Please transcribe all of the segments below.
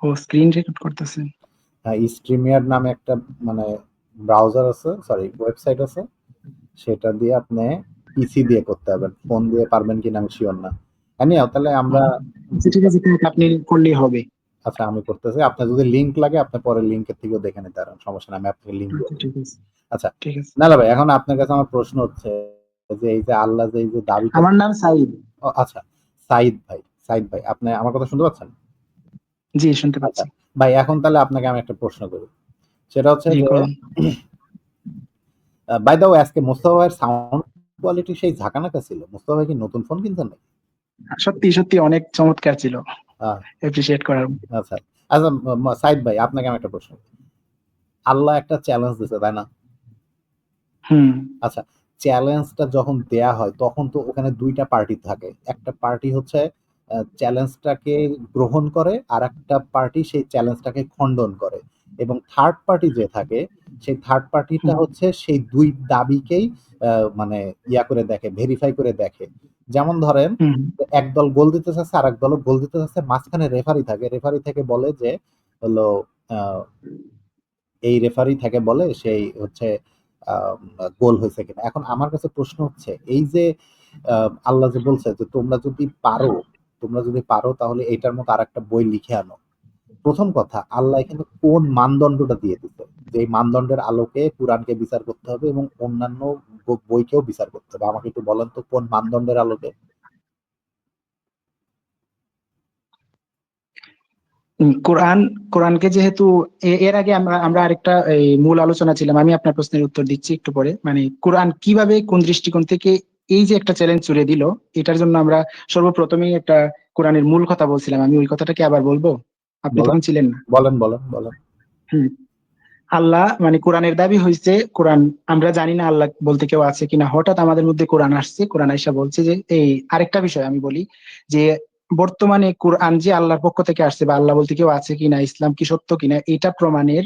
ও screen record করতেছেন। স্ট্রিমিয়ার নামে একটা মানে ব্রাউজার আছে, সরি ওয়েবসাইট আছে, সেটা দিয়ে আপনি পিসি দিয়ে করতে পারবেন, ফোন দিয়ে পারবেন কিনা আমি শিওর না। এনিও তাহলে আমরা আচ্ছা ঠিক আছে, তাহলে আপনি করলেই হবে। আচ্ছা আমি করতেছি, আপনার যদি লিংক লাগে আপনি পরে লিংকের থেকেও দেখে নিতে পারেন, সমস্যা নাই, আমি আপনাকে লিংক দিয়ে আচ্ছা দেবো। ঠিক আছে। আচ্ছা ঠিক আছে। নালা ভাই, এখন আপনার কাছে আমার প্রশ্ন হচ্ছে যে এই যে আল্লাহ যে এই যে দাবিটা, আমার নাম সাইদ। আচ্ছা সাইদ ভাই, সাইদ ভাই আপনি আমার কথা শুনতে পাচ্ছেন? জি শুনতে আচ্ছা পাচ্ছি। ভাই, এখন তাহলে আপনাকে আমি একটা প্রশ্ন করি, সেটা হচ্ছে জি যে করুন। বাই দ্য ওয়ে, আজকে মোস্তফা ভাইয়ের সাউন্ড কোয়ালিটি সেই ঝাঁকানাকা ছিল। মোস্তফা ভাই কি নতুন ফোন কিনছেন নাকি? সত্যি সত্যি অনেক চমৎকার ছিল, আহ, এপ্রিসিয়েট করার। আচ্ছা আচ্ছা, সাইদ ভাই আপনাকে আমি একটা প্রশ্ন, আল্লাহ একটা চ্যালেঞ্জ দিছে তাই না? হুম। আচ্ছা, চ্যালেঞ্জটা যখন দেয়া হয় তখন তো ওখানে দুইটা পার্টি থাকে, একটা পার্টি হচ্ছে চ্যালেঞ্জটাকে গ্রহণ করে, আর একটা পার্টি সেই চ্যালেঞ্জটাকে খণ্ডন করে, এবং থার্ড পার্টি যে থাকে সেই থার্ড পার্টিটা হুম। হচ্ছে সেই দুই দাবিকেই মানে ইয়া করে দেখে, ভেরিফাই করে দেখে। যেমন ধরেন হুম। এক দল গোল দিতে চাচ্ছে, আর এক দল গোল দিতে চাচ্ছে, মাঝখানে রেফারি থাকে, রেফারি থেকে বলে যে হলো আহ, এই রেফারি থেকে বলে সেই হচ্ছে গোল হয়েছে কিনা। এখন আমার কাছে প্রশ্ন হচ্ছে এই যে আল্লাহ যে বলছে যে তোমরা যদি পারো তাহলে এটার মতো আর একটা বই লিখে আনো। প্রথম কথা, আল্লাহ এখানে কোন মানদণ্ডটা দিয়ে দিতে, যে এই মানদণ্ডের আলোকে কোরআনকে বিচার করতে হবে এবং অন্যান্য বইকেও বিচার করতে হবে, আমাকে একটু বলেন তো কোন মানদণ্ডের আলোকে? কোরআন, কোরআনকে যেহেতু এর আগে আমরা আমরা আরেকটা এই মূল আলোচনা ছিলাম, আমি আপনার প্রশ্নের উত্তর দিচ্ছি একটু পরে। মানে কোরআন কিভাবে কোন দৃষ্টিকোণ থেকে এই যে একটা চ্যালেঞ্জ ছুড়ে দিল, এটার জন্য আমরা সর্বপ্রথমেই একটা কোরআনের মূল কথা বলছিলাম, আমি ওই কথাটাকে আবার বলবো, আপনি বলেন তখন ছিলেন না। বলেন বলেন বলেন। হুম। আল্লাহ মানে কোরআনের দাবি হয়েছে কোরআন, আমরা জানি না আল্লাহ বলতে কেউ আছে কিনা, হঠাৎ আমাদের মধ্যে কোরআন আসছে, কোরআন আইসা বলছে যে এই আরেকটা বিষয় আমি বলি, যে বর্তমানে কোরআন যে আল্লাহর পক্ষ থেকে আসছে বা আল্লাহ বলতে কেউ আছে কিনা, ইসলাম কি সত্য কিনা, এটা প্রমাণের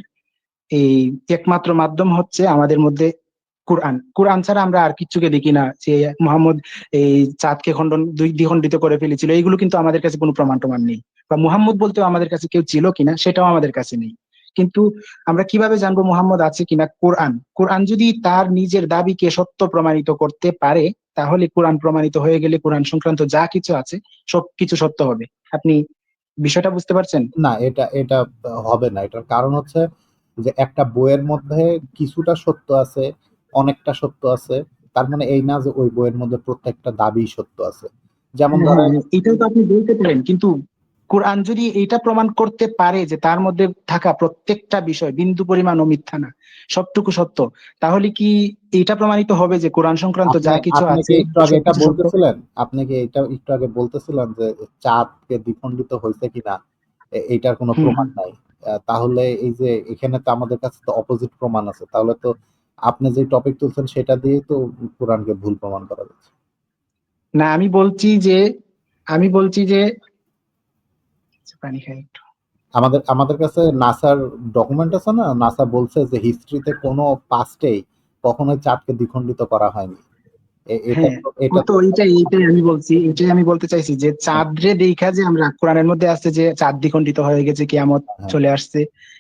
এই একমাত্র মাধ্যম হচ্ছে আমাদের মধ্যে কোরআন। কোরআন ছাড়া আমরা আর কিচ্ছুকে দেখি না, যে মুহাম্মদ এই চাঁদকে খণ্ডন দুই দ্বিখণ্ডিত করে ফেলেছিল, এইগুলো কিন্তু আমাদের কাছে কোনো প্রমাণ টমাণ নেই। বা মুহাম্মদ বলতেও আমাদের কাছে কেউ ছিল কিনা সেটাও আমাদের কাছে নেই। কিন্তু আমরা কিভাবে জানবো মুহাম্মদ আছে কিনা? কোরআন, কোরআন যদি তার নিজের দাবিকে সত্য প্রমাণিত করতে পারে, তাহলে কোরআন প্রমাণিত হয়ে গেলে কোরআন সংক্রান্ত যা কিছু আছে সবকিছু সত্য হবে। আপনি বিষয়টা বুঝতে পারছেন? না, এটা এটা হবে না। এটার কারণ হচ্ছে যে একটা বইয়ের মধ্যে কিছুটা সত্য আছে, অনেকটা সত্য আছে, তার মানে এই না যে ওই বইয়ের মধ্যে প্রত্যেকটা দাবি সত্য আছে। যেমন হ্যাঁ হ্যাঁ ধরেন হ্যাঁ, এটাও তো আপনি বলতে পারেন, কিন্তু কোরআন যদি এটা প্রমাণ করতে পারে যে তার মধ্যে থাকা প্রত্যেকটা বিষয় বিন্দু পরিমাণও মিথ্যা না, সবটুকু সত্য, তাহলে কি এটা প্রমাণিত হবে যে কোরআন সংক্রান্ত আপনি যা কিছু আপনি কি আছে একটু আগে এটা সবকিছু সত্য? বলতেছিলেন, আপনি কি এটা একটু আগে বলতেছিলেন যে চাঁদকে দ্বিখণ্ডিত হয়েছে কিনা এইটার কোনো হুম প্রমাণ হুম। নাই। তাহলে এই যে এখানে তো আমাদের কাছে তো অপোজিট প্রমাণ আছে, তাহলে তো আপনি যে টপিক তুলছেন সেটা দিয়েই তো কোরআনকে ভুল প্রমাণ করা যাচ্ছে। না আমি বলছি যে পানি খাই একটু। আমাদের আমাদের কাছে নাসার ডকুমেন্ট আছে না, নাসা বলছে যে হিস্ট্রিতে কোনো পাস্টেই কখনোই চাঁদকে দ্বিখণ্ডিত করা হয়নি। এটা হ্যাঁ, তো ও এটা তো তো এইটাই আমি বলছি, এটাই আমি বলতে চাইছি যে হ্যাঁ, চাঁদ রে দেখা যে আমরা কোরআনের মধ্যে আছে যে চাঁদ দ্বিখণ্ডিত হয়ে গেছে, কিয়ামত হ্যাঁ। চলে আসছে।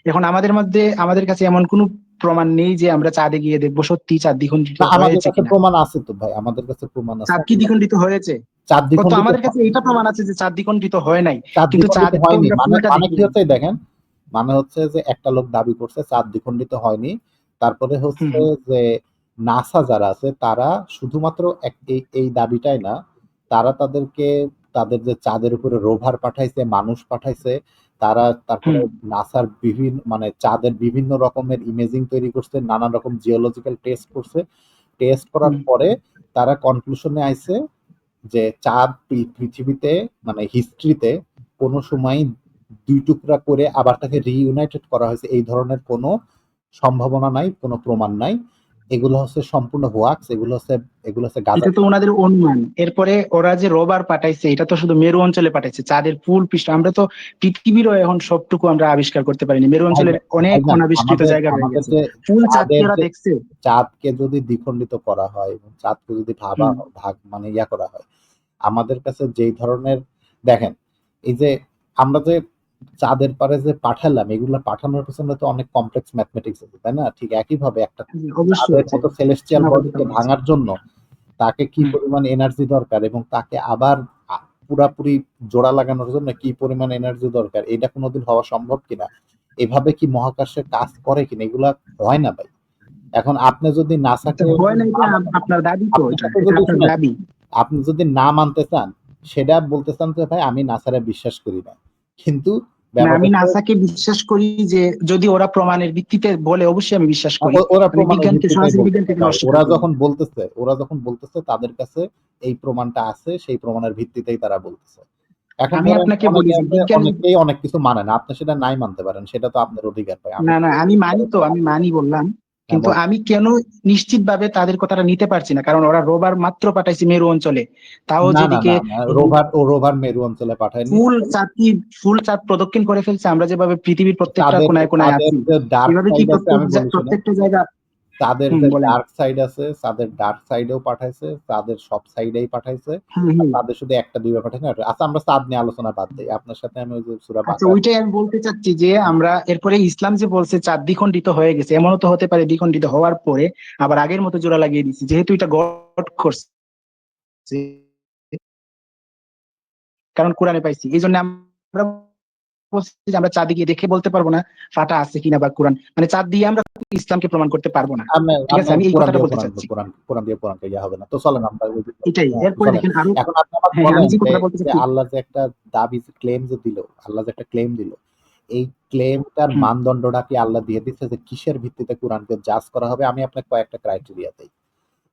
এখন আমাদের মধ্যে আমাদের কাছে এমন কোনো প্রমাণ নেই যে আমরা চাঁদে গিয়ে দেখবো সত্যি চাঁদ দ্বিখণ্ডিত না, আমাদের হয়েছে কাছে কিনা। প্রমাণ আছে তো ভাই, আমাদের কাছে প্রমাণ আছে। চাঁদ কি দ্বিখণ্ডিত হয়েছে? চাঁদ ও তো দ্বিখণ্ডিত আমাদের কাছে এটা প্রমাণ আছে যে চাঁদ দ্বিখণ্ডিত হয় নাই, চাঁদ কিন্তু দ্বিখণ্ডিত চাঁদের তো হয়নি, আমরা মানে ফুলটা মানে দেখি কি নাই। হচ্ছে এই দেখেন, মানে হচ্ছে যে একটা লোক দাবি করছে চাঁদ দ্বিখণ্ডিত হয়নি, তারপরে হুম হচ্ছে হুম যে নাসা যারা আছে তারা শুধুমাত্র এই দাবিটাই না, তারা তাদেরকে তাদের যে চাঁদের উপরে রোভার পাঠাইছে, মানুষ পাঠাইছে, তারা তারপরে হুম নাসার বিভিন্ন মানে চাঁদের বিভিন্ন রকমের ইমেজিং তৈরি করছে, নানান রকম জিওলজিক্যাল টেস্ট করছে, টেস্ট করার হুম পরে তারা কনক্লুশনে আইছে যে চাঁদ পৃথিবীতে মানে হিস্ট্রিতে কোনো সময় দুই টুকরা করে আবার তাকে রিইউনাইটেড করা হয়েছে এই ধরনের কোনো সম্ভাবনা নাই, কোনো প্রমাণ নাই। এগুলো হচ্ছে সম্পূর্ণ হোয়াক্স, এগুলো হচ্ছে গাজা। এটা তো ওনাদের অনুমান। এরপরে ওরা যে রোভার পাঠাইছে এটা তো শুধু মেরু অঞ্চলে পাঠাইছে, চাঁদের ফুল পৃষ্ঠ আমরা তো পৃথিবীরও এখন সবটুকু আমরা আবিষ্কার করতে পারিনি, মেরু অঞ্চলের অনেক ভাইজান, অনাবিষ্কৃত আমাদের জায়গা রয়ে আমাদের গেছে। যে ফুল চাঁদ কি চাঁদের ওরা যে দেখছে? চাঁদকে যদি দ্বিখণ্ডিত করা হয় এবং চাঁদকে যদি হুম ভাগ মানে ইয়া করা হয়, আমাদের কাছে যেই ধরনের দেখেন, এই যে আমরা যে চাঁদের পারে যে পাঠালাম, এগুলা পাঠানোর পেছনে তো অনেক কমপ্লেক্স ম্যাথমেটিক্স আছে, তাই না? ঠিক একইভাবে একটা জি, অবশ্যই চাঁদের আছে, মতো সেলেস্টিয়াল সীমাবদ্ধতা বডিকে রয়েছে। ভাঙার জন্য তাকে কি হুম। পরিমাণ এনার্জি দরকার, এবং তাকে আবার পুরাপুরি জোড়া লাগানোর জন্য কি পরিমাণ এনার্জি দরকার, এটা কোনোদিন হওয়া সম্ভব কিনা, এভাবে কি মহাকাশে কাজ করে কিনা, এগুলা হয় না ভাই। এখন আপনি যদি এটা নাসাকে হয় না, এটা আপনার দাবি, তো আপনার এটা সাথে এটা যদি আপনার শুনেন, দাবি। আপনি যদি না মানতে চান, সেটা বলতে চান যে ভাই আমি নাসারে বিশ্বাস করি না, কিন্তু না, ব্যাপার আমি হচ্ছে নাসাকে বিশ্বাস করি যে যদি ওরা প্রমাণের ভিত্তিতে বলে অবশ্যই আমি বিশ্বাস করি। ওরা আমি প্রমাণের বিজ্ঞানকে, ভিত্তিতেই সরাসরি বলতেছে বিজ্ঞানকে ভাই, অস্বীকার করি না। ওরা যখন বলতেছে তাদের কাছে এই প্রমাণটা আছে, সেই প্রমাণের ভিত্তিতেই তারা বলতেছে। এখন আমি ধরেন আপনাকে বলি অনেকে যে আছে, বিজ্ঞানী, অনেকেই অনেক কিছু মানে না, আপনি সেটা নাই মানতে পারেন, সেটা তো আপনার অধিকার ভাই, আমি না তো না আমি মানি, করে তো দিলাম। আমি মানি বললাম, হ্যাঁ কিন্তু বলেন। আমি কেন নিশ্চিত ভাবে তাদের কথাটা নিতে পারছি না, কারণ ওরা রোববার মাত্র পাঠাইছে মেরু অঞ্চলে, তাও না না যেদিকে না না, রোভার মেরু অঞ্চলে পাঠায়নি। ফুল চাঁদটি, ফুল চাঁদ প্রদক্ষিণ করে ফেলছে, আমরা যেভাবে পৃথিবীর প্রত্যেকটা তাদের কোনায় কোনায় তাদের আছি, যে ডার্ক এভাবে কি সাইড আছে, আমি বলি শুনেন, প্রত্যেকটা জায়গা? তাদের হুম, যে বলেন। ডার্ক সাইড আছে, তাদের ডার্ক সাইডেও পাঠাইছে, তাদের সব সাইডেই পাঠাইছে। হুম, আর হুম। তাদের শুধু একটা দুইবার পাঠায়নি। আচ্ছা, আমরা চাঁদ নিয়ে আলোচনা বাদ দিই, আপনার সাথে আমি ওই যে সূরা আচ্ছা, বাকারা, ওইটাই আমি বলতে চাচ্ছি যে আমরা এরপরে ইসলাম যে বলছে চাঁদ দ্বিখণ্ডিত হয়ে গেছে, এমনও তো হতে পারে দ্বিখণ্ডিত হওয়ার পরে আবার আগের মতো জোড়া লাগিয়ে দিচ্ছে, যেহেতু এটা গড করছে, কারণ কোরআনে পাইছি, এই জন্য আমরা বলছি যে আমরা চাঁদে গিয়ে দেখে বলতে পারবো না ফাটা আছে কিনা, বা কোরআন মানে চাঁদ দিয়ে আমরা ইসলামকে প্রমাণ করতে পারবো না। আমরা ঠিক আছে, আমরা আমি এই কোরআন কথাটা দিয়ে বলতে কোরআন চাচ্ছি। কোরআন কোরআন দিয়ে কোরআনকে ইয়া হবে না, তো চলেন আমরা এটাই, হ্যাঁ, এরপরে চলেন। দেখেন আরো। এখন আপনি আমাকে হ্যাঁ হ্যাঁ, আমি বলেন যে যে কথাটা বলতে যে চাচ্ছি। আল্লাহ যে একটা দাবি ক্লেম যে দিল, আল্লাহ যে একটা ক্লেম দিল, এই ক্লেমটার হুম। মানদণ্ডটা কি আল্লাহ দিয়ে দিচ্ছে যে কিসের ভিত্তিতে কোরআনকে জাজ করা হবে? আমি আপনাকে কয়েকটা ক্রাইটেরিয়া দেই।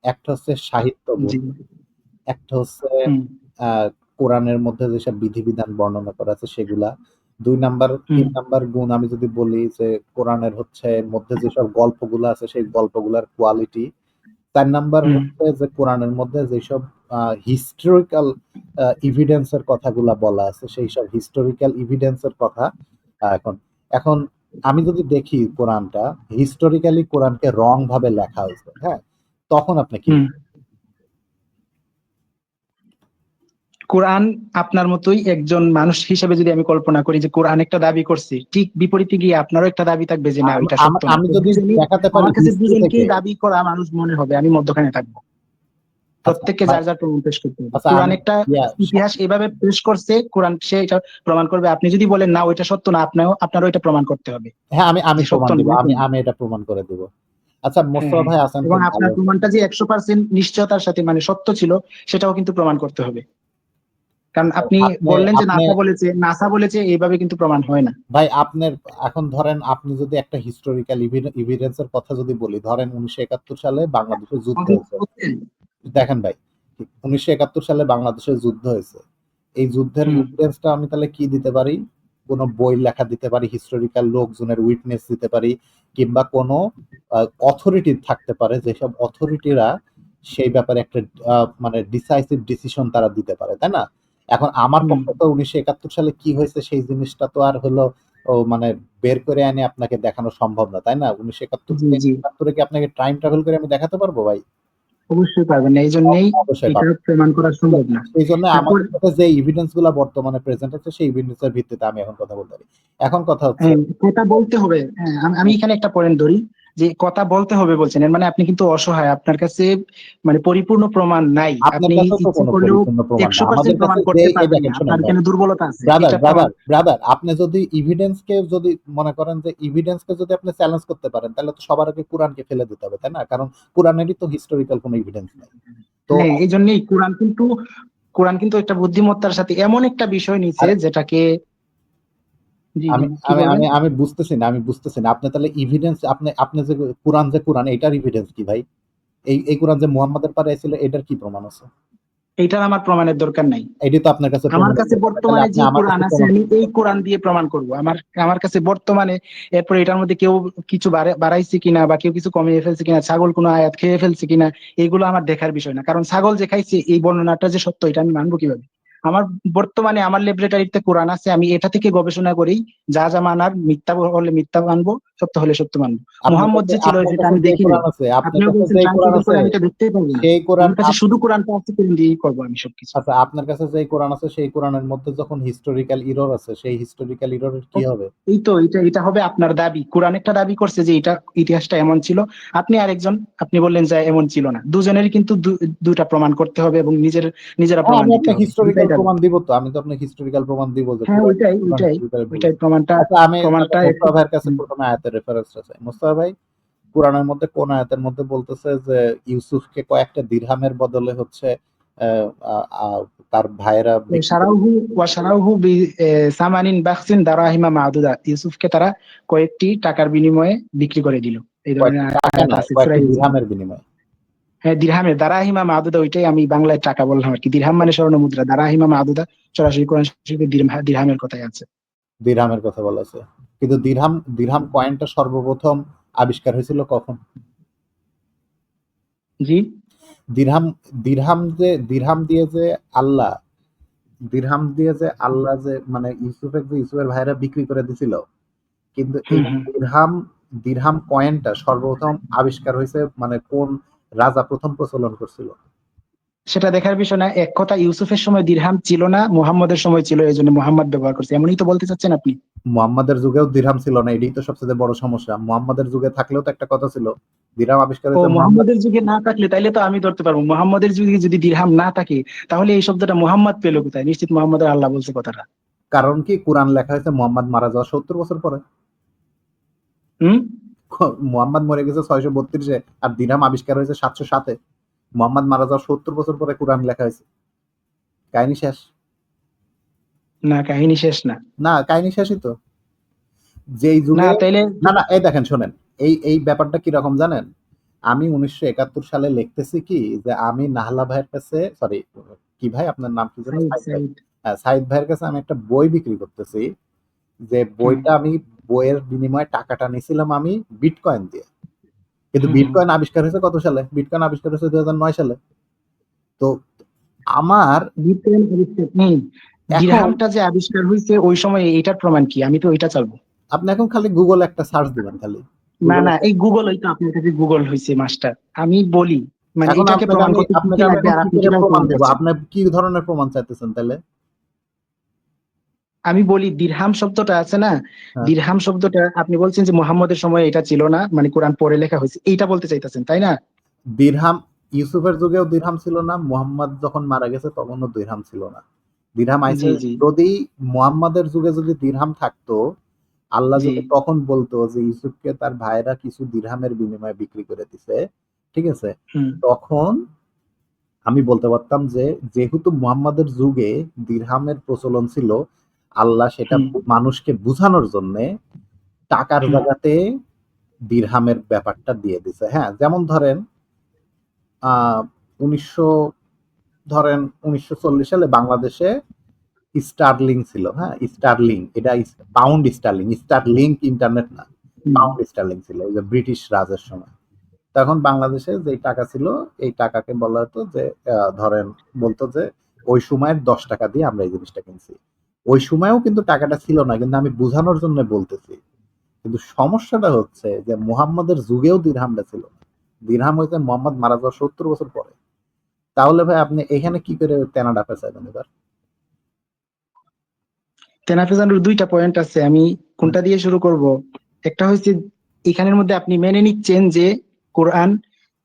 একটা হচ্ছে সাহিত্য গুণ, জি। একটা হচ্ছে হুম। আহ কোরআনের মধ্যে যেসব বিধিবিধান বর্ণনা করা আছে সেগুলা, 2 নাম্বার, হুম। 3 নাম্বার গুণ আমি যদি বলি যে কোরআনের হচ্ছে মধ্যে যেসব গল্পগুলো আছে সেই গল্পগুলার কোয়ালিটি, 4 নাম্বার হুম। হচ্ছে যে কোরআনের মধ্যে যেসব হিস্টোরিক্যাল এভিডেন্সের কথাগুলা বলা আছে, সেই সব হিস্টোরিক্যাল এভিডেন্সের কথা। এখন এখন আমি যদি দেখি কোরআনটা হিস্টোরিক্যালি কোরআনকে রং ভাবে লেখা হয়েছে, হ্যাঁ, তখন আপনি কি হুম। কোরআন আপনার মতোই একজন মানুষ হিসেবে যদি আমি কল্পনা করি যে কোরআন একটা দাবি করছে, ঠিক বিপরীতে গিয়ে আপনারও একটা দাবি থাকবে যে না, ওইটা সত্য না, আমি তো যদি দুজনই দেখাতে পারি আমার কাছে হিস্ট্রি থেকে, দুজনকেই দাবি করা মানুষ মনে হবে, আমি মধ্যখানে থাকবো। আচ্ছা প্রত্যেককে ভাই, যার যার প্রমাণ পেশ করতে হবে। আচ্ছা কোরআন আমি একটা ইয়া ইতিহাস এভাবে পেশ করছে, কোরআন সে এটা প্রমাণ করবে। আপনি যদি বলেন না ওইটা সত্য না, আপনারও এটা প্রমাণ করতে হবে হ্যাঁ, আমি যে সত্য প্রমাণ দিব, নয় আমি কোন। আমি এটা প্রমাণ করে দিব। আচ্ছা, হ্যাঁ মোস্তফা হ্যাঁ, ভাই আছেন এবং খুব ভালো। আপনার প্রমাণটা যে 100% নিশ্চয়তার সাথে মানে সত্য ছিল, সেটাও কিন্তু প্রমাণ করতে হবে। কারণ আপনি আপনি বললেন যে আপনি নাসা বলেছে, এইভাবে কিন্তু প্রমাণ হয় না। ভাই আপনার, এখন ধরেন আপনি যদি একটা হিস্টোরিক্যাল এভিডেন্সের কথা যদি বলি, ধরেন 1971 সালে বাংলাদেশে যুদ্ধ হয়েছে। দেখেন ভাই, 1971 সালে বাংলাদেশে যুদ্ধ হয়েছে। এই যুদ্ধের হুম। এভিডেন্সটা আমি তাহলে কি দিতে পারি? কোনো বই লেখা দিতে পারি, হিস্টোরিক্যাল লোকজনের উইটনেস দিতে পারি, কিংবা কোনো অথরিটি থাকতে পারে, যেসব অথরিটিরা সেই ব্যাপারে একটা মানে ডিসাইসিভ ডিসিশন তারা দিতে পারে, তাই না? এখন আমার হুম। পক্ষে তো 1971 সালে কি হয়েছে সেই জিনিসটা তো আর হলো মানে বের করে এনে আপনাকে দেখানো সম্ভব না, তাই না? 1971 জি থেকে জি, 71 কি আপনাকে টাইম ট্রাভেল করে আমি দেখাতে পারবো ভাই? অবশ্যই পারবেন না, এই জন্যই অবশ্যই এটা পারবো। প্রমাণ করা ঠিক সম্ভব আছে? না। সেই জন্য তারপর আমাদের কাছে যে এভিডেন্স গুলা বর্তমানে প্রেজেন্ট আছে সেই এভিডেন্স এর ভিত্তিতে আমি এখন কথা বলতে পারি। এখন কথা হচ্ছে, হ্যাঁ, কথা বলতে হবে। হ্যাঁ, আমি এখানে একটা পয়েন্ট ধরি, যে কথা বলতে হবে বলছেন, এর মানে আপনি কিন্তু অসহায়, আপনার কাছে মানে পরিপূর্ণ প্রমাণ নাই, আপনার আপনি কাছেও তো ইচ্ছা কোনো করলেও পরিপূর্ণ প্রমাণ না। একশো আমাদের পার্সেন্ট কাছে প্রমাণ যে করতে এই পারবেন দেখেন না, শুনেন আপনার ভাই, এখানে দুর্বলতা আছে, ব্রাদার এটা প্রমাণ। ব্রাদার ব্রাদার আপনি যদি এভিডেন্সকে যদি মনে করেন যে এভিডেন্সকে যদি আপনি চ্যালেঞ্জ করতে পারেন, তাহলে তো সবার আগে কোরআনকে ফেলে দিতে হবে, তাই না? কারণ কোরআনেরই তো হিস্টোরিক্যাল কোনো এভিডেন্স নাই। তো হ্যাঁ, এই জন্যই কোরআন কিন্তু একটা বুদ্ধিমত্তার সাথে এমন একটা বিষয় নিছে আরে যেটাকে। জি জি, আমি কি আমি বলবেন? আমি আমি বুঝতেছি না আপনি তাহলে এভিডেন্স, আপনি যে কোরআন এটার এভিডেন্স কি ভাই? এই কোরআন যে মুহাম্মাদের পাড়ায় ছিল এটার কি প্রমাণ আছে? এইটার আমার প্রমাণের দরকার নাই। এটি তো আপনার কাছে আমার প্রমাণের কাছে দরকার নাই। তাহলে বর্তমানে আপনি যে আমার কোরআন কাছে আছে প্রমাণ আমি করতে এই পারেন। কোরআন দিয়ে প্রমাণ করব। আমার আমার কাছে বর্তমানে, এরপর এটার মধ্যে কেউ কিছু বাড়াইছে কিনা বা কেউ কিছু কমিয়ে ফেলছে কিনা, ছাগল কোনো আয়াত খেয়ে ফেলছে কিনা, এগুলো আমার দেখার বিষয় না, কারণ ছাগল যে খাইছে এই বর্ণনাটা যে সত্য এটা আমি মানবো কিভাবে? আমার বর্তমানে আমার ল্যাবরেটরিতে কোরআন আছে, আমি এটা থেকে গবেষণা করি, যা যা মানার, মিথ্যা হলে মিথ্যা মানবো, সত্য হলে সত্য মানবো। আপনার মুহাম্মদ কাছে যে ছিল আপনার সেটা কাছে আমি যেই দেখি নাই। কোরআন আছে, আপনার আপনিও কাছে বলছেন যেই ট্রাই কোরআন করে আছে, করে আমি এটা দেখতেই পারবো না। সেই কোরআন আমার কাছে শুধু কোরআনটা আছে, কোরআন দিয়েই করবো আমি সবকিছু। আচ্ছা, আপনার কাছে যেই কোরআন আছে সেই কোরআনের মধ্যে যখন হিস্টোরিক্যাল ইরর আছে, সেই হিস্টোরিক্যাল ইররের কি হবে? এই তো এটা এটা হবে আপনার দাবি। কোরআন একটা দাবি করছে যে এটা ইতিহাসটা এমন ছিল, আপনি আরেকজন আপনি বললেন যে এমন ছিল না। দুজনেরই কিন্তু দুইটা প্রমাণ করতে হবে এবং নিজেরা হ্যাঁ, প্রমাণ আমি দিতে আপনাকে হবে, হিস্টোরিক্যাল দুটাই দাবি। প্রমাণ দিব তো, আমি তো আপনাকে হিস্টোরিক্যাল প্রমাণ দিব যে হ্যাঁ কোরআন ওইটাই কোরআন ওইটাই হিস্টোরিক্যাল ভুল ওইটাই আছে। প্রমাণটা আচ্ছা, আমি তাহলে প্রমাণটা একটু। মোস্তফা ভাইয়ের কাছে প্রথমে আয়াতের রেফারেন্সটা চাই। মোস্তফা ভাই, কোরআনের মধ্যে কোন আয়াতের মধ্যে বলতেছে যে ইউসুফকে কয়েকটা দিরহামের বদলে হচ্ছে আহ, আহ, আহ, তার ভাইয়েরা বিক্রি করে সারাউহু সারাউহু সামানিন বাকসিন দারাহিমা মাদুদা, ইউসুফকে তারা কয়েকটি টাকার বিনিময়ে বিক্রি করে দিল। এই ধরনের কয়েকটি টাকা আয়াত না, আছে সূরা কয়েকটি ইউসুফ। দিরহামের বিনিময়ে। হ্যাঁ দিরহামে দারাহিমা মাদুদা, ওইটাই আমি বাংলায় টাকা বললাম আর কি। দিরহাম মানে স্বর্ণ মুদ্রা, দারাহিমা মাদুদা সরাসরি কোরআন শরীফে দিরহামের কথাই আছে। দিরহামের কথা বলা আছে, কিন্তু দিরহাম দিরহাম কয়েনটা সর্বপ্রথম আবিষ্কার হয়েছিল কখন? জি। দিরহাম দিরহাম দিয়ে যে আল্লাহ দিরহাম দিয়ে যে আল্লাহ যে মানে ইউসুফের ভাইরা বিক্রি করে দিছিল, কিন্তু এই হুম হুম। দিরহাম দিরহাম কয়েনটা সর্বপ্রথম আবিষ্কার হয়েছে মানে কোন রাজা প্রথম প্রচলন করছিল? সেটা দেখার বিষয় না। এক কথা, ইউসুফের সময় দিরহাম ছিল না, মুহাম্মদের সময় ছিল, এই জন্য মুহাম্মদ ব্যবহার করছে, এমনই তো বলতে চাচ্ছেন আপনি? মুহাম্মাদের যুগেও দিরহাম ছিল না, এটাই তো সবচেয়ে বড় সমস্যা। মুহাম্মাদের যুগে থাকলেও তো একটা কথা ছিল, দিরহাম আবিষ্কার ও হয়েছে মুহাম্মদ। মুহাম্মদের যুগে না থাকলে তাইলে তো আমি ধরতে পারবো। মুহাম্মদের যুগে যদি দিরহাম না থাকে, তাহলে এই শব্দটা মুহাম্মদ পেলো কোথায়? নিশ্চিত মুহাম্মদের আল্লাহ বলছে কথাটা। কারণ কি, কোরআন লেখা হয়েছে মুহাম্মদ মারা যাওয়ার 70 বছর পরে। হুম। মুহাম্মদ মরে গেছে 632-এ, আর দিরহাম আবিষ্কার হয়েছে 707-এ। মুহাম্মদ মারা যাওয়ার 70 বছর পরে কোরআন লেখা হয়েছে। কাহিনী শেষ। না, কাহিনী শেষ না। না, কাহিনী শেষই তো। যেই না যুগে তাইলে না না, এই দেখেন শোনেন, এই ব্যাপারটা কি রকম জানেন? আমি 1971 সালে লিখতেছি কি যে আমি নাহলা ভাইয়ের কাছে, সরি, কি ভাই আপনার নাম কি যেন, সাইদ সাইদ ভাই। সাইদ। হ্যাঁ, সাইদ ভাইয়ের কাছে আমি একটা বই বিক্রি করতেছি, যে হুম বইটা আমি বইয়ের বিনিময়ে টাকাটা নিছিলাম আমি বিটকয়েন দিয়ে। কিন্তু হুম হুম। বিটকয়েন আবিষ্কার হয়েছে কত সালে? বিটকয়েন আবিষ্কার হয়েছে 2009 সালে। তো আমার বিটকয়েন আবিষ্কার নেই। এখন, দিরহামটা যে আবিষ্কার হয়েছে ওই সময়, এটার প্রমাণ কি? আমি তো ওইটা চালবো। আপনি এখন খালি গুগল একটা সার্চ দিবেন, খালি না গুগল। না, এই গুগল, ওই তো আপনার কাছে গুগল হয়েছে মাস্টার। আমি বলি, মানে এখন এটাকে আপনাকে প্রমাণ আমি করতে কি আপনাকে কি আমি লাগবে এখন আর কি আপনি করে কিভাবে প্রমাণ প্রমাণ দেব? করছেন? আপনি কি ধরনের প্রমাণ চাইতেছেন তাহলে? আমি বলি, দিরহাম শব্দটা আছে না, হ্যাঁ, দিরহাম শব্দটা আপনি বলছেন যে মুহাম্মদের সময় এটা ছিল না, মানে কোরআন পরে লেখা হয়েছে, এইটা বলতে চাইতেছেন তাই না? দিরহাম ইউসুফের যুগেও দিরহাম ছিল না, মুহাম্মদ যখন মারা গেছে তখনও দিরহাম ছিল না। দিরহাম আইছে জি জি যদি মুহাম্মাদের যুগে যদি দিরহাম থাকতো, আল্লাহ জি। যদি তখন বলতো যে ইউসুফকে তার ভাইরা কিছু দিরহামের বিনিময়ে বিক্রি করে দিছে, ঠিক আছে, হুম তখন আমি বলতে পারতাম যে যেহেতু মুহাম্মাদের যুগে দিরহামের প্রচলন ছিল, আল্লাহ সেটা হুম মানুষকে বুঝানোর জন্য টাকার হুম জায়গাতে দিরহামের ব্যাপারটা দিয়ে দিছে। হ্যাঁ, যেমন ধরেন আহ 1900 ধরেন 1940 সালে বাংলাদেশে স্টারলিং ছিল। হ্যাঁ, স্টারলিং, এটা পাউন্ড স্টারলিং, স্টারলিং ইন্টারনেট না, হুম। পাউন্ড স্টারলিং ছিল ওই যে ব্রিটিশ রাজের সময়। তখন বাংলাদেশে যে টাকা ছিল, এই টাকাকে বলা হতো যে ধরেন বলতো যে ওই সময়ের 10 টাকা দিয়ে আমরা এই জিনিসটা কিনছি। ওই সময়েও কিন্তু টাকাটা ছিল না, কিন্তু আমি বোঝানোর জন্য বলতেছি। কিন্তু সমস্যাটা হচ্ছে যে মুহাম্মদের যুগেও দিরহামটা ছিল না। দিরহাম হইতে মোহাম্মদ মারা যাওয়ার 70 বছর পরে। তাহলে ভাই আপনি এখানে কি করে তেনাডা পেঁচাবেন এবার? তেনাফেজানুর দুইটা পয়েন্ট আছে, আমি হুম। কোনটা দিয়ে শুরু করব? একটা হচ্ছে, এখানের মধ্যে আপনি মেনে নিচ্ছেন যে কোরআন,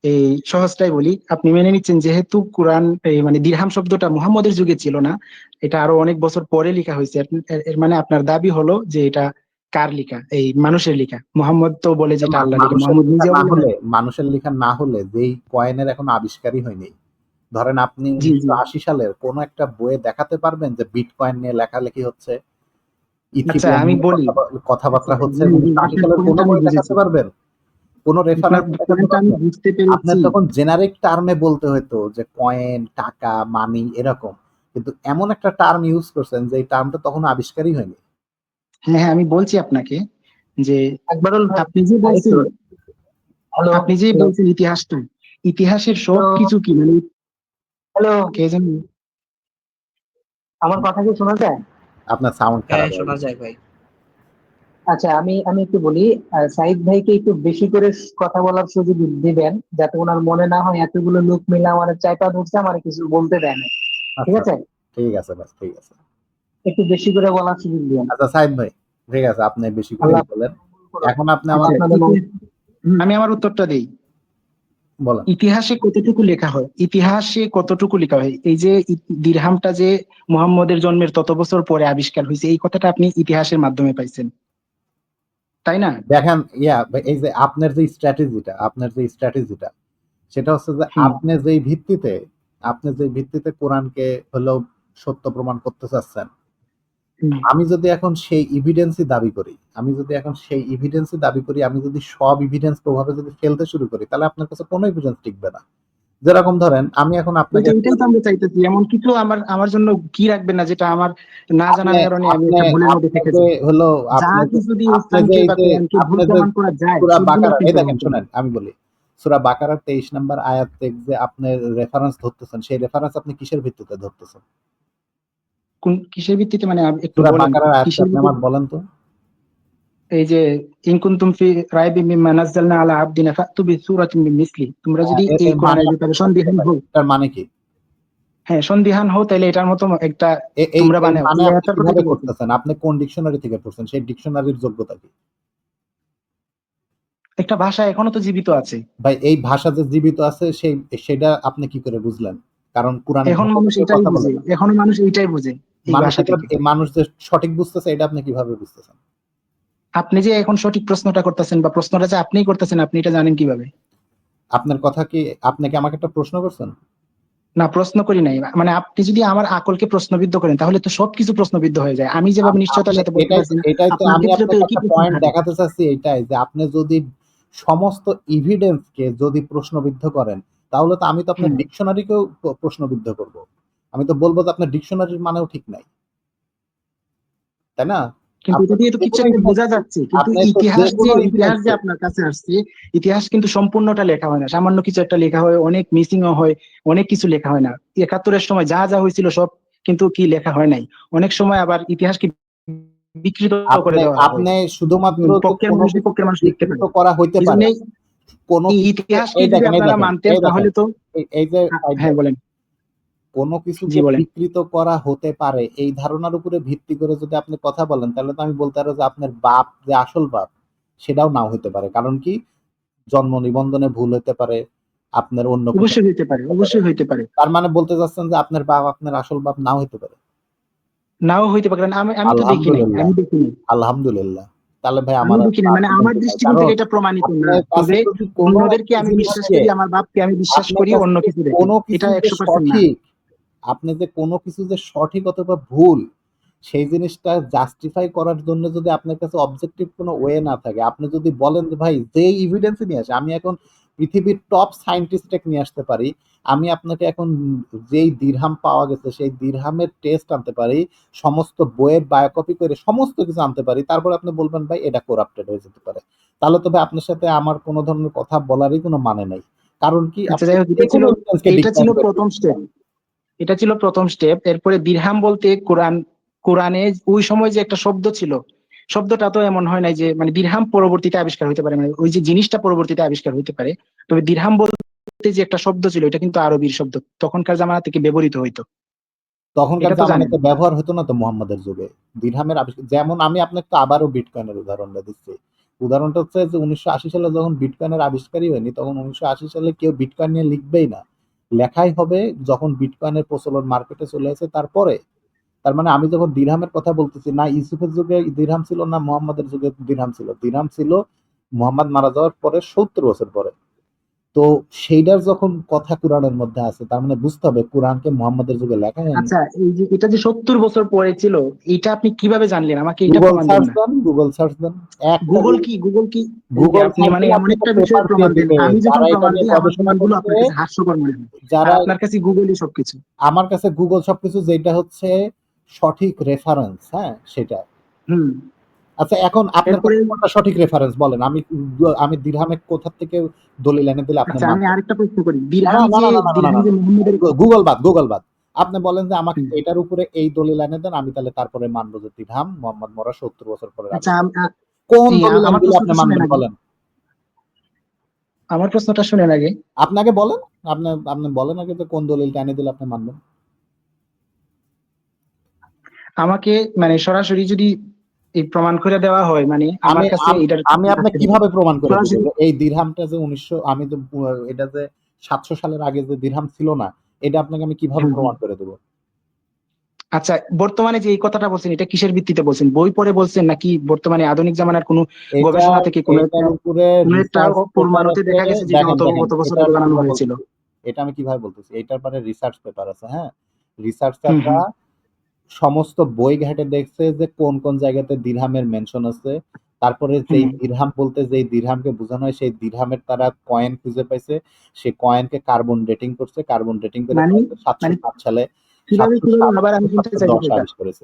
এই সহজটাই বলি, আপনি মেনে নিচ্ছেন যেহেতু কোরআন এই মানে দিরহাম শব্দটা মুহাম্মদের যুগে ছিল না, এটা আরো অনেক বছর পরে লেখা হয়েছে। এর মানে আপনার দাবি হলো যে এটা কার লেখা? এই মানুষের লেখা। মুহাম্মদ তো বলে যে এটা আল্লাহ লেখা, মানুষের মুহাম্মদ লেখা নিজেও না বলে না। হলে, মানুষের লেখা না হলে যেই কয়েনের এখন আবিষ্কারই হয়নি, ধরেন আপনি জি জি। 1980 সালের কোন একটা বইয়ে দেখাতে পারবেন যে বিটকয়েন নিয়ে লেখালেখি হচ্ছে, আচ্ছা ইথিরিয়াম আমি নিয়ে বলি। আচ্ছা, কথাবার্তা হচ্ছে উনিশশো আশি আপনার সালের কোনো পয়েন্টটা আমি বই দেখাতে বুঝেছি, পারবেন? কোনো আপনার রেফারেন্স দেখাতে পয়েন্টটা আমি পারবেন? বুঝতে আপনার পেরেছি। তখন জেনারিক টার্মে বলতে হতো যে কয়েন, টাকা, মানি এরকম। কিন্তু এমন একটা টার্ম ইউজ করছেন যে এই টার্মটা তখন আবিষ্কারই হয়নি। হ্যাঁ হ্যাঁ, আমি বলছি আপনাকে যে আকবরুল ভাই, আপনি যে বলছেন, আরেকটু। হ্যালো, আপনি যে বলছেন ইতিহাসটা, ইতিহাসের সব হ্যালো, কিছু কি মানে হ্যালো। কে জানি। আমার কথা কি শোনা যায়? আপনার সাউন্ড হ্যাঁ খারাপ হয়ে শোনা গেছে। যায় ভাই। আচ্ছা, আমি একটু বলি। সাইদ ভাইকে একটু বেশি করে কথা বলার সুযোগ দিবেন, যাতে ওনার মনে না হয় এতগুলো লোক মিলে আমার চাইপা ধরছে, আমার কিছু বলতে দেয় না। ঠিক আচ্ছা, আছে, ঠিক আছে ভাই, ঠিক আছে। একটু বেশি করে বলার সুযোগ দিবেন। আচ্ছা সাইদ ভাই, ঠিক আছে, আপনি বেশি আল্লাহ করেই বলেন। এখন আপনি আচ্ছা, আমাকে আপনাদের আমি আমার উত্তরটা দিই। বলেন। ইতিহাসে কতটুকু লেখা হয়, ইতিহাসে কতটুকু লেখা হয়, এই যে দিরহামটা যে মুহাম্মদের জন্মের তত বছর পরে আবিষ্কার হয়েছে, এই কথাটা আপনি ইতিহাসের মাধ্যমে পাইছেন, তাই না? দেখেন, এই যে আপনার যে স্ট্র্যাটেজিটা সেটা হচ্ছে যে হুম। আপনি যে ভিত্তিতে কোরআনকে হলেও সত্য প্রমাণ করতে চাচ্ছেন। হুম। আমি যদি এখন সেই ইভিডেন্সই দাবি করি, আমি যদি সব ইভিডেন্স ওভাবে যদি ফেলতে শুরু করি, তাহলে আপনার কাছে কোনো এভিডেন্স টিকবে না। যেরকম ধরেন, আমি এখন আপনাকে এটাই তো আমরা চাইতেছি, এমন কিছু আমার আমার জন্য কি রাখবেন না, যেটা আমার না আপনি জানার কারণে আমি আপনি একটা ভুলের মধ্যে আপনি থেকে যে যাই। হলো যা আপনি যে কিছু দিয়ে ইসলামকে বা কোরআনকে ভুল আপনি যে প্রমাণ করা যায়, সূরা সবগুলো বাকারা, আপনি এই প্রমাণ দেখেন করেন। শুনেন আমি বলি, সূরা বাকারার 23 নম্বর আয়াত থেকে যে আপনি রেফারেন্স ধরতেছেন, সেই রেফারেন্স আপনি কিসের ভিত্তিতে ধরতেছেন? কোন কিসের ভিত্তিতে, মানে একটু সূরা বলেন বাকারার আয়াতটা কিসের আপনি আমার ভিত্তিতে? বলেন তো। এই যে ইন কুনতুম ফি রাইবিম মিম্মা নাযালনা আলা আবদিনা ফাতু বিসূরাতিন মিন মিসলি, তোমরা যদি এর এই এর মানে কোরআনের আপনি ব্যাপারে বুঝতে সন্দিহান পারেন, হও, এটার মানে কি? হ্যাঁ সন্দিহান হও, তাহলে এটার মতো একটা এই তোমরা এই বানাও, মানে এই আপনি আয়াতটার কথা কিভাবে কি বলছেন? করতেছেন? আপনি কোন ডিকশনারি থেকে পড়ছেন? সেই ডিকশনারির যোগ্যতা কি? একটা ভাষা এখনো তো জীবিত আছে। ভাই, এই ভাষা যে জীবিত আছে সেটা আপনি কি করে বুঝলেন? কারণ কোরআনের এখন ভাষা তো মানুষ কেউ এটাই কথা বলে বুঝে, না। এখনো মানুষ এইটাই বুঝে এই ভাষা থেকে। মানুষ যে সঠিক বুঝতেছে, এটা আপনি কিভাবে বুঝতেছেন? আপনি যে এখন সঠিক প্রশ্নটা করতেছেন, বা প্রশ্নটা যে আপনিই করতেছেন, আপনি এটা জানেন কিভাবে? আপনার কথা কি, আপনি কি আমাকে একটা প্রশ্ন করছেন? না, প্রশ্ন করি নাই, মানে আপনি যদি আমার আকলকে প্রশ্নবিদ্ধ করেন, তাহলে তো সবকিছু প্রশ্নবিদ্ধ হয়ে যায়। আমি যেভাবে নিশ্চয়তার আপনি সাথে বলতে পারছি না, এটাই তো আপনার আমি ক্ষেত্রে তো আপনাকে একই একটা প্রশ্ন পয়েন্ট থাকে। দেখাতে চাচ্ছি, এটাই যে আপনি যদি সমস্ত এভিডেন্সকে যদি প্রশ্নবিদ্ধ করেন, তাহলে তো আমি তো আপনার হুম। ডিকশনারিকেও প্রশ্নবিদ্ধ করব। আমি তো বলবো যে আপনার ডিকশনারির মানেও ঠিক নাই, তাই না? কিন্তু আপনি এটা দিয়ে তো যে কিছু কোনো একটা বোঝা এভিডেন্স, যাচ্ছে, কিন্তু আপনি তো যে ইতিহাস যে কোনো ইতিহাস যে এভিডেন্স, আপনার কাছে আসছে, ইতিহাস কিন্তু সম্পূর্ণটা লেখা হয় না, সামান্য কিছু একটা লেখা হয়, অনেক মিসিংও হয়, অনেক কিছু লেখা হয় না। ৭১-এর সময় যা যা হয়েছিল সব কিন্তু কি লেখা হয় নাই। অনেক সময় আবার ইতিহাসকে বিকৃত করে আপনি দেওয়া হয়। আপনি শুধুমাত্র যে পক্ষের কোনো মানুষ কিছুকে বিপক্ষের মানুষ লিখতে বিকৃত পারে। করা হইতে এই পারে, জন্যই কোনো এই কিছুকে, ইতিহাসকে এই যদি দেখেন, আপনারা মানতেন তাহলে তো এই যে হ্যাঁ বলেন। কোনো জি কিছুকে বলেন। বিকৃত করা হতে পারে এই ধারণার উপরে ভিত্তি করে যদি আপনি কথা বলেন, তাহলে তো আমি বলতে পারবো যে আপনার বাপ যে আসল বাপ, সেটাও নাও হতে পারে। কারণ কি, জন্ম নিবন্ধনে ভুল হতে পারে, আপনার অন্য কোথাও অবশ্যই হইতে পারে, হতে পারে। অবশ্যই হইতে পারে। তার মানে বলতে চাচ্ছেন যে আপনার বাপ আপনার আসল বাপ নাও হতে পারে। নাও হইতে পারে, কারণ আমি আমি তো দেখি নাই, আলহামদুলিল্লাহ, আমি দেখি নাই। আলহামদুলিল্লাহ। তাহলে ভাই আমি আমার আর দেখি নাই, মানে আমার আর্গুমেন্ট নাই। দৃষ্টিকোণ কারণ থেকে এটা প্রমাণিত না। আপনার কাছে তবে যদি কোনো অন্যদেরকে একটা আমি বিশ্বাস জিনিসকে, করি, আমার বাপকে আমি বিশ্বাস আপনার করি কাছে অন্য যে কিছু দেখে। কোনো এটা কিছু যে ১০০% না। সঠিক, আপনি যে কোনো কিছু যে সঠিক অথবা ভুল, সেই জিনিসটা জাস্টিফাই করার জন্য যদি আপনার কাছে অবজেক্টিভ কোনো ওয়ে না থাকে, আপনি যদি বলেন যে ভাই যেই এভিডেন্স নিয়ে আসে, আমি এখন পৃথিবীর টপ সায়েন্টিস্টকে নিয়ে আসতে পারি, আমি আপনাকে এখন যেই দিরহাম পাওয়া গেছে সেই দিরহামের টেস্ট আনতে পারি, সমস্ত বইয়ের বায়োকপি করে সমস্ত কিছু আনতে পারি, তারপর আপনি বলবেন ভাই এটা করাপ্টেড হয়ে যেতে পারে, তাহলে তো ভাই আপনার সাথে আমার কোনো ধরনের কথা বলারই কোনো মানে নাই। কারণ কি, আচ্ছা আপনি যাই হোক, যে কোনো এভিডেন্সকে এটা ছিল ডিক্লাইন করে প্রথম দিচ্ছেন। স্টেপ। এটা ছিল প্রথম স্টেপ। এরপরে দিরহাম বলতে কোরআনে ওই সময় যে একটা শব্দ ছিল, শব্দটা তো এমন হয় নাই যে, মানে দিরহাম পরবর্তীতে আবিষ্কার হতে পারে, মানে ওই যে জিনিসটা পরবর্তীতে আবিষ্কার হতে পারে। তবে দিরহাম বলতে যে একটা শব্দ ছিল, এটা কিন্তু আরবির শব্দ, তখনকার জামানা থেকে ব্যবহৃত হইতো। তখনকার এটা তো জানেন। জামানাতে ব্যবহার হতো না তো মুহাম্মাদের যুগে দিরহামের আবিষ্কার। যেমন আমি আপনাকে আবারও বিটকয়েনের উদাহরণটা দিচ্ছি। উদাহরণটা হচ্ছে যে 1980 সালে যখন বিটকয়েনের আবিষ্কারই হয়নি, তখন 1980 সালে কেউ বিটকয়েন নিয়ে লিখবেই না। লেখাই হবে যখন বিটকয়েনের প্রচলন মার্কেটে চলে আসে তারপরে। তার মানে আমি যখন দিরহামের কথা বলতেছি, না ইউসুফের যুগে দিরহাম ছিল, না মুহাম্মাদের যুগে দিরহাম ছিল। দিরহাম ছিল মুহাম্মদ মারা যাওয়ার পরে 70 বছর পরে। তো সেইটার যখন কথা কোরআনের মধ্যে আছে, তার মানে বুঝতে হবে কোরআনকে মুহাম্মাদের যুগে লেখা হয়নি। আচ্ছা, এই যে এটা যে ৭০ বছর পরে ছিল, এটা আপনি কিভাবে জানলেন? আমাকে এটা গুগল প্রমাণ দেন সার্চ না। দেন, গুগল সার্চ দেন। একটা গুগল কি ওকে, গুগল আপনি সার্চ মানে দিলে এমন আপনাকে একটা পেপার বিষয়ের দিয়ে প্রমাণ দেন, দিবে। আমি যখন যারা এটা প্রমাণ নিয়ে দিই আমার গবেষণা প্রমাণগুলো করছে, আপনার কাছে হাস্যকর মনে হয়। আর যারা, আপনার কাছে গুগলই সবকিছু। আমার কাছে গুগল সবকিছু যেটা হচ্ছে সঠিক রেফারেন্স, হ্যাঁ সেটা। হুম। আচ্ছা, এখন আপনার এরপরে কাছে কোনটা সঠিক রেফারেন্স বলেন, আমি দিরহামে কোথা থেকে দলিল এনে দিলে আপনি আচ্ছা, আমি মানবেন? আরেকটা প্রশ্ন করি। না না না না না না না, মুহাম্মদের গুগল বাদ। আপনি বলেন যে আমাকে হুম। এটার উপরে এই দলিল এনে দেন, আমি তাহলে তারপরে মানবো যে দিরহাম মোহাম্মদ মরা 70 বছর পরে আচ্ছা, আবিষ্কার। কোন জি, দলিল আমার এনে দিলে আপনি প্রশ্নটা শুনেন মানবেন আগে। বলেন? আমার প্রশ্নটা শুনেন আগে। আপনাকে বলেন, আপনি বলেন আগে যে কোন দলিলটা এনে দিলে আপনি মানবেন। আমাকে মানে সরাসরি যদি এই প্রমাণ করে দেওয়া হয়, মানে আমার আমি কাছে এটার আমি আপনাকে থাকতে হবে। কিভাবে প্রমাণ করে দিব সরাসরি যে এই দিরহামটা যে 1900, আমি তো এটা যে 700 সালের আগে যে দিরহাম ছিল না, এটা আপনাকে আমি কিভাবে হ্যাঁ, হ্যাঁ। প্রমাণ করে দেব? আচ্ছা, বর্তমানে যে এই কথাটা বলছেন এটা কিসের ভিত্তিতে বলছেন? বই পড়ে বলছেন নাকি বর্তমানে আধুনিক জামানার কোনো এটা গবেষণা থেকে এটার উপরে কোনো একটা রিসার্চ পেপার প্রমাণতে আছে। দেখা গেছে যে এটা দেখেন, অত বছর এটা আগে আমি বানানো কিভাবে হয়েছিল? বলতেছি, এটার পরে রিসার্চ পেপার আছে, হ্যাঁ। হুম, রিসার্চাররা হুম, সমস্ত বই ঘেঁটে দেখছে যে কোন কোন জায়গাতে দিরহামের মেনশন আছে। তারপরে যেই হুম। দিরহাম বলতে যেই দিরহামকে বোঝানো হয় সেই দিরহামের তারা কয়েন খুঁজে পাইছে। সেই কয়েনকে কার্বন ডেটিং করছে। কার্বন ডেটিং করে মানে পাইছে মানে 707 সালে, কিভাবে 707 আবার আমি থেকে শুনতে চাই 710 বিষয়টা। আবিষ্কার করেছে।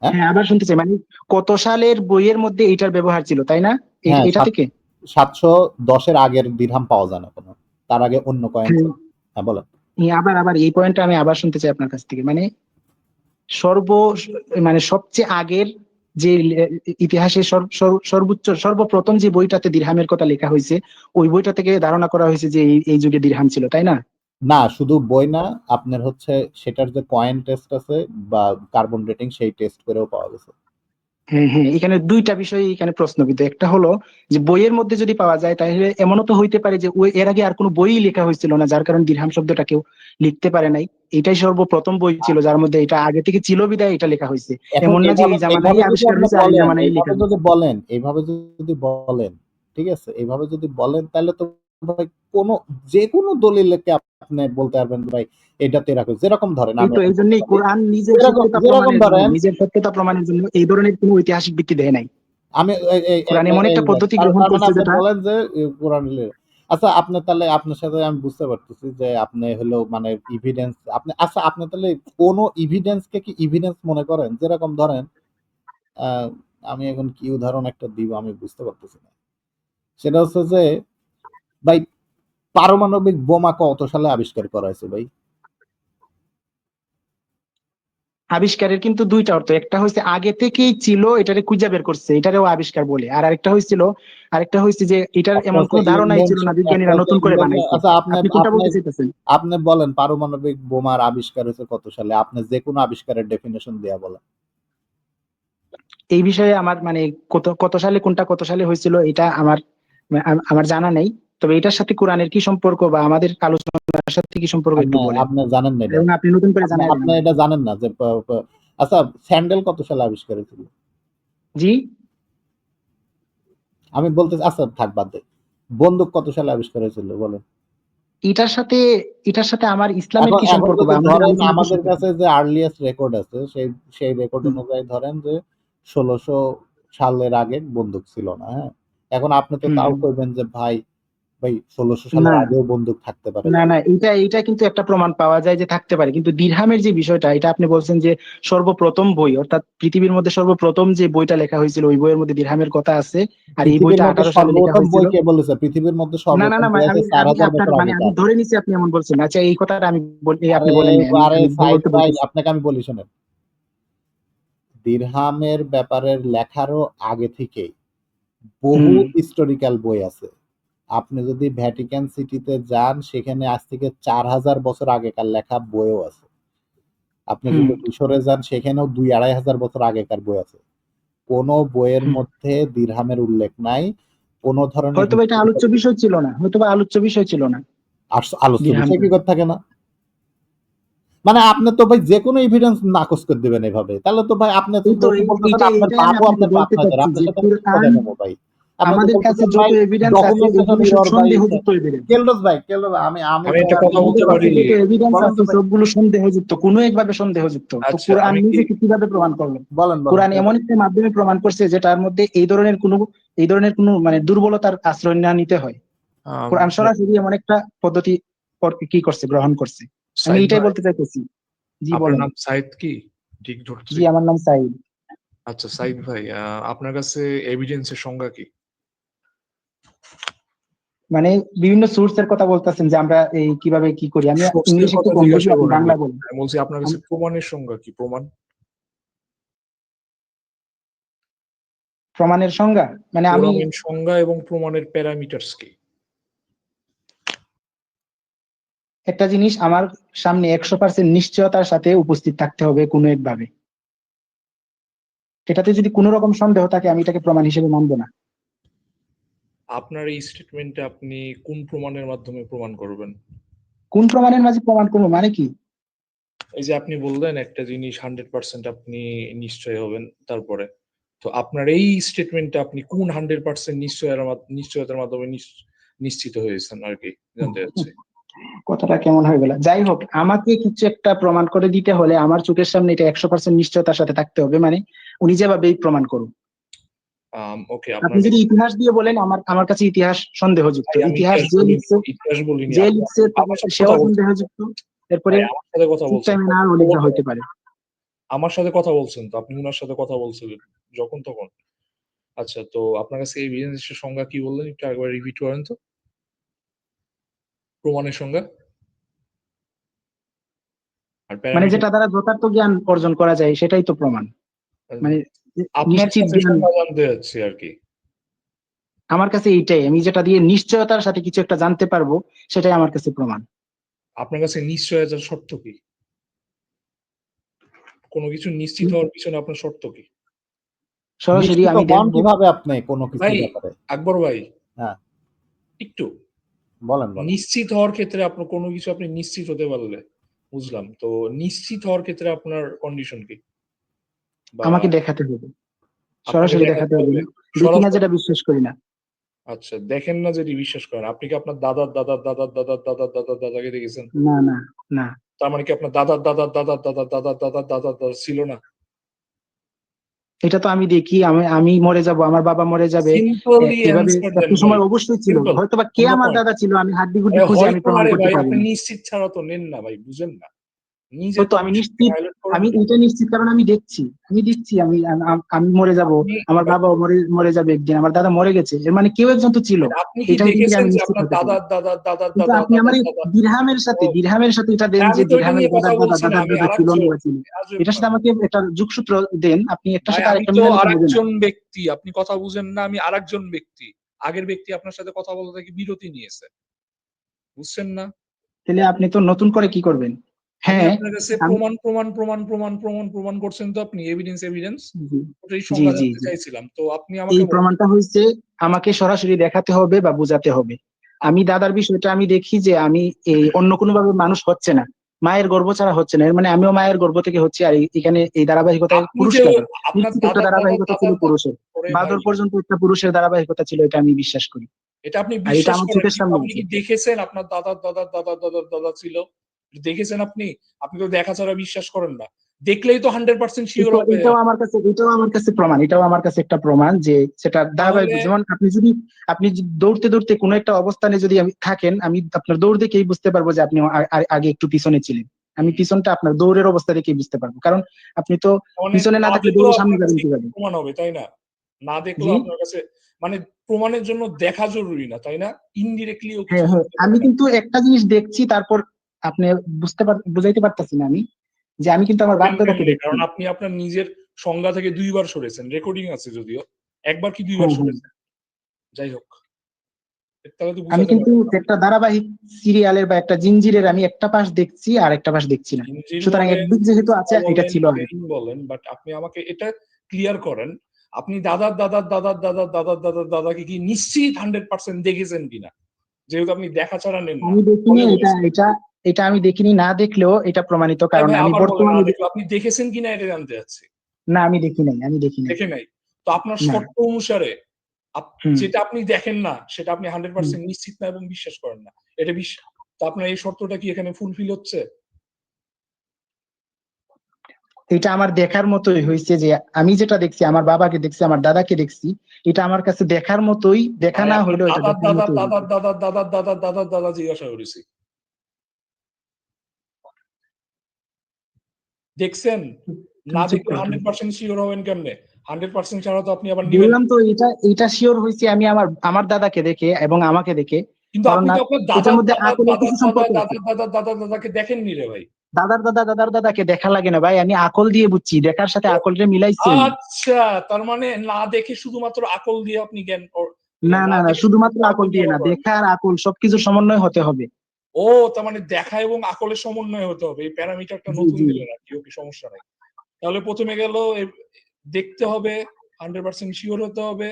হ্যাঁ? হ্যাঁ, আবার শুনতে চাই, মানে কত সালের বইয়ের মধ্যে এটার ব্যবহার ছিল, তাই না? হ্যাঁ, এটা থেকে 710 এর আগের দিরহাম পাওয়া যায় না কোনো। তার আগে অন্য কয়েন হ্যাঁ, ছিল। হ্যাঁ, বলেন। আবার আবার এই পয়েন্টটা আমি আবার শুনতে চাই আপনার কাছ থেকে। মানে সর্ব মানে সবচেয়ে আগের যে ইতিহাসের সর্বোচ্চ সর্বপ্রথম যে বইটাতে দিরহামের কথা লেখা হয়েছে, ওই বইটা থেকে ধারণা করা হয়েছে যে এই যুগে দিরহাম ছিল, তাই না? না, শুধু বই না, আপনার হচ্ছে সেটার যে কয়েন টেস্ট আছে বা কার্বন ডেটিং সেই টেস্ট করেও পাওয়া গেছে। হ্যাঁ, হ্যাঁ, এখানে দুইটা বিষয় এখানে প্রশ্নবিদ্ধ। একটা হলো যে বইয়ের মধ্যে যদি পাওয়া যায় তাহলে এমনও তো হইতে পারে যে ওই এর আগে আর কোনো বই লেখা হয়েছিল না, যার কারণে দিরহাম শব্দটা কেউ লিখতে পারে নাই। এটাই সর্বপ্রথম বই ছিল যার মধ্যে এটা আগে থেকে ছিল বিধায় এটা লেখা হয়েছে। এখন এমন না যে এইভাবে এই জামানায় এইভাবে যদি আবিষ্কার আপনি হয়েছে আর এই বলেন, জামানায় লেখা হয়েছে। ঠিক আছে? এইভাবে যদি বলেন তাহলে তো ভাই কোনো যেকোনো দলিলকে আপনি বলতে পারবেন ভাই এটা তো এরকম। যেরকম ধরেন এই আমি তো এখন এই বলতে জন্যই পারি। কোরআন নিজের যেরকম সত্যতা যেরকম প্রমাণের জন্য ধরেন এই ধরনের কোনো ঐতিহাসিক ভিত্তি দেয় নাই। আমি কোরআন এমন একটা পদ্ধতি তার গ্রহণ তার মানে করছে আপনি যেটা বলেন যে কোরআন আচ্ছা, আপনি তাহলে আপনার সাথে আমি বুঝতে পারতেছি যে আপনি হলো মানে এভিডেন্স আপনি, আচ্ছা আপনি তাহলে কোন এভিডেন্সকে কি এভিডেন্স মনে করেন? যেরকম ধরেন আহ, আমি এখন কি উদাহরণ একটা দিব আমি বুঝতে পারতেছি না। সেটা হচ্ছে যে ভাই, পারমাণবিক বোমা কত সালে আবিষ্কার করা হয়েছে ভাই? আবিষ্কারের কিন্তু দুইটা অর্থ। একটা হচ্ছে আগে থেকেই ছিল, এটারে খুঁজে বের করছে, এটারেও আবিষ্কার বলে। আর আরেকটা হয়েছে যে এটার একটা এমন হচ্ছে কোনো ধারণাই ছিল ইনভেনশন, না, একটা বিজ্ঞানীরা হচ্ছে নতুন করে ইনভেনশন। বানাইছে। আচ্ছা, আপনি আপনি কোনটা আপনি বলতে চাইতেছেন? আপনি বলেন পারমাণবিক বোমার আবিষ্কার হয়েছে কত সালে? আপনি যে কোনো আবিষ্কারের ডেফিনেশন দেয়া বলেন। এই বিষয়ে আমার মানে কত কত সালে কোনটা কত সালে হয়েছিল এটা আমার জানা নেই। তবে এটার সাথে কোরআনের কি সম্পর্ক বা আমাদের আলোচনার সাথে কি সম্পর্ক আপনি একটু বলেন, আপনি জানেন না এটা? এবং আপনি নতুন করে আপনি জানাই দেন আপনি আমাকে। এটা জানেন না যে আচ্ছা, স্যান্ডেল কত সালে আবিষ্কার হয়েছিল? জি। আমি বলতে, আচ্ছা থাক, বাদ দে। বন্দুক কত সালে আবিষ্কার হয়েছিল বলেন? এটার সাথে এটার সাথে আমার ইসলামের এখন কি এখন সম্পর্ক বা যদি আমাদের ধরেন আলোচনার কি আমাদের সম্পর্ক? কাছে যে আর্লিয়েস্ট রেকর্ড আছে সেই সেই রেকর্ড হুম, অনুযায়ী ধরেন যে 1600 সালের আগে বন্দুক ছিল না, হ্যাঁ। এখন আপনি তো হুম, তাও হুম। কইবেন যে ভাই, 1600 সালের না, আগেও বন্দুক থাকতে পারে। না, না, এটা কিন্তু একটা প্রমাণ পাওয়া যায় যে থাকতে পারে, কিন্তু দিরহামের যে বিষয়টা, এটা আপনি বলছেন যে সর্বপ্রথম বই, অর্থাৎ পৃথিবীর মধ্যে সর্বপ্রথম যে বইটা লেখা হয়েছিল ওই বইয়ের মধ্যে দিরহামের কথা আছে। আর এই পৃথিবীর বইটা মধ্যে 1800 সালে লেখা সর্বপ্রথম হয়েছিল। বই কে বলেছে? পৃথিবীর মধ্যে না, না, সর্বপ্রথম না, বই আছে আমি আমি 4000 আপনার বছর মানে আমি আগেকার। ধরে নিছি আপনি এমন বলছেন। আচ্ছা, এই কথাটা আমি আপনি আরে বলেন নাই, আমি আরে আমি সাইদ বলতে ভাই, বলতেছি। আপনাকে আমি বলি শোনেন। দিরহামের ব্যাপারের লেখারও আগে থেকেই বহু হুম, হিস্টোরিক্যাল বই আছে। আপনি যদি ভ্যাটিকান সিটিতে যান সেখানে আজ থেকে 4000 বছর আগেকার লেখা বইও আছে। আপনি হুম, যদি মিশরে যান সেখানেও 2-2500 বছর আগেকার বই আছে। কোন বইয়ের হুম। মধ্যে দিরহামের উল্লেখ নাই। কোন ধরনের হয়তো বা এটা আলোচ্য হিস্টোরিক্যাল বিষয় ছিল না, হয়তো বা আলোচ্য বিষয় ছিল না আলোচ্য বিষয় দিরহামটা। কি করে থাকে না? মানে আপনি তো ভাই যেকোনো এভিডেন্স নাকচ করে দিবেন এভাবে। তাহলে তো ভাই আপনি তো এই তো যদি বলতেছেন এইটাই আপনার এইটাই আমি পাপও আপনাকে আপনার পাপ বলতে নয়, ধরে চাচ্ছি আপনার যে সাথে আমি কি কথা কোরআন নেবো ভাই? আপনি তো আমাদের কাছে বলতেছেন যত ভাই এভিডেন্স আছে ডকুমেন্টেশন এগুলো সব ইওর ভাই সন্দেহযুক্ত এভিডেন্স। কেলদোস ভাই, আমি আমি ভাই একটা আমি কথা বুঝতে বলতে আমাদের কাছে পারি? পারতেছি। যত এভিডেন্স বলেন তো আছে ভাই, সবগুলো সন্দেহযুক্ত, কোনো একভাবে সন্দেহযুক্ত। তো আচ্ছা, কোরআন আমি কি নিজেকে কিভাবে প্রমাণ করলো? বলেন কোরআন এমন একটা মাধ্যমে প্রমাণ করছে যেটার মধ্যে এই ধরনের কোনো মানে দুর্বলতার আশ্রয় না নিতে হয়। আম, কোরআন সরাসরি এমন একটা পদ্ধতি কি করছে, গ্রহণ করছে। আমি সাইদ এটাই ভাই, বলতে চাইতেছি। জি, আপনার বলেন। নাম সাইদ কি? ঠিক ধরছি? জি, আমার নাম সাইদ। আচ্ছা সাইদ ভাই, আপনার কাছে এভিডেন্সের সংজ্ঞা কি? মানে বিভিন্ন সোর্সের কথা বলতেছেন যে আমরা এই কিভাবে কি করি। আমি সোর্সের ইংলিশ একটু কথা কম বুঝি, জিজ্ঞাসা আপনি করেন বাংলা নাই। বলেন। আমি বলছি আপনার কাছে প্রমাণের সংজ্ঞা কি? প্রমাণ? প্রমাণের সংজ্ঞা মানে আমি কোরআনের সংজ্ঞা এবং প্রমাণের প্যারামিটারস কি? একটা জিনিস আমার সামনে 100% নিশ্চয়তার সাথে উপস্থিত থাকতে হবে কোনো একভাবে। এটাতে যদি কোনো রকম সন্দেহ থাকে আমি এটাকে প্রমাণ হিসেবে মানবো না। আপনার এই স্টেটমেন্টে আপনি কোন প্রমাণের মাধ্যমে প্রমাণ করবেন? কোন প্রমাণের মাঝে প্রমাণ করবো মানে কি? এই যে আপনি বললেন একটা জিনিস 100% আপনি নিশ্চয় হবেন, তারপরে তো আপনার এই স্টেটমেন্টে আপনি কোন 100% নিশ্চয়তার মাধ্যমে নিশ্চিত হয়েছেন আর কি জানতে চাচ্ছি। কথাটা কেমন হয়ে গেল? যাই হোক, আমাকে কিছু একটা প্রমাণ করে দিতে হলে আমার চোখের সামনে এটা 100% নিশ্চয়তার সাথে থাকতে হবে, মানে উনি যেভাবেই প্রমাণ করুন। ওকে, আপনি আপনার যদি ইতিহাস দিয়ে বলেন, আমার কাছে ইতিহাস সন্দেহযুক্ত। ভাই, আমি ইতিহাস যে লিখছে, ইতিহাস বলিনি। যে আপনি লিখছে আমার সাথে সেও কথা বলছেন। সন্দেহযুক্ত। এরপরে ভাই, আমার সাথে কথা বলছেন। সিস্টেমে না লিখা হইতে পারে। আমার সাথে কথা বলছেন তো, আপনি উনার সাথে কথা বলছিলেন যখন তখন। আচ্ছা, তো আপনার কাছে এভিডেন্সের সংজ্ঞা কি বললেন? একটু আরেকবার রিপিট করেন তো। প্রমাণের সংজ্ঞা আর মানে প্যারামিটার। যেটা দ্বারা যথার্থ জ্ঞান অর্জন করা যায় সেটাই তো প্রমাণ। মানে আপনার নিশ্চিত কাছে জ্ঞান সংজ্ঞা জানতে যাচ্ছি আর কি। আমার কাছে এইটাই, আমি যেটা দিয়ে নিশ্চয়তার সাথে কিছু একটা জানতে পারবো সেটাই আমার কাছে প্রমাণ। আপনার কাছে নিশ্চয়তার শর্ত কি? কোনো কিছু নিশ্চিত হওয়ার পিছনে আপনার শর্ত কি? সরাসরি নিশ্চিত আমি হন দেখবো। কিভাবে আপনি কোনো কিছুর ভাই, ব্যাপারে? আকবর ভাই, হ্যাঁ, একটু বলেন। নিশ্চিত হওয়ার ক্ষেত্রে আপনার কোনো কিছু আপনি নিশ্চিত হতে পারলে বুঝলাম, তো নিশ্চিত হওয়ার ক্ষেত্রে আপনার কন্ডিশন কি? বা আমাকে দেখাতে হবে, আপনাকে সরাসরি দেখাতে দেখাতে হবে। হবে দেখি না সরাসরি? যেটা বিশ্বাস করি না। আচ্ছা, দেখেন না যদি বিশ্বাস করেন, আপনি কি আপনার দাদার দাদার দাদার দাদার দাদার দাদার দাদাকে দেখেছেন? না না না, তার মানে কি আপনার দাদার দাদার দাদার দাদার দাদার দাদার দাদার দাদা ছিল না? এটা তো আমি দেখি, আমি মরে যাব, আমার বাবা মরে যাবে, সিম্পলি এভাবে অ্যান্সার দেন একটা ভাই। সময় অবশ্যই ছিল। সিম্পল। হয়তোবা কে অন্য আমার পয়েন্ট। দাদা ছিল আমি হাড্ডি গুড্ডি খুঁজে আমি হয়তো না প্রমাণ রে করতে ভাই, পারি আপনি না। নিশ্চিত ছাড়া তো নেন না ভাই, বুঝেন না। নিজে হয়তো তো আমি বিষয়টা নিশ্চিত, হাইলাইট করেন আমি না। এটা নিশ্চিত কারণ আমি দেখছি, আমি দিচ্ছি, আমি মরে যাব, আপনি আমার ভাই, বাবা মরে যাবে একদিন, আমার দাদা মরে গেছে, এর মানে কেউ একজন তো ছিল। আপনি কি এটা দিক থেকে দেখেছেন আমি যে নিশ্চিত আপনার হতে পারি। দাদার দাদার দাদার কিন্তু দাদা আপনি আমার দাদার দাদা? দিরহামের সাথে এটা দেন যে আমি তো এটা দিরহামের নিয়ে কথা দাদার দাদা বলছি না, দাদার আমি দাদা ছিল আরেকজন। না ছিল। এটার সাথে আমাকে একটা যোগসূত্র দেন, আপনি একটার ভাই, সাথে আমি আরেকটা তো মিলালে তো হবে না। আরেকজন ব্যক্তি, আপনি কথা বুঝেন না, আমি আরেকজন ব্যক্তি। আগের ব্যক্তি আপনার সাথে কথা বলা থেকে বিরতি নিয়েছে, বুঝছেন না? তাহলে আপনি তো নতুন করে কি করবেন? আমি হ্যাঁ, আপনার কাছে আমি প্রমাণ করছেন তো আপনি, এভিডেন্স জি ওটাই জি সংজ্ঞা জি জানতে জি। চাইছিলাম, তো আপনি এই আমাকে বলেন। প্রমাণটা হয়েছে আমাকে সরাসরি দেখাতে হবে বা বোঝাতে হবে। আমি দাদার বিষয়টা আমি দেখি যে আমি এই অন্য কোনো ভাবে মানুষ হচ্ছে না, মায়ের গর্ভ ছাড়া হচ্ছে না, এর মানে আমিও মায়ের গর্ভ থেকে হচ্ছি। আর এখানে এই ধারাবাহিকতায় আপনি পুরুষ যে কাদের? আপনার নিশ্চিত একটা দাদা দাদা ধারাবাহিকতা দাদা ছিল দাদা পুরুষের, করে ভাই, বাদর পর্যন্ত একটা পুরুষের ধারাবাহিকতা ছিল, এটা আমি বিশ্বাস করি। এটা আপনি আর এটা বিশ্বাস আমার করেন, চোখের কিন্তু সামনে আপনি আছে। কি দেখেছেন আপনার দাদার দাদার দাদার দাদার দাদা ছিল? দেখেছেন আপনি? আপনি তো দেখা ছাড়া বিশ্বাস করেন না। দেখলেই তো 100% শিওর হবে। এটাও আমার কাছে প্রমাণ, এটাও আমার কাছে একটা প্রমাণ যে সেটা ধারাবাহিক। তাহলে যেমন আপনি যদি দৌড়তে দৌড়তে কোনো একটা অবস্থানে যদি আমি থাকেন, আমি আপনার দৌড় দেখেই বুঝতে পারবো যে আপনি আগে একটু পিছনে ছিলেন। আমি পিছনটা আপনার দৌড়ের অবস্থা দেখেই বুঝতে পারবো, কারণ আপনি তো মানে পিছনে না না থাকলে দেখলেও দৌড়ে সামনে আপনার যাবেন কাছে কিভাবে? প্রমাণ হবে, তাই না? না দেখলেও জি, আপনার কাছে, মানে প্রমাণের জন্য দেখা জরুরি না, তাই না? ইনডিরেক্টলিও কিছু হ্যাঁ হ্যাঁ, বুঝতে আমি পারেন কিন্তু আপনি। একটা জিনিস দেখছি, তারপর আপনি বুঝাইতে পারতেছি না আমি, যে আমি কিন্তু আমার বাপ পারবেন দাদাকে কেমনে? দেখছি। কারণ আপনি আপনার নিজের সংজ্ঞা থেকে ২ বার সরেছেন। রেকর্ডিং আছে যদিও। একবার কি ২ বার হ্যাঁ হ্যাঁ, সরেছেন? যাই হোক। তাহলে তো আমি বুঝাতে কিন্তু পারবেন। একটা ধারাবাহিক সিরিয়ালের বা একটা জিঞ্জিরের আমি একটা পাশ দেখছি আর একটা পাশ দেখছি না। ইঞ্জিন সুতরাং বলেন, একদিক যেহেতু আছে, সিনেমা এটা বলেন, ছিল আগে। প্লেন বলেন, বাট আপনি আমাকে এটা ক্লিয়ার করেন। আপনি দাদার দাদার দাদার দাদার দাদার দাদার দাদাকে কি নিশ্চিত 100% দেখেছেন কিনা? যেহেতু আপনি দেখা ছাড়া নেন না। আমি দেখিনি বলে এটা বলেছেন। এটা এটা আমি দেখিনি, না দেখলেও এটা প্রমাণিত, এই কারণ ভাই, আমি আবার বলেন না বর্তমানে দেখলে। আপনি দেখেছেন কিনা এটা জানতে চাচ্ছি। না, আমি দেখি নাই, আমি দেখি নাই। দেখে নাই। তো আপনার না। শর্ত অনুসারে হুম যেটা আপনি দেখেন না সেটা আপনি হুম। 100% নিশ্চিত না এবং বিশ্বাস করেন না। এটা তো আপনার এই শর্তটা কি এখানে ফুলফিল হচ্ছে? এটা আমার দেখার মতোই হয়েছে যে আমি যেটা দেখছি, আমার বাবাকে দেখছি, আমার দাদাকে দেখছি, এটা আমার কাছে দেখার মতোই, দেখা ভাই, না আপনার হইলেও এটা দাদার দেখার দাদার মতোই হয়েছে। দাদার দাদার দাদার দাদার দাদার দাদা জিজ্ঞাসা করেছি। দেখছেন? না চুপ দেখলে কর তুই। 100% সিওর হবেন কেমনে? 100% ছাড়া তো আপনি আবার নিবেন বললাম না। তো, এটা শিওর হয়েছে আমি আমার আমার দাদাকে দেখে এবং আমাকে দেখে। কিন্তু কারণ আপনি না, তো আপনার এটার দাদার মধ্যে দাদার আপেলের দাদার কিছু দাদার সম্পর্ক আছে। দাদার দাদার দাদার দাদাকে দেখেননি রে ভাই। দাদার দাদাকে দেখা লাগে না ভাই, আমি আকল দিয়ে বুঝছি, দেখার সাথে আকলরে মিলাইছি আমি। আচ্ছা, তার মানে না দেখে শুধুমাত্র আকল দিয়ে আপনি জ্ঞান না না না না, দেখে শুধুমাত্র আকল দিয়ে না, ব্যবহার করেন। দেখা আর আকল সবকিছুর সমন্বয় হতে হবে। ও, তার মানে দেখা এবং আকলের সমন্বয় হতে হবে, এই প্যারামিটারটা জি নতুন জি দিলেন আর কি। ওকে, সমস্যা নাই। তাহলে প্রথমে গেল দেখতে হবে, 100% শিওর হতে হবে।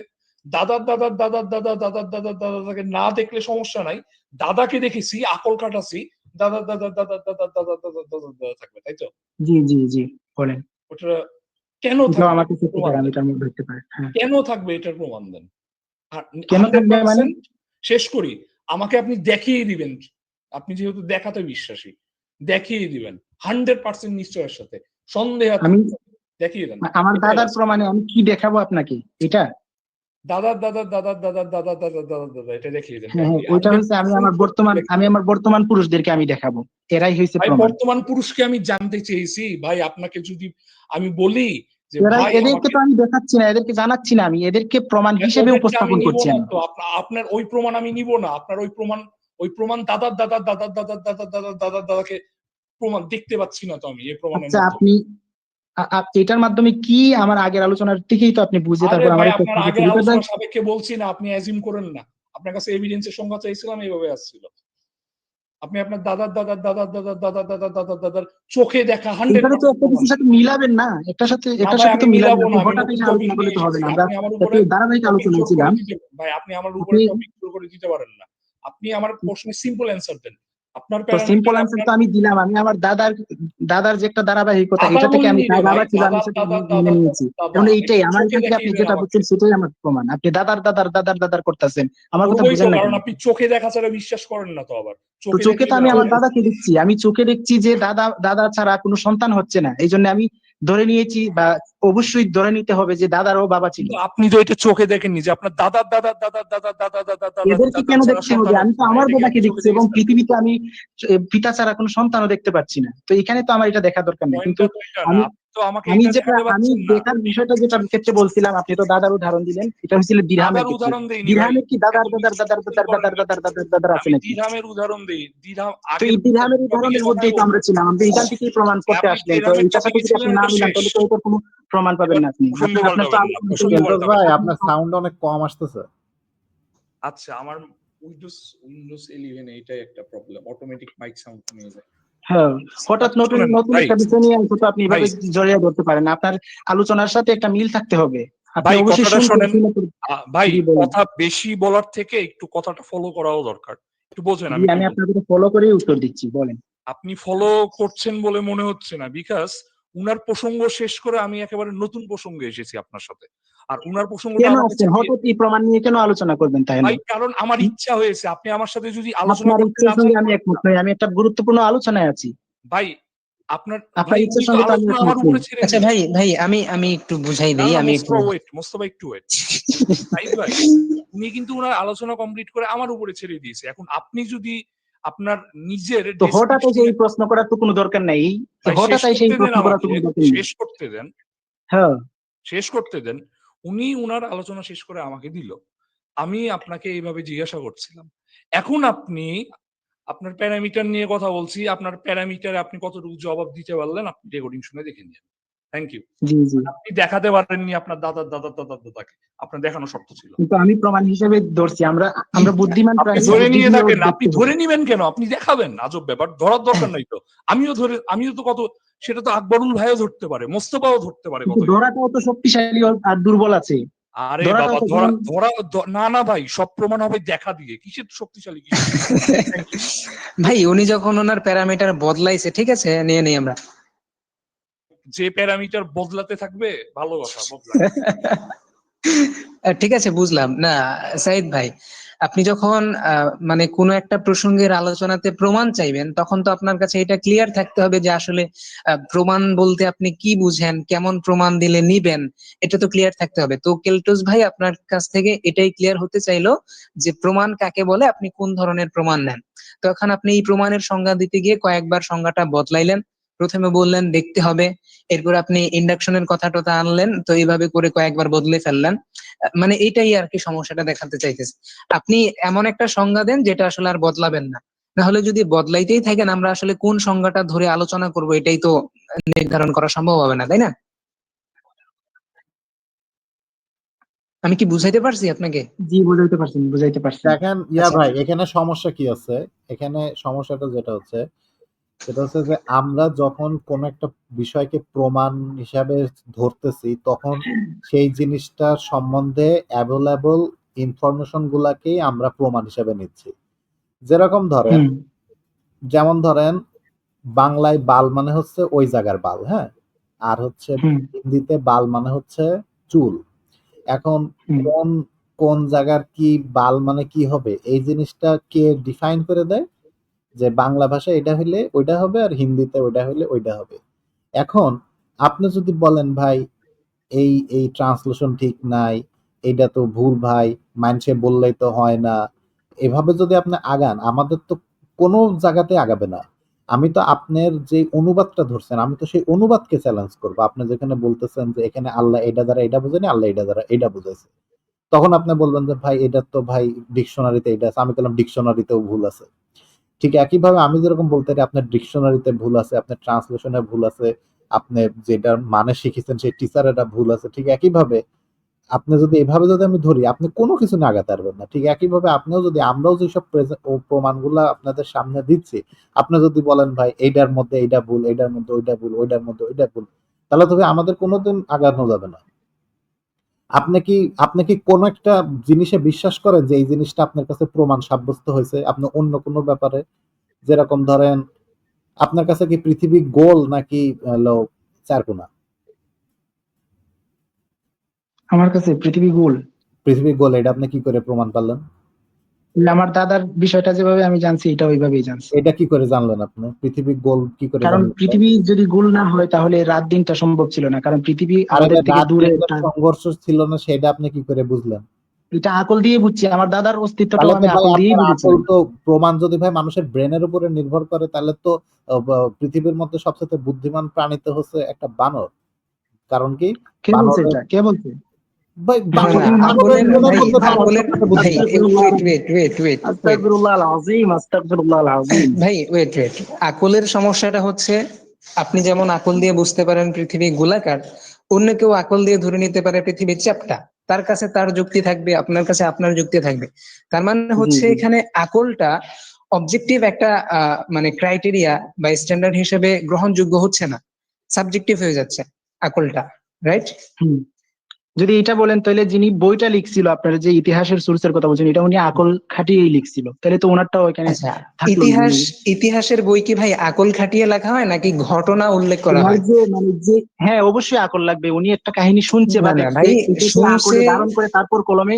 দাদাকে না দেখলে সমস্যা নাই, দাদাকে দেখেছি, আকল কাটাছি, দাদা থাকবে, তাই তো? জি জি জি, বলেন। ওটা কেন এটাও থাকবে আমাকে এটার সত্যি প্রমাণ দেন। প্যারামিটার মধ্যে ধরতে পারে, হ্যাঁ। কেন থাকবে এটার প্রমাণ দেন। কেন হান্ড্রেড থাকবে মানে? পার্সেন্ট শেষ করি, আমাকে আপনি দেখিয়ে দিবেন। আপনি যেহেতু দেখাতে বিশ্বাসী, দেখিয়ে দিবেন 100% নিশ্চয়ের সাথে, সন্দেহ আমি দেখিয়ে দেন। আমার এটাই দাদার last। প্রমাণে আমি কি দেখাবো আপনাকে এটা? দাদা এটা দেখিয়ে দেন হ্যাঁ হ্যাঁ, ওইটা হচ্ছে আমি 100% আমার সত্যি বর্তমান, দেখিয়ে আমি দেন। আমার বর্তমান পুরুষদেরকে আমি দেখাবো, এরাই হয়েছে ভাই প্রমাণ। বর্তমান পুরুষকে আমি জানতে চেয়েছি ভাই, আপনাকে যদি আমি বলি যে এরাই, ভাই এদেরকে আমাকে, তো আমি দেখাচ্ছি না, এদেরকে জানাচ্ছি না, আমি এদেরকে প্রমাণ হিসেবে ওদেরকে আমি উপস্থাপন নিব করছি না আমি। তো। আপনার ওই প্রমাণ আমি নিব না। আপনার ওই প্রমাণ দাদাকে প্রমাণ দেখতে পাচ্ছি না তো আমি এই প্রমাণের আচ্ছা, মাধ্যমে। আপনি এটার মাধ্যমে কি আমার আগের আলোচনার থেকেই তো আপনি বুঝে আরে তারপর আমার ভাই, এই প্রশ্ন আপনার আগের করছেন, এটা আলোচনা সাপেক্ষে বলছি না, আপনি অ্যাজিউম করেন না। আপনার কাছে এভিডেন্সের সংখ্যা চাইছিলাম, এইভাবে আসছিল। আপনি আপনার দাদার চোখে দেখা হান্ড্রেড এইভাবে তো পার্সেন্ট একটা প্রমাণ কিছুর দেন। সাথে মিলাবেন না, একটার সাথে না একটার ভাই, সাথে আমি তো মিলাবেন, মিলাবো আপনি না, আমি হঠাৎ নতুন এসে টপিক আলোচনা নিয়ে করলে তো হবে এসেছি। না। আমরা আপনি আমার একটু উপরে ধারাবাহিক টপিক আলোচনায় জোর করে ছিলাম। দিতে, ভাই আপনি আমার উপরে আপনি টপিক জোর করে দিতে পারেন না। আপনি আমার প্রশ্নের সিম্পল অ্যান্সার দেন। আপনার তো সিম্পল প্যারামিটার, অ্যান্সার আপনার তো আমি দিলাম, আমি আমার দাদার যে একটা ধারাবাহিকতা, দাদা এটা থেকে আমি বলিনি রে তার ভাই, বাবা ছিল, আমি দাদা সেটা দাদা মেনে দাদা নিয়েছি। দাদা এখন এইটাই একটু আমার চোখে এখান থেকে আপনি দেখিয়ে দেন যেটা আমাকে। বুঝছেন সেটাই আমার প্রমাণ, আপনি দাদার করতেছেন, আমার কথা করবোই তো, বুঝেন না কারণ কেন? আপনি চোখে দেখা ছাড়া বিশ্বাস করেন না তো। আবার তো চোখে চোখে দেখলে তো আমি যে আমার হবে। দাদাকে দেখছি, আমি চোখে দেখছি যে দাদা ছাড়া কোনো সন্তান হচ্ছে না, এই জন্য আমি ধরে নিয়েছি, বা অবশ্যই ধরে নিতে হবে যে দাদারও বাবা ছিল। কিন্তু আপনি তো এটা চোখে দেখেননি যে আপনার দাদা এদেরকে কেন ছাড়া দেখতে হবে? সন্তান আমি হচ্ছে তো না, আমার এটা কি দাদাকে আপনি চোখে দেখছি, এবং দেখেছেন? পৃথিবীতে আমি পিতা ছাড়া কোনো সন্তানও দেখতে পাচ্ছি না, তো এখানে তো আমার এটা দেখা দরকার নেই। কিন্তু পয়েন্টটা তো এটা না, আমি আপনি তো আমাকে আমি এটা যেটা দেখাতে আমি পাচ্ছেন না। দেখার বিষয়টা যেটার ক্ষেত্রে বলছিলাম, আপনি তো দাদার উদাহরণ দিলেন, এটা হচ্ছিল দিরহামের দাদার ক্ষেত্রে। উদাহরণ দেইনি ভাই, দিরহামের কি এত দাদার দাদার দাদার বিশ্বস্ত দাদার করেন দাদার কেন? দাদার দাদার দাদার আছে আমি নাকি? দিরহামের উদাহরণ দিই, দিরহাম তো আগের এই দিরহামের টপিকে উদাহরণের কথাই মধ্যেই তো আমরা বলছি। ছিলাম, আমরা এখান থেকেই প্রমাণ করতে আপনি আসলেন, তো দিরহামের এটার সাথে টপিকে যদি আপনি ছিলেন, না এটা মিলান শেষ। তাহলে তো এটার কোনো প্রমাণ পাবেন এবার না আপনি। প্রসঙ্গে আপনার তো পাল্টাবেন না, আলোচনা প্রসঙ্গ করবেন। ফিরোজ পাল্টাবেন ভাই, না। আপনার সাউন্ড অনেক কম আসতেছে। আচ্ছা, আমার উইন্ডোজ 11 এইটাই একটা প্রবলেম, অটোমেটিক মাইক সাউন্ড কমিয়ে যায়। হ্যাঁ, হঠাৎ আচ্ছা নতুন শুনেন নতুন ভাই, একটা বিষয় নিয়ে আসলে তো আপনি ভাই এভাবে জড়িয়ে ধরতে পারেন না। আপনার আলোচনার সাথে একটা মিল থাকতে হবে, আপনি ভাই অবশ্যই কথাটা শুনবেন, শোনেন। শুনে ভাই জি বলুন। কথা বেশি বলার থেকে একটু কথাটা ফলো করাও দরকার। একটু বোঝেন জি, আমি কি আমি বলছি। আপনার কথা ফলো করেই উত্তর দিচ্ছি, বলেন। আপনি ফলো করছেন বলে মনে হচ্ছে না, বিকজ উনার প্রসঙ্গ শেষ করে আমি একেবারে নতুন প্রসঙ্গে এসেছি আপনার সাথে। আর উনার প্রসঙ্গটা কেন আমাকে আসছেন হঠাৎ এই প্রমাণ নিয়ে, কেন আলোচনা করবেন তাহলে? ভাই, কারণ আমার ইচ্ছা হয়েছে। আপনি আমার সাথে যদি আলোচনা আপনার করতে ইচ্ছার না চান, সঙ্গে আমি একমত নই, আমি একটা গুরুত্বপূর্ণ আলোচনায় আছি। ভাই আপনার, আপনার ভাই উনি ইচ্ছার তো সঙ্গে তো আমি আলোচনা একমত আমার নই। উপরে ছেড়ে আচ্ছা দিলেন। ভাই, ভাই আমি আমি একটু বুঝাই না দেই, না, আমি একটু মোস্তফা একটু ওয়েট। সাইদ ভাই, উনি কিন্তু ওনার আলোচনা কমপ্লিট করে আমার উপরে ছেড়ে দিয়েছে। এখন আপনি যদি আপনার নিজের তো হঠাৎ এসে ডেসক্রিপশনে, এই প্রশ্ন করার তো কোনো দরকার নেই, ভাই শেষ হঠাৎ এসে করতে এই দেন প্রশ্ন করার তো আমাকে, কোনো দরকার নেই। শেষ করতে দেন, হ্যাঁ, শেষ করতে দেন। উনি উনার আলোচনা শেষ করে আমাকে দিল, আমি আপনাকে এইভাবে জিজ্ঞাসা করছিলাম। এখন আপনি আপনার প্যারামিটার নিয়ে কথা বলছি, আপনার প্যারামিটারে আপনি কতটুকু জবাব দিতে পারলেন আপনি রেকর্ডিং শুনে দেখে নিন। Thank you. জি জি। আপনি দেখাতে পারেননি আপনার দাদাকে, আপনার দেখানো শর্ত ছিল। কিন্তু আমি প্রমাণ হিসেবে ধরছি, আমরা আমরা বুদ্ধিমান আপনি প্রাণী, ধরে বুদ্ধি নিয়ে দিয়েও থাকেন, আপনি দেখতে হবে। ধরে নিবেন কেন? আপনি দেখাবেন, আজব ব্যাপার। ধরার দরকার নাই তো। আমিও তো কত, সেটা তো আকবরুল ভাইও ধরতে পারে, মোস্তফাও ধরতে পারে কিন্তু কত কিছু। ধরাটাও তো শক্তিশালী আর দুর্বল আছে। আরে ধরাটাও বাবা, তো ধরা যেমন ধরা না না ভাই, সব প্রমাণ হবে দেখা দিয়ে। কিসের শক্তিশালী, কিসের দুর্বল? Thank you. ভাই উনি যখন ওনার প্যারামিটার বদলাইছে, ঠিক আছে, নিয়ে নেই আমরা। যে প্যারামিটার বদলাতে থাকবে, ভালো কথা, বদলাক। ঠিক আছে, বুঝলাম না সাইদ ভাই। আপনি যখন মানে কোনো একটা প্রসঙ্গের আলোচনাতে প্রমাণ চাইবেন, তখন তো আপনার কাছে এটা ক্লিয়ার থাকতে হবে যে আসলে প্রমাণ বলতে আপনি কি বুঝেন, কেমন প্রমাণ দিলে নিবেন, এটা তো ক্লিয়ার থাকতে হবে। তো কেলটুস ভাই আপনার কাছ থেকে এটাই ক্লিয়ার হতে চাইলো যে প্রমাণ কাকে বলে, আপনি কোন ধরনের প্রমাণ নেন। তো এখন আপনি এই প্রমাণের সংজ্ঞা দিতে গিয়ে কয়েকবার সংজ্ঞাটা বদলাইলেন। প্রথমে বললেন দেখতে হবে, এরপর আপনি ইন্ডাকশনের কথাটা আনলেন, তো এইভাবে করে কয়েকবার বদলে ফেললেন। মানে এইটাই আর কি সমস্যাটা দেখাতে চাইতেছে। আপনি এমন একটা সংজ্ঞা দেন যেটা আসলে আর বদলাবেন না। নাহলে যদি বদলাইতেই থাকেন, আমরা আসলে কোন সংজ্ঞাটা ধরে আলোচনা করব এটাই তো নির্ধারণ করা সম্ভব হবে না, তাই না? আমি কি বুঝাইতে পারছি আপনাকে? জি, বুঝাইতে পারছেন। দেখেন আচ্ছা, ভাই, এখানে সমস্যা কি আছে? এখানে সমস্যাটা যেটা হচ্ছে সেটা হচ্ছে যে আমরা যখন কোন একটা বিষয়কে প্রমাণ হিসাবে ধরতেছি, তখন সেই জিনিসটার সম্বন্ধে অ্যাভেলেবল ইনফরমেশন গুলাকেই আমরা প্রমাণ হিসাবে নিচ্ছি। যেরকম ধরেন, হুম যেমন ধরেন বাংলায় বাল মানে হচ্ছে ওই জায়গার বাল, হ্যাঁ? আর হচ্ছে হুম হিন্দিতে বাল মানে হচ্ছে চুল। এখন হুম কোন কোন জায়গার কি বাল মানে কি হবে, এই জিনিসটা কে ডিফাইন করে দেয়? যে বাংলা ভাষায় এটা হইলে ওইটা হবে, আর হিন্দিতে ওইটা হইলে ওইটা হবে। এখন আপনি যদি বলেন ভাই এই ট্রান্সলেশন ঠিক নাই, এইটা তো ভুল ভাই, মানুষে বললেই তো হয় না, এভাবে যদি আপনি আগান, আমাদের তো কোনো জায়গাতে আগাবে না। আমি তো আপনার যে অনুবাদটা ধরছেন, আমি তো সেই অনুবাদকে চ্যালেঞ্জ করবো। আপনি যেখানে বলতেছেন যে এখানে আল্লাহ এটা দ্বারা এটা বোঝেনি, আল্লাহ এটা দ্বারা এটা বুঝাইছে, তখন আপনি বলবেন যে ভাই এটা তো ভাই ডিকশনারিতে এটা আছে। আমি বললাম ডিকশনারিতেও ভুল আছে। ঠিক একইভাবে আমি যেরকম বলতে পারি আপনার ডিকশনারিতে ভুল আছে, আপনার ট্রান্সলেশনে ভুল আছে, আপনি যেটার মানে শিখেছেন সেই টিচারেরা ভুল আছে, ঠিক একইভাবে আপনি যদি এভাবে যদি আমি ধরি, আপনি কোনো কিছু না আগাতে পারবেন না। ঠিক একইভাবে আপনিও যদি, আমরাও যেসব প্রমাণগুলা আপনাদের সামনে দিচ্ছি, আপনি যদি বলেন ভাই এইটার মধ্যে এইটা ভুল, এইটার মধ্যে ওইটা ভুল, ওইটার মধ্যে ওইটা ভুল, তাহলে তবে আমাদের কোনোদিন আগানো যাবে না। আপনি কি আপনি কি কোন একটা জিনিসে বিশ্বাস করেন যে এই জিনিসটা আপনার কাছে প্রমাণ সাব্যস্ত হয়েছে আপনি অন্য কোনো ব্যাপারে? যেরকম ধরেন, আপনার কাছে কি পৃথিবী গোল নাকি হলো চারকোনা? আমার কাছে পৃথিবী গোল। পৃথিবী গোল, এটা আপনি কি করে প্রমাণ পারলেন? আমার দাদার বিষয়টা যেভাবে আমি জানছি এটা ওইভাবেই জানছি। এটা কি করে জানলেন আপনি? পৃথিবী গোল কি করে কারণ জানলেন এটা? পৃথিবী যদি গোল না হয় তাহলে রাত দিনটা সম্ভব ছিল না, কারণ পৃথিবী আরে আমাদের ভাই, থেকে রাত দূরে দিনের একটা। সংঘর্ষ ছিল না সেটা আপনি কি করে বুঝলেন? এটা আকল দিয়ে বুঝছি, আমার দাদার তাহলে অস্তিত্বটাও তো আমি ভাই আকল দিয়েই আপনার আকল বুঝেছিলাম। তো, প্রমাণ যদি ভাই মানুষের ব্রেনের উপরে নির্ভর করে, তাহলে তো পৃথিবীর মধ্যে সবচেয়ে বুদ্ধিমান প্রাণী তো হচ্ছে একটা বানর। কারণ কি? কে বলছে বানরের, এটা, কে বলছে? ভাই না না, বানরের আকলের ব্রেনের ভাই, মধ্যে বানর আকলের সবচেয়ে ভাই, বুদ্ধিমান। আস্তাগফিরুল্লাহ, wait wait wait wait wait আস্তাগফিরুল্লাহ আল আযীম, আস্তাগফিরুল্লাহ আল আযীম। ভাই, ওয়েট ওয়েট। আকলের সমস্যাটা হচ্ছে, আপনি যেমন আকল দিয়ে বুঝতে পারেন পৃথিবী গোলাকার, অন্য কেউ আকল দিয়ে ধরে নিতে পারে পৃথিবী চ্যাপ্টা। তার কাছে তার যুক্তি থাকবে, আপনার কাছে আপনার যুক্তি থাকবে। তার মানে জি হচ্ছে জি। এখানে আকলটা অবজেক্টিভ একটা মানে ক্রাইটেরিয়া বা স্ট্যান্ডার্ড হিসেবে গ্রহণযোগ্য হচ্ছে না, সাবজেক্টিভ হয়ে যাচ্ছে আকলটা, রাইট? হুম। যদি এটা বলেন তাহলে যিনি বইটা লিখছিল, আপনার যে ইতিহাসের সোর্সের কথা বলছেন, এটা উনি আকল খাটিয়েই লিখছিল, তাহলে তো ওনারটাও এখানে আচ্ছা, থাকলো না ইতিহাস, মানে। ইতিহাসের বই কি ভাই আকল খাটিয়ে লেখা হয় নাকি ঘটনা উল্লেখ করা ওনার হয়? যে মানে যে, হ্যাঁ অবশ্যই আকল লাগবে, উনি একটা কাহিনী শুনছে বা না না দেখছে, ভাই, এটাকে শুনছে। আকলে ধারণ করে তারপর কলমে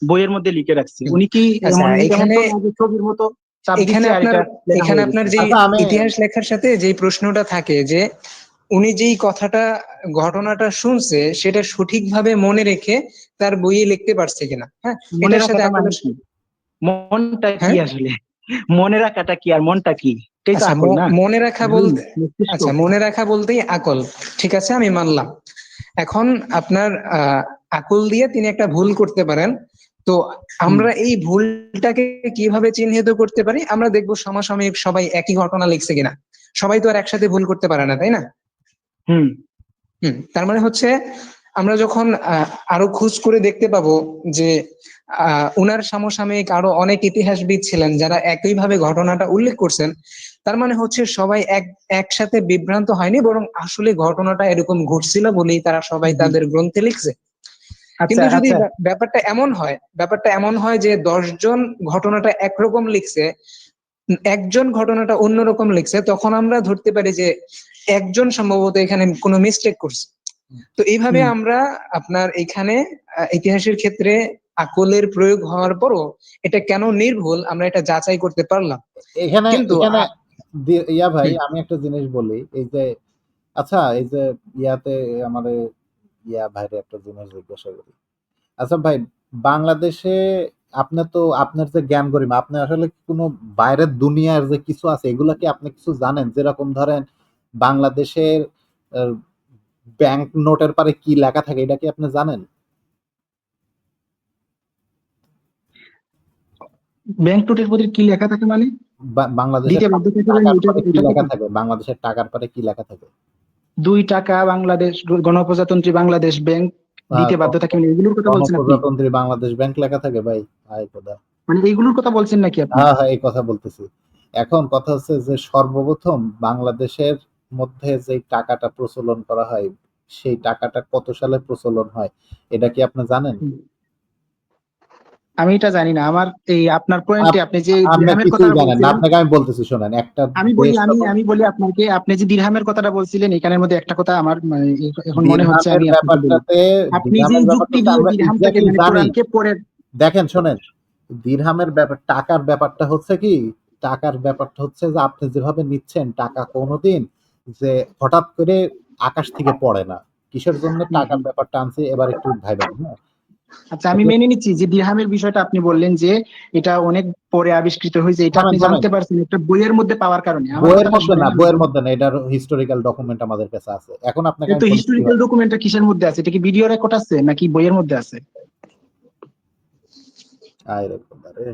বইয়ের মধ্যে লিখে রাখছে। হুম, উনি কি আচ্ছা, এমন এখানে তো না যে ছবির মতো চাপ এখানে দিচ্ছে আর আপনার এটা লেখা এখানে হয়ে আপনার গেছে। যে আচ্ছা আমি, ইতিহাস লেখার সাথে যে প্রশ্নটা থাকে যে উনি যেই কথাটা, ঘটনাটা শুনছে সেটা সঠিকভাবে মনে রেখে তার বইয়ে লিখতে পারছে কিনা, হ্যাঁ, মনে এটার সাথে রাখাটা মানে আকলের। কি? মনটা কি হ্যাঁ, আসলে? মনে রাখাটা কি আর মনটা কি? এটাই তো আচ্ছা, আকল না? মনে রাখা ব্রেইন, বলতে, মস্তিষ্ক। আচ্ছা, মনে রাখা বলতেই আকল, ঠিক আছে, আমি মানলাম। এখন আপনার আকল দিয়ে তিনি একটা ভুল করতে পারেন। তো হুম আমরা এই ভুলটাকে কিভাবে চিহ্নিত করতে পারি? আমরা দেখবো সমসাময়িক সবাই একই ঘটনা লিখছে কিনা। সবাই তো আর একসাথে ভুল করতে পারে না, তাই না? হুম তার মানে হচ্ছে আমরা যখন আরো খোঁজ করে দেখতে পাবো যে উনার সমসাময়িক আরো অনেক ইতিহাসবিদ ছিলেন যারা একইভাবে ঘটনাটা উল্লেখ করছেন, তার মানে হচ্ছে সবাই একসাথে বিভ্রান্ত হয়নি, বরং আসলে ঘটনাটা এরকম ঘটছিল বলেই তারা সবাই হুম। তাদের গ্রন্থে লিখছে। আচ্ছা কিন্তু যদি আচ্ছা। ব্যাপারটা এমন হয় যে 10 জন ঘটনাটা একরকম লিখছে, একজন ঘটনাটা অন্যরকম লিখছে, তখন আমরা ধরতে পারি যে একজন সম্ভবত এখানে কোনো মিস্টেক করছে। তো এইভাবে হুম। আমরা আপনার এখানে ইতিহাসের ক্ষেত্রে আকলের প্রয়োগ হওয়ার পরও এটা কেন নির্ভুল আমরা এটা যাচাই করতে পারলাম। এখানে কিন্তু এখানে ইয়া ভাই, হুম, আমি একটা জিনিস বলি, এই যে আচ্ছা এই যে ইয়াতে আমাদের ইয়া ভাইরে একটা জিনিস জিজ্ঞাসা করি। আচ্ছা ভাই, বাংলাদেশে আপনি তো, আপনার যে জ্ঞান গরিমা, আপনি আসলে কি কোনো বাইরের দুনিয়ার যে কিছু আছে এগুলা কি আপনি কিছু জানেন? যেরকম ধরেন বাংলাদেশের ব্যাংক নোটের পারে কি লেখা থাকে এটা কি আপনি জানেন? ব্যাংক নোটের প্রতি কি লেখা থাকে মানে? বাংলাদেশের দিতে বাধ্য থাকবেন, টাকার এটা পরে কি এটা লেখা কথা। থাকে? বাংলাদেশের টাকার পরে কি লেখা থাকে? 2 টাকা বাংলাদেশ গণপ্রজাতন্ত্রী বাংলাদেশ ব্যাংক দিতে বাধ্য থাকবেন, এগুলোর কথা বলছেন আপনি? গণপ্রজাতন্ত্রী বাংলাদেশ ব্যাংক লেখা থাকে ভাই? আয় খোদা। মানে এইগুলোর কথা বলছেন নাকি আপনি? হ্যাঁ, এই কথা বলতেছি। এখন কথা হচ্ছে যে সর্বপ্রথম বাংলাদেশের মধ্যে যে টাকাটা প্রচলন করা হয়, সেই টাকাটা কত সালে প্রচলন হয় এটা কি আপনি জানেন? আমি এটা জানি না। আমার এই আপনার পয়েন্টে আপ- আপনি যে আপনি দিরহামের কিছুই কথাটা জানেন না, বলছিলেন, আপনাকে আমি বলতেছি শোনেন, একটা আমি বলি দেশ আমি যখন আমি বলি আপনাকে, আপনি যে দিরহামের কথাটা বলছিলেন এখানের মধ্যে একটা কথা আমার মানে এখন মনে হচ্ছে, দিরহামের আমি আপনাকে বলি। ব্যাপারটাতে, আপনি যে দিরহামের ব্যাপারটা যুক্তি হচ্ছে দিয়ে আমরা দিরহামটাকে এক্স্যাক্টলি মানে জানি। কোরআনকে পড়ে, দেখেন শোনেন, দিরহামের ব্যাপার, টাকার ব্যাপারটা হচ্ছে কি, টাকার ব্যাপারটা হচ্ছে যে আপনি যেভাবে নিচ্ছেন টাকা কোনোদিন যে হঠাৎ করে আকাশ থেকে পড়ে না। কিসের জন্য হুম, টাকার হুম। ব্যাপারটা আনছি এবার একটু ভাইবেন, হ্যাঁ? আচ্ছা, আমি মেনে নিচ্ছি যে দিরহামের বিষয়টা আপনি বললেন যে এটা অনেক পরে আবিষ্কৃত হয়েছে, এটা থামেন আপনি থামেন, জানতে পারছেন একটা বইয়ের মধ্যে পাওয়ার কারণে। আমার বইয়ের কথাটা মধ্যে শুনেন, না, আমি বইয়ের বলি। মধ্যে না, এটার হিস্টোরিক্যাল ডকুমেন্ট আমাদের কাছে আছে। এখন আপনাকে আমি তো বলি হিস্টোরিক্যাল কিভাবে। ডকুমেন্টটা কিসের মধ্যে আছে? এটা কি ভিডিও রেকর্ড আছে নাকি বইয়ের মধ্যে আছে? আয় রে খোদা রে।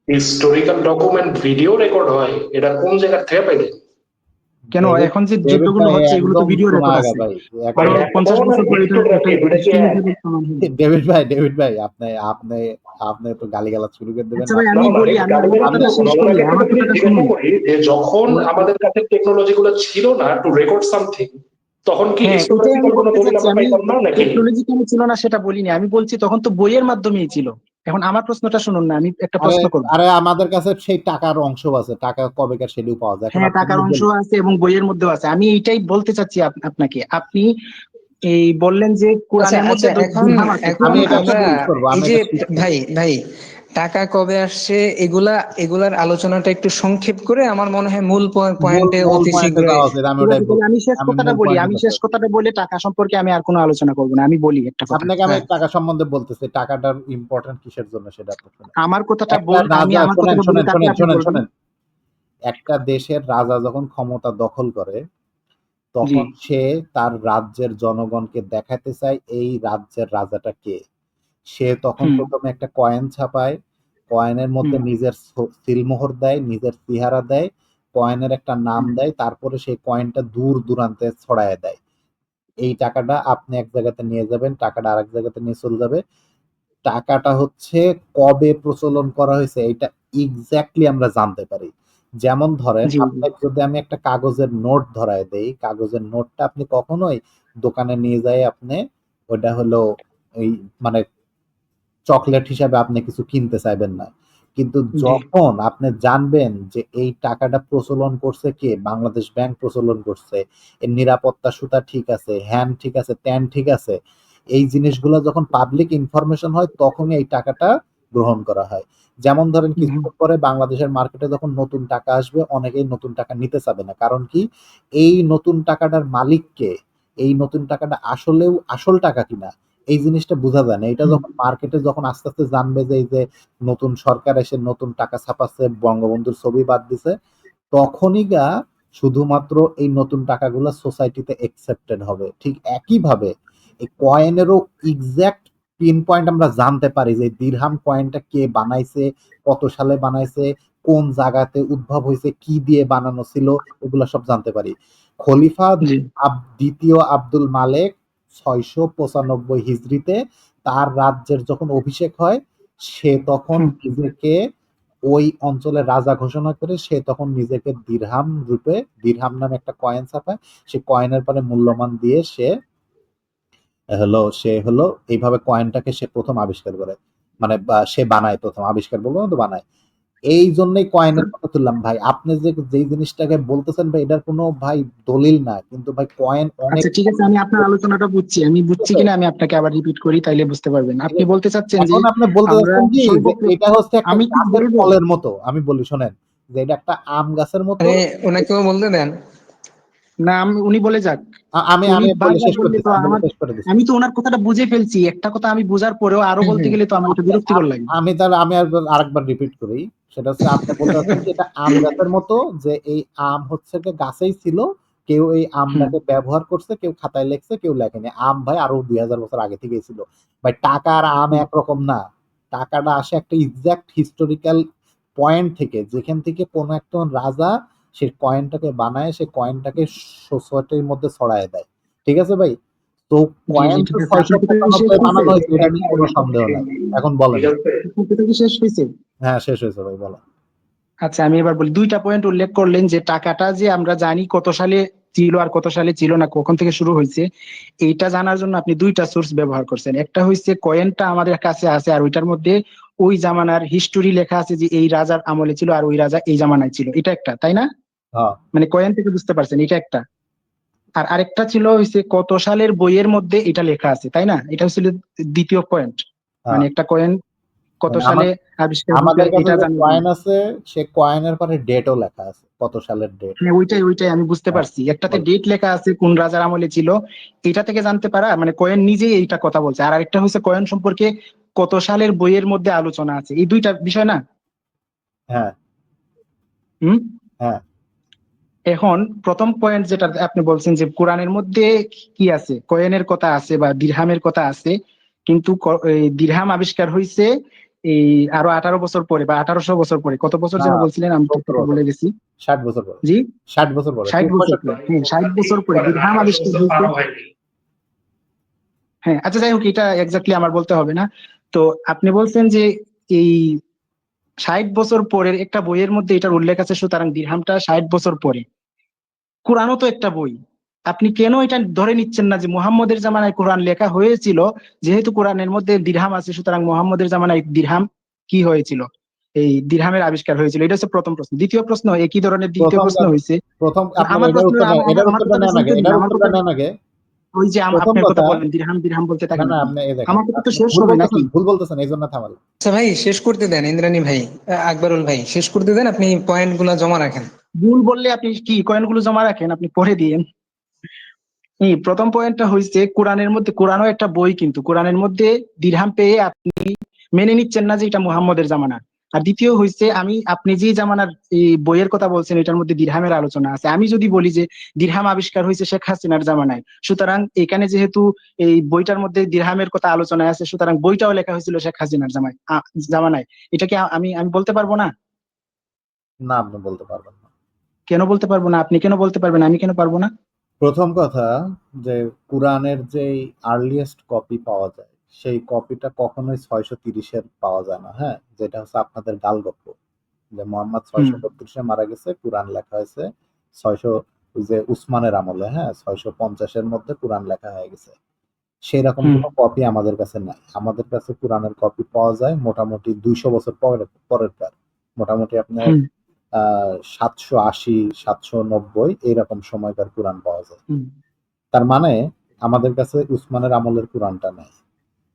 হিস্টোরিক্যাল ডকুমেন্ট ভিডিও রেকর্ড হয়, এটা কোন জায়গা থেকে পাইলেন? কেন ডেভিড এখন যে ডেভিড যুদ্ধগুলো ভাই হচ্ছে এগুলো তো একদম ভিডিও শোনা রেকর্ড আগা আছে। ভাই, ভাই আরো একদম। 50 এখন আর বছর পরে এটা হিস্টোটা এটা কি, দুইটা কি হিস্ট্রি এক? হিসেবে প্রমাণ হবে। ডেভিড ভাই আপনি আপনি আপনি একটু গালিগালাজ শুরু করে দেবেন আচ্ছা না। ভাই, না আমি না, বলি, আমি আমার গাড়িতে কথাটা করবো শেষ না, করি, ওনাকে একটা আমার জিনিস কথাটা জিজ্ঞাসা শুনুন। করি যে যখন আমাদের কাছে টেকনোলজি গুলো ছিল না টু রেকর্ড সামথিং, তখন কি হ্যাঁ, এটাই আমি হিস্টোগ্রাফিক্যাল কোনো বলতে দলিল চাচ্ছি। আমরা আমি পাইতাম না নাকি? টেকনোলজি কেন ছিল না সেটা বলিনি, আমি বলছি তখন তো বইয়ের মাধ্যমেই ছিল। এখন আমার প্রশ্নটা শুনুন না, আমি একটা আরে প্রশ্ন করবো। আরে আমাদের কাছে সেই টাকার অংশ আছে, টাকা কবেকার সেটিও পাওয়া যায়। এখন হ্যাঁ, আপনি টাকার অংশ বলবেন, আছে এবং বইয়ের মধ্যেও আছে, আমি এইটাই বলতে চাচ্ছি আপনাকে। আপনি এই বললেন যে আচ্ছা কোরআনের মধ্যে আচ্ছা, এখন দিরহাম আছে, এখন আমি কোরআনে তো এটা একটা আমরা বই। শেষ করবো, এই আমি যে এটা শেষ করবো। ভাই ভাই টাকা কবে আসছে এগুলা, এগুলার আলোচনাটা একটু সংক্ষেপ করে আমার মনে হয় মূল মূল পয়েন্টে মূল অতি পয়েন্টে শীঘ্রই। যাওয়া উচিত, আমি ঠিক ওটাই আছে, তাহলে বলছি। আমি শেষ আমি কথাটা মূল বলি, পয়েন্টে আমি যেতে শেষ চাচ্ছি। কথাটা বলে টাকা সম্পর্কে আমি আর কোনো আলোচনা করবো না, আমি বলি একটা কথা। আপনাকে আমি হ্যাঁ টাকা সম্বন্ধে বলতেছি, টাকাটার ইম্পর্টেন্ট কিসের জন্য সেটা আপনি শুনেন। আমার কথাটা একটা আমি রাজা, আমার শোনেন কথাটা বলি, শোনেন তারপরে শোনেন আপনি শোনেন বলবেন। শোনেন, একটা দেশের রাজা যখন ক্ষমতা দখল করে জি। তখন সে তার রাজ্যের জনগণকে দেখাতে চায় এই রাজ্যের রাজাটা কে। সে তখন হুম, প্রথমে একটা কয়েন ছাপায়, কয়েনের মধ্যে হুম, নিজের সিলমোহর দেয়, নিজের চেহারা দেয়, কয়েনের একটা নাম হুম, দেয়, তারপরে সেই কয়েনটা দূর দূরান্তে ছড়ায় দেয়। এই টাকাটা আপনি এক জায়গাতে নিয়ে যাবেন, টাকাটা আরেক জায়গাতে নিয়ে চলে যাবে। টাকাটা হচ্ছে কবে প্রচলন করা হয়েছে এটা এক্স্যাক্টলি আমরা জানতে পারি। যেমন ধরেন, জি, জি, আপনাকে যদি আমি একটা কাগজের নোট ধরায় দেই, কাগজের নোটটা আপনি কখনোই দোকানে নিয়ে যাই আপনি ওটা হলো এই মানে চকলেট হিসাবে আপনি কিছু কিনতে চাইবেন না। কিন্তু জি, যখন আপনি জানবেন যে এই টাকাটা প্রচলন করছে কে, বাংলাদেশ ব্যাংক প্রচলন করছে, এর নিরাপত্তা সুতা ঠিক আছে, হ্যান ঠিক আছে, ত্যান ঠিক আছে, এই জিনিসগুলো যখন পাবলিক ইনফরমেশন হয় তখনই এই টাকাটা গ্রহণ করা হয়। যেমন ধরেন হুম, কিছুক্ষণ পরে বাংলাদেশের মার্কেটে যখন নতুন টাকা আসবে অনেকেই নতুন টাকা নিতে চাবে না, কারণ কি এই নতুন টাকাটার মালিক কে, এই নতুন টাকাটা আসলেও আসল টাকা কিনা এই জিনিসটা বোঝা যায় না। এটা হুম, যখন মার্কেটে যখন আস্তে আস্তে জানবে যে এই যে নতুন সরকার এসে নতুন টাকা ছাপাচ্ছে, বঙ্গবন্ধুর ছবি বাদ দিছে, তখনই গা শুধুমাত্র এই নতুন টাকাগুলো সোসাইটিতে একসেপ্টেড হবে। ঠিক একইভাবে এই কয়েনেরও এক্সাক্ট পিন পয়েন্ট আমরা জানতে পারি যে দিরহাম কয়েনটা কে বানাইছে, কত সালে বানাইছে, কোন জায়গাতে উদ্ভব হয়েছে, কি দিয়ে বানানো ছিল, এগুলো সব জানতে পারি। খলিফা জি, দ্বিতীয় আব্দুল মালেক 695 হিজরিতে তার রাজ্যের যখন অভিষেক হয়, সে তখন হুম, নিজেকে ওই অঞ্চলের রাজা ঘোষণা করে সে তখন নিজেকে দিরহাম রূপে, দিরহাম নামে একটা কয়েন ছাপায়, সে কয়েনের পরে মূল্যমান দিয়ে সে হলো এইভাবে কয়েনটাকে সে প্রথম আবিষ্কার করে, মানে সে বানায়, প্রথম আবিষ্কার বলবো না তো বানায়। এই জন্যই কয়েনের কথা তুললাম ভাই। আপনি যে যেই জিনিসটাকে বলতেছেন ভাই এটার কোনো ভাই দলিল না, কিন্তু ভাই কয়েন অনেক আচ্ছা ঠিক আছে, আমি আপনার আলোচনাটা বুঝছি, আমি ঠিক বুঝছি আছে? কিনা আমি আপনাকে আবার রিপিট করি, তাইলে বুঝতে পারবেন। ঠিক আপনি আছে? বলতে চাচ্ছেন যে এখন আপনি বলতে আমরা চাচ্ছেন কি যে সর্বপ্রথম, এটা হচ্ছে একটা আমি কি গাছের বলবো? ফলের মতো। আমি বলি শোনেন, যে এটা একটা আম গাছের মতো। মানে ওনাকেও বলতে দেন। না, উনি বলে যাক। আমি উনি আমি বলে বারবার শেষ বললে করতেছি, তো আমি বলে আমার, শেষ করে দিচ্ছি। আমি তো ওনার কথাটা বুঝে ফেলছি, একটা কথা আমি বোঝার পরেও আরো হুম বলতে হুম। গেলে তো আমার এটা বিরক্তিকর লাগে। আমি তাহলে আমি আরেকবার রিপিট করি। সেটা হচ্ছে আপনি বলতে চাচ্ছেন কি এটা আম গাছের মতো, যে এই আম হচ্ছে যে গাছেই ছিল, কেউ এই হুম, আমটাকে ব্যবহার করছে, কেউ খাতায় লিখছে, কেউ লেখেনি। আম ভাই আরো 2000 বছর আগে থেকেই ছিল। ভাই টাকা আর আম হুম, একরকম না। টাকাটা আসে একটা এক্সাক্ট হিস্টোরিক্যাল পয়েন্ট থেকে, যেখান থেকে কোনো একটা রাজা সেই কয়েনটাকে বানায়, সেই কয়েনটাকে সোসাইটির মধ্যে ছড়ায় দেয়। ঠিক আছে ভাই? তো জি জি কয়েন তো ঠিক আছে, আপনার কথা কি শেষ 695 হয়েছে? বানানো হয়েছে, এটা নিয়ে কোনো সন্দেহ নাই। এখন বলেন। আপনার কথা কি শেষ হয়েছে? হ্যাঁ, শেষ হয়েছে ভাই, বলেন। আচ্ছা, আমি এবার বলি, দুইটা পয়েন্ট উল্লেখ করলেন যে টাকাটা যে আমরা জানি কত সালে ছিল আর কত সালে ছিল না, কখন থেকে শুরু হয়েছে, এইটা জানার জন্য আপনি দুইটা সোর্স ব্যবহার করছেন। একটা হচ্ছে কয়েনটা আমাদের কাছে আছে আর ওইটার মধ্যে ওই জামানার হিস্টোরি লেখা আছে যে এই রাজার আমলে ছিল আর ওই রাজা এই জামানায় ছিল, এটা একটা, তাই না? হ্যাঁ, মানে কয়েন থেকে বুঝতে পারছেন, এটা একটা। আর আরেকটা ছিল হচ্ছে কত সালের বইয়ের মধ্যে এটা লেখা আছে, তাই না? এটা হচ্ছে দ্বিতীয় পয়েন্ট। মানে হ্যাঁ। একটা কয়েন কত মানে সালে আবিষ্কার হয়েছে আমাদের কাছে এটা যে জানার জন্য। কয়েন আছে, সে কয়েনের পরে ডেটও লেখা আছে, কত সালের ডেট। হ্যাঁ, ওইটাই আমি বুঝতে হ্যাঁ, পারছি, একটাতে বলেন। ডেট লেখা আছে কোন রাজার আমলে ছিল, এটা থেকে জানতে পারা মানে কয়েন নিজেই এইটা কথা বলছে। আর আরেকটা হচ্ছে কয়েন সম্পর্কে কত সালের বইয়ের মধ্যে আলোচনা আছে, এই দুইটা বিষয় না? হ্যাঁ, হুম। হ্যাঁ। এখন প্রথম পয়েন্ট যেটা আপনি বলছেন যে কোরআনের মধ্যে কি আছে, কয়েনের কথা আছে বা দিরহামের কথা আছে, কিন্তু এই দিরহাম আবিষ্কার হয়েছে এই আরো 18 বছর পরে বা 1800 বছর পরে, কত বছর না, যেন বলছিলেন, আমি ঠিক 70 বছর, ভুলে গেছি। 60 বছর পরে। জি, 60 বছর পরে, 60 বছর পরে, 65। হ্যাঁ 60 বছর পরে দিরহাম আবিষ্কার হয়েছে। হ্যাঁ, আচ্ছা যাই হোক, এটা এক্স্যাক্টলি আমার বলতে হবে না। তো আপনি বলছেন যে এই 60 বছর পরের একটা বইয়ের মধ্যে এটার উল্লেখ আছে, সুতরাং দিরহামটা 60 বছর পরে। কোরআনও তো একটা বই, আপনি কেন এটা ধরে নিচ্ছেন না যে মুহাম্মদের জামানায় কোরআন লেখা হয়েছিল? যেহেতু কোরআনের মধ্যে দিরহাম আছে, সুতরাং মুহাম্মদের জামানায় দিরহাম কি হয়েছিল, এই দিরহামের আবিষ্কার হয়েছিল। এটা হচ্ছে প্রথম প্রশ্ন। দ্বিতীয় প্রশ্ন, একই ধরনের দ্বিতীয় প্রথম প্রশ্ন কাজ, হয়েছে। প্রথম আপনার আমার এটার প্রশ্ন, উত্তর নেন, এটার আমার উত্তরটা কথাটা নেন আগে, শুনতে দিন, এটার আমার উত্তরটা কথা। নেন আগে। ওই যে প্রথম আপনার কথা কথা, বলেন, দিরহাম দিরহাম বলতে না থাকেন না, আপনি। আপনি এই দেখেন, আমার কথা তো আপনি শেষ ভুল হবে বলতেছেন, নাকি? ভুল বলতেছেন, এই জন্য থামাল। আচ্ছা ভাই, শেষ করতে দেন ইন্দ্রানী ভাই, আকবরুল ভাই শেষ করতে দেন, আপনি পয়েন্ট গুলা জমা রাখেন। ভুল বললে আপনি কি কয়েনগুলো জমা রাখেন? আপনি পরে দিয়েন। এই প্রথম পয়েন্টটা হয়েছে কোরআনের মধ্যে, কোরআনও একটা বই, কিন্তু কোরআনের মধ্যে দিরহাম পেয়ে আপনি মেনে নিচ্ছেন না যে এটা মুহাম্মদের জামানার। আর দ্বিতীয় হয়েছে, আপনি যে জামানার এই বইয়ের কথা বলছেন এটার মধ্যে দিরহামের আলোচনা আছে। আমি যদি বলি যে দিরহাম আবিষ্কার হয়েছে শেখ হাসিনার জামানায়, সুতরাং এখানে যেহেতু এই বইটার মধ্যে দিরহামের কথা আলোচনায় আছে, সুতরাং বইটাও লেখা হয়েছিল শেখ হাসিনার জামানায়। এটা কি আমি আমি বলতে পারবো না? না, আপনি বলতে পারবেন না। কেন বলতে পারবো না? আপনি কেন বলতে পারবেন, আমি কেন পারবো না? প্রথম কথা, যে কোরআনের যে আর্লিয়েস্ট কপি পাওয়া যায়, সেই কপিটা কখনোই 630-এর পাওয়া যায় না। হ্যাঁ, যেটা হচ্ছে আপনাদের গালগপ্প, যে মোহাম্মদ হুম 632-এ মারা গেছে, কোরআন লেখা হয়েছে 600, ওই যে উসমানের আমলে, হ্যাঁ 650-এর মধ্যে কোরআন লেখা হয়ে গেছে। সেরকম হুম কোনো কপি আমাদের কাছে নাই। আমাদের কাছে কোরআনের কপি পাওয়া যায় মোটামুটি 200 বছর পরেরকার, মোটামুটি আপনার হুম 780, 790 এইরকম সময়কার কোরআন পাওয়া যায়। হুম তার মানে আমাদের কাছে উসমানের আমলের কোরআনটা নাই।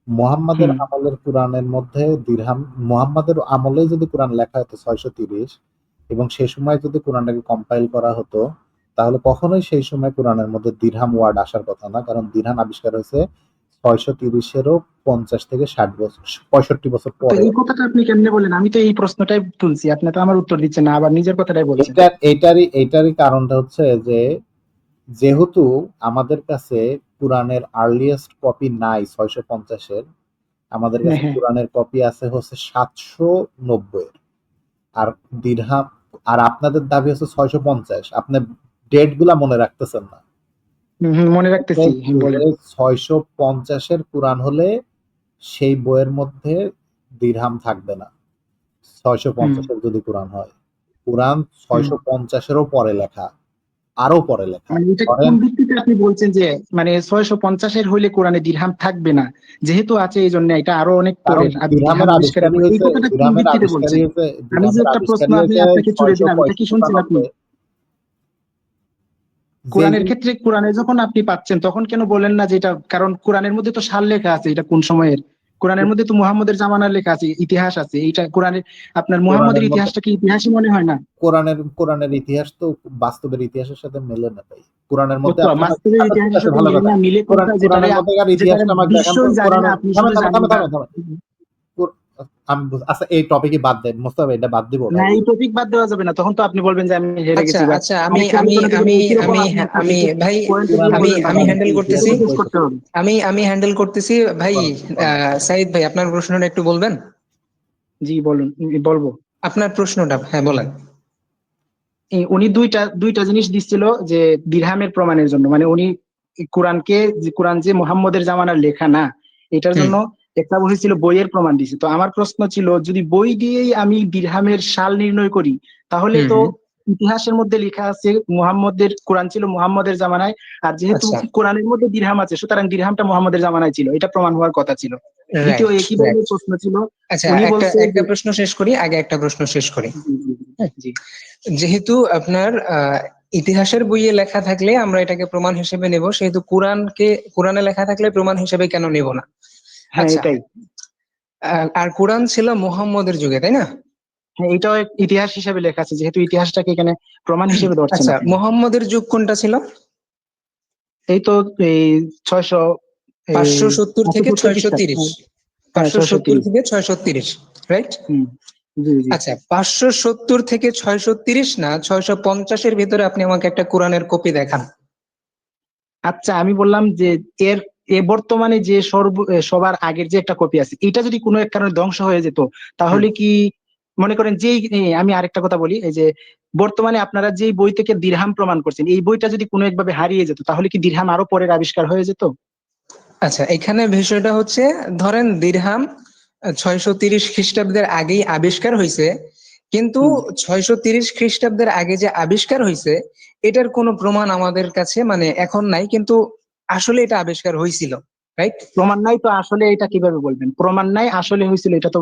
মুহাম্মাদের হুম আমলের কোরআনের মধ্যে দিরহাম, মুহাম্মাদের আমলেই যদি কোরআন লেখা হতো 630, এবং সেই সময় যদি কোরআনটাকে কম্পাইল করা হতো, তাহলে কখনোই সেই সময় কোরআনের মধ্যে দিরহাম ওয়ার্ড আসার কথা না। কারণ দিরহাম আবিষ্কার হয়েছে 630-এরও 50 থেকে 60 বছর, 65 বছর তো পরে। এই কথাটা আপনি কেমনে বলেন? আমি তো এই প্রশ্নটাই তুলছি, আপনি তো আমার উত্তর দিচ্ছেন না, আবার নিজের কথাটাই বলছেন। এইটারই কারণটা হচ্ছে যে, যেহেতু আমাদের কাছে কোরআনের আর্লিয়েস্ট কপি নাই 650-এর, আমাদের হ্যাঁ কাছে হ্যাঁ। কোরআনের কপি আছে হচ্ছে 790-এর। আর দিরহাম, আর আপনাদের দাবি হচ্ছে 650। আপনি ডেট গুলা মনে রাখতেছেন না। মনে রাখতেছি, হ্যাঁ বলেন। 650-এর কোরআন হলে সেই বইয়ের মধ্যে দিরহাম থাকবে না। হুম 650-এর যদি কোরআন হয়, কোরআন হুম 650-এরও পরে লেখা, আরো পরে লেখা। মানে এটা ধরেন, কোন ভিত্তিতে আপনি বলছেন যে মানে 650-এর হইলে কোরআনে দিরহাম থাকবে না? যেহেতু আছে এই জন্য এটা আরো অনেক কারণ পরের দিরহাম আবিষ্কারের পর, এই কথাটা কোন ভিত্তিতে বলছেন? আমি যে দিরহামের একটা প্রশ্ন আবিষ্কারই আপনি হয়েছে আপনাকে ছুড়ে দিলাম, এটা কি শুনছেন আপনি? 665-97। যে কোরআনের ক্ষেত্রে, কোরআনে যখন আপনি পাচ্ছেন তখন কেন বলেন না যে এটা, কারণ কোরআনের মধ্যে তো সাল লেখা আছে, এটা কোন সময়ের? কোরআনের মধ্যে তো মুহাম্মদের জামানার লেখা আছে, ইতিহাস আছে। এইটা কোরআনের, আপনার মুহাম্মদের কোরআনের মধ্যে, ইতিহাসটা কি ইতিহাসই মনে হয় না? কোরআনের ইতিহাস তো বাস্তবের ইতিহাসের সাথে মেলে না ভাই। কোরআনের ও মধ্যে তো আপনি বাস্তবের আচ্ছা, ঠিক ইতিহাসের আছে, সাথে ভালো মিলে কথা। না, মিলে কোনটা কোরআনের মধ্যে আর যেটা ইতিহাসটা আমাকে দেখান তো। বিশ্বই জানে না, কোরআনের, আপনি শুধু থামেন থামেন জানেন থামেন বা। থামেন থামেন। আচ্ছা, এই টপিকে বাদ দেন মোস্তাফা, এটা বাদ দিব না, ভাই। এই টপিক বাদ দেওয়া যাবে না, তখন তো আপনি বলবেন যে আমি হেরে আচ্ছা গেছি। বা আচ্ছা, আমি আরেকটা আমি আলোচনা দেবেন, আমি একই রকম আমি আপনি একটা আমি ভাই, পয়েন্ট নিয়ে কোরআনের আমি বলবেন, আমি তখন হ্যান্ডেল করতেছি, এটাকে শেষ করতে হবে। আমি হ্যান্ডেল করতেছি ভাই। বলেন, বলেন। সাইদ ভাই, আপনার প্রশ্নটা একটু বলবেন। জি বলুন, বলবো। আপনার প্রশ্নটা হ্যাঁ বলেন। উনি দুইটা জিনিস দিচ্ছিল যে দিরহামের প্রমাণের জন্য, মানে উনি কোরআন যে মুহাম্মদের জামানার লেখা না, এটার হুম জন্য একটা বলেছিল বইয়ের প্রমাণ দিছে। তো আমার প্রশ্ন ছিল, যদি বই দিয়েই আমি দিরহামের সাল নির্ণয় করি, তাহলে হুম তো হুম। ইতিহাসের মধ্যে লেখা আছে কোরআন ছিল মুহাম্মদের জামানায়, আর যেহেতু আচ্ছা, কোরআনের মধ্যে দিরহাম আছে, সুতরাং দিরহামটা মুহাম্মদের জামানায় ছিল, এটা প্রমাণ হওয়ার কথা ছিল। দ্বিতীয় রাইট একই রাইট। ধরনের প্রশ্ন ছিল। আচ্ছা, উনি একটা বলছে একটা যে প্রশ্ন শেষ করি, আগে একটা প্রশ্ন শেষ করি। জি জি হ্যাঁ, জি, যেহেতু আপনার ইতিহাসের বইয়ে লেখা থাকলে আমরা এটাকে প্রমাণ হিসেবে নেব, সেহেতু কোরআনে লেখা থাকলে প্রমাণ হিসেবে কেন নেব না? হ্যাঁ আচ্ছা, এটাই। আর কোরআন ছিল মুহাম্মদের যুগে, তাই না? হ্যাঁ, এটাও ইতিহাস হিসেবে লেখা আছে, যেহেতু ইতিহাসটাকে এখানে প্রমাণ হিসেবে ধরছেন আচ্ছা, আপনারা। মুহাম্মদের যুগ কোনটা ছিল? এই তো এই 600 এই 570 থেকে 570 খ্রিস্টাব্দ। 630। হ্যাঁ 570 630। থেকে 630, রাইট? হম, জি জি। আচ্ছা, 570 থেকে 630 না 650-এর ভিতরে আপনি আমাকে একটা কোরআনের কপি দেখান। আচ্ছা, আমি বললাম যে এর বর্তমানে যে সবার আগের যে একটা কপি আছে, এটা যদি কোনো এক কারণে ধ্বংস হয়ে যেত, হুম। তাহলে কি মনে করেন যেই আমি আরেকটা কথা বলি, এই যে বর্তমানে আপনারা যেই বই থেকে দিরহাম প্রমাণ করছেন, এই বইটা যদি কোনো একভাবে হারিয়ে যেত, তাহলে কি দিরহাম আরো পরের আবিষ্কার হয়ে যেত? আচ্ছা, এখানে বিষয়টা হচ্ছে, ধরেন দিরহাম 630 খ্রিস্টাব্দের আগেই আবিষ্কার হয়েছে, কিন্তু হুম, 630 খ্রিস্টাব্দের আগে যে আবিষ্কার হয়েছে এটার কোনো প্রমাণ আমাদের কাছে মানে এখন নাই, কিন্তু আসলে এটা আবিষ্কার হয়েছিল, রাইট? প্রমাণ নাই তো আসলে এটা কিভাবে বলবেন? প্রমাণ নাই আসলে হয়েছিল, এটা তো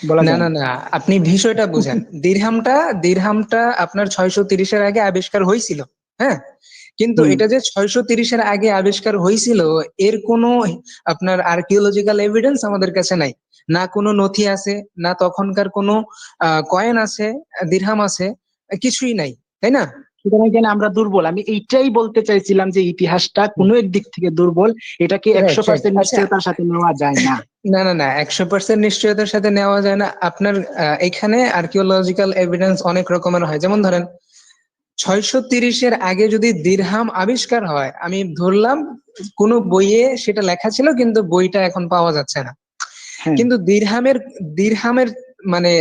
বলা না যায় না না। না, আপনি বিষয়টা বুঝেন। দিরহামটা আপনার 630-এর আগে আবিষ্কার হয়েছিল, হ্যাঁ, কিন্তু হুম, এটা যে 630-এর আগে আবিষ্কার হয়েছিল এর কোনো আপনার আর্কিওলজিক্যাল এভিডেন্স আমাদের কাছে নাই। না কোনো নথি আছে, না তখনকার কোনো কয়েন আছে, দিরহাম আছে, কিছুই নাই, তাই না? সুতরাং কেন আমরা দুর্বল? আমি এইটাই বলতে চাইছিলাম যে ইতিহাসটা কোনো এক দিক থেকে দুর্বল, এটাকে রাইট একশো রাইট। পার্সেন্ট আচ্ছা, নিশ্চয়তার সাথে নেওয়া যায় না। না না না, 100% নিশ্চয়তার সাথে নেওয়া যায় না। আপনার এখানে আর্কিওলজিক্যাল এভিডেন্স অনেক রকমের হয়, যেমন ধরেন 630-এর আগে যদি দিরহাম আবিষ্কার হয়, আমি ধরলাম কোনো বইয়ে সেটা লেখা ছিল কিন্তু বইটা এখন পাওয়া যাচ্ছে না, হ্যাঁ, কিন্তু দিরহামের মানে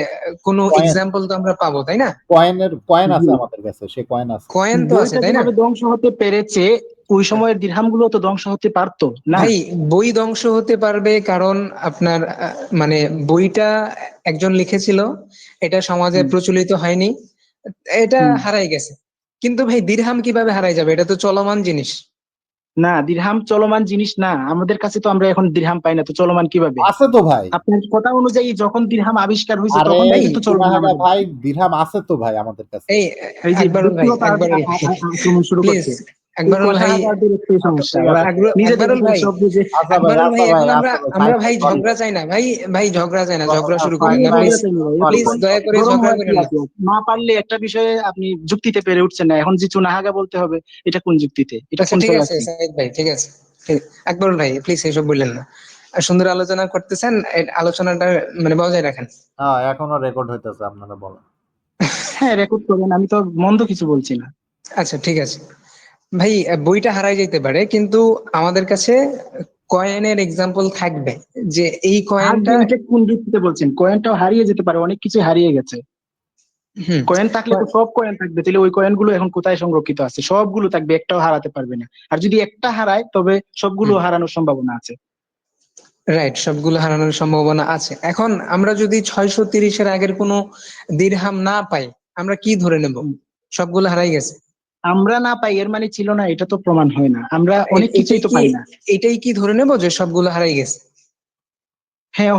কোনো কয়েন এক্সাম্পল তো আমরা পাবো, তাই না? কয়েন জি। আছে আমাদের কাছে, সে কয়েন আছে। কয়েন তো আছে, বইটা তাই না? যেভাবে ধ্বংস হতে পেরেছে, ওই সময়ের দিরহাম গুলো তো ধ্বংস হতে পারতো না? ভাই, বই ধ্বংস হতে পারবে কারণ আপনার মানে বইটা একজন লিখেছিল, এটা সমাজে হুম, প্রচলিত হয়নি, এটা হুম। হারাই গেছে। কিন্তু ভাই দিরহাম কিভাবে হারাই যাবে? এটা তো চলমান জিনিস। না, দিরহাম চলমান জিনিস না, আমাদের কাছে তো আমরা এখন দিরহাম পাই না, তো চলমান কিভাবে? আছে তো ভাই। আপনার কথা অনুযায়ী যখন দিরহাম আবিষ্কার হয়েছে আরে তখন ভাই থেকে তো চলমান চুনাহাগা আমাদের ভাই, কাছে। দিরহাম আছে তো ভাই আমাদের কাছে। এই এই যে আকবরুল ভাই, ব্যক্তিগত আকবরুল ভাই, আক্রমণ শুরু প্লিজ, করছে। এই আকবরুল ভাই, কথাগারদের একটাই আচ্ছা সমস্যা, ঠিক ওরা আছে, নিজেদের আকবরুল ভিতরে ভাই, সব বুঝে। আচ্ছা ভাই, আকবরুল ভাই, আচ্ছা ভাই, এখন আমরা আচ্ছা ভাই, আমরা সাইদ ভাই ভাই সরি ঝগড়া চাই না ভাই, ভাই ঝগড়া চাই না, ঝগড়া শুরু করেন আমি না ঝগড়া প্লিজ। চাই না ভাই, সরি প্লিজ ভাই, দয়া সরি। করে গরম ঝগড়া হওয়ার কি করেন না। আছে? না পারলে একটা বিষয়ে আপনি যুক্তিতে পেরে উঠছেন না, এখন যে চুনাহাগা বলতে হবে, এটা কোন যুক্তিতে? এটা আচ্ছা কোন ঠিক আছে চলাচ্ছি? সাইদ ভাই, ঠিক আছে, আকবরুল ভাই প্লিজ এইসব বললেন না। আর সুন্দর আলোচনা করতেছেন, এই আলোচনাটা মানে বজায় রাখেন। হ্যাঁ, এখনো রেকর্ড হইতেছে, আপনারা বলেন। হ্যাঁ, রেকর্ড করবেন, আমি তো মন্দ কিছু বলছি না। আচ্ছা ঠিক আছে ভাই, বইটা হারাই যেতে পারে কিন্তু আমাদের কাছে কয়েনের এক্সাম্পল থাকবে, যে এই থাকবে, কয়েনটা। এটা কোন যুক্তিতে বলছেন? কয়েনটাও হারিয়ে যেতে পারে, অনেক কিছু হারিয়ে গেছে। হুম। কয়েন থাকলে তো সব কয়েন থাকবে, তাহলে ওই কয়েন গুলো এখন কোথায় সংরক্ষিত আছে? সবগুলো থাকবে, একটাও হারাতে পারবে না। আর যদি একটা হারায়, তবে সবগুলো হুম, হারানোর সম্ভাবনা আছে। রাইট, সবগুলো হারানোর সম্ভাবনা আছে। এখন আমরা যদি 630-এর আগের কোনো দিরহাম না পাই, আমরা কি ধরে নেব? হুম। সবগুলো হারাই গেছে? আমরা না পাই এর মানে ছিল না, এটা তো প্রমাণ হয় না, আমরা অনেক কিছুই এটাই তো কি, পাই না। এটাই কি ধরে নেব যে সবগুলো হারাই গেছে? হ্যাঁ,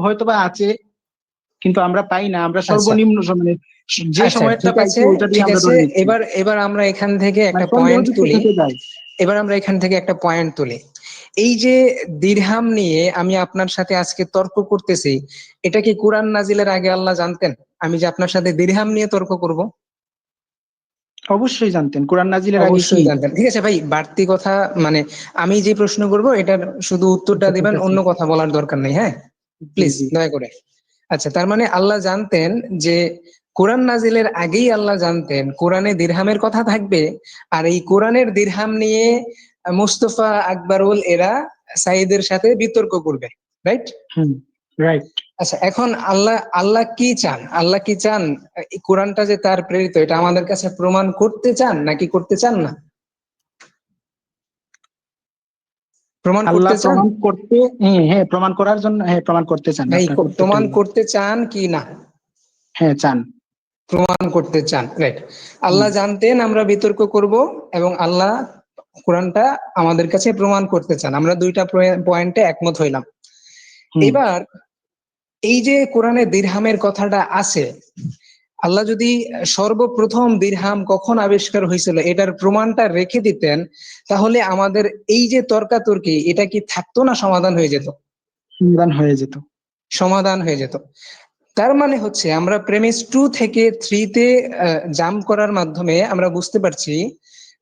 হয়তোবা আছে, কিন্তু আমরা পাই না, আমরা আচ্ছা সর্বনিম্ন মানে যে আচ্ছা, সময়টা ঠিক পাইছি আছে, ওইটা দিয়ে ঠিক আমরা আছে। ধরে নিচ্ছি। এবার এবার আমরা এখান থেকে মানে একটা পয়েন্ট সন্দেহযুক্ত তুলি। থেকে যায়। এবার আমরা এখান থেকে একটা পয়েন্ট তুলি। এই যে দিরহাম নিয়ে আমি আপনার সাথে আজকে তর্ক করতেছি, এটা কি কোরআন নাজিলের আগে আল্লাহ জানতেন আমি যে আপনার সাথে দিরহাম নিয়ে তর্ক করব? অবশ্যই জানতেন, কোরআন নাজিলের আগে কি? অবশ্যই জানতেন। ঠিক আছে ভাই, বাড়তি কথা মানে আমি যে প্রশ্ন করব এটার শুধু উত্তরটা আচ্ছা ঠিক দিবেন, আছে। অন্য কথা বলার দরকার নেই, হ্যাঁ? জি প্লিজ জি। দয়া করে। আচ্ছা, তার মানে আল্লাহ জানতেন যে কোরআন নাজিলের আগেই আল্লাহ জানতেন কোরআনে দিরহামের কথা থাকবে, আর এই কোরআনের দিরহাম নিয়ে মুস্তফা আকবরুল এরা সাইদের সাথে বিতর্ক করবে, রাইট? হুম, রাইট। আচ্ছা, এখন আল্লাহ আল্লাহ কি চান? আল্লাহ কি চান এই কোরআনটা যে তার প্রেরিত এটা আমাদের কাছে প্রমাণ করতে চান নাকি করতে চান না? প্রমাণ আল্লাহ করতে চান প্রমাণ করতে, হ্যাঁ হ্যাঁ, প্রমাণ করার জন্য, হ্যাঁ প্রমাণ করতে চান ভাই, আপনার উত্তরটা প্রমাণ কি? করতে চান কি না? হ্যাঁ চান। প্রমাণ করতে চান, রাইট। হুম আল্লাহ জানতেন আমরা বিতর্ক করব, এবং আল্লাহ কোরআনটা আমাদের কাছে প্রমাণ করতে চান, আমরা দুইটা পয়েন্টে একমত হইলাম। হুম এবার এই যে কোরআনে দিরহামের কথাটা আছে, আল্লাহ যদি সর্বপ্রথম দিরহাম কখন আবিষ্কার হয়েছিল এটার প্রমাণটা রেখে দিতেন, তাহলে আমাদের এই যে তর্কাতর্কি এটা কি থাকতো না সমাধান হয়ে যেত? সমাধান হয়ে যেত। সমাধান হয়ে যেত। তার মানে হচ্ছে আমরা প্রেমিস 2 থেকে 3 তে জাম্প করার মাধ্যমে আমরা বুঝতে পারছি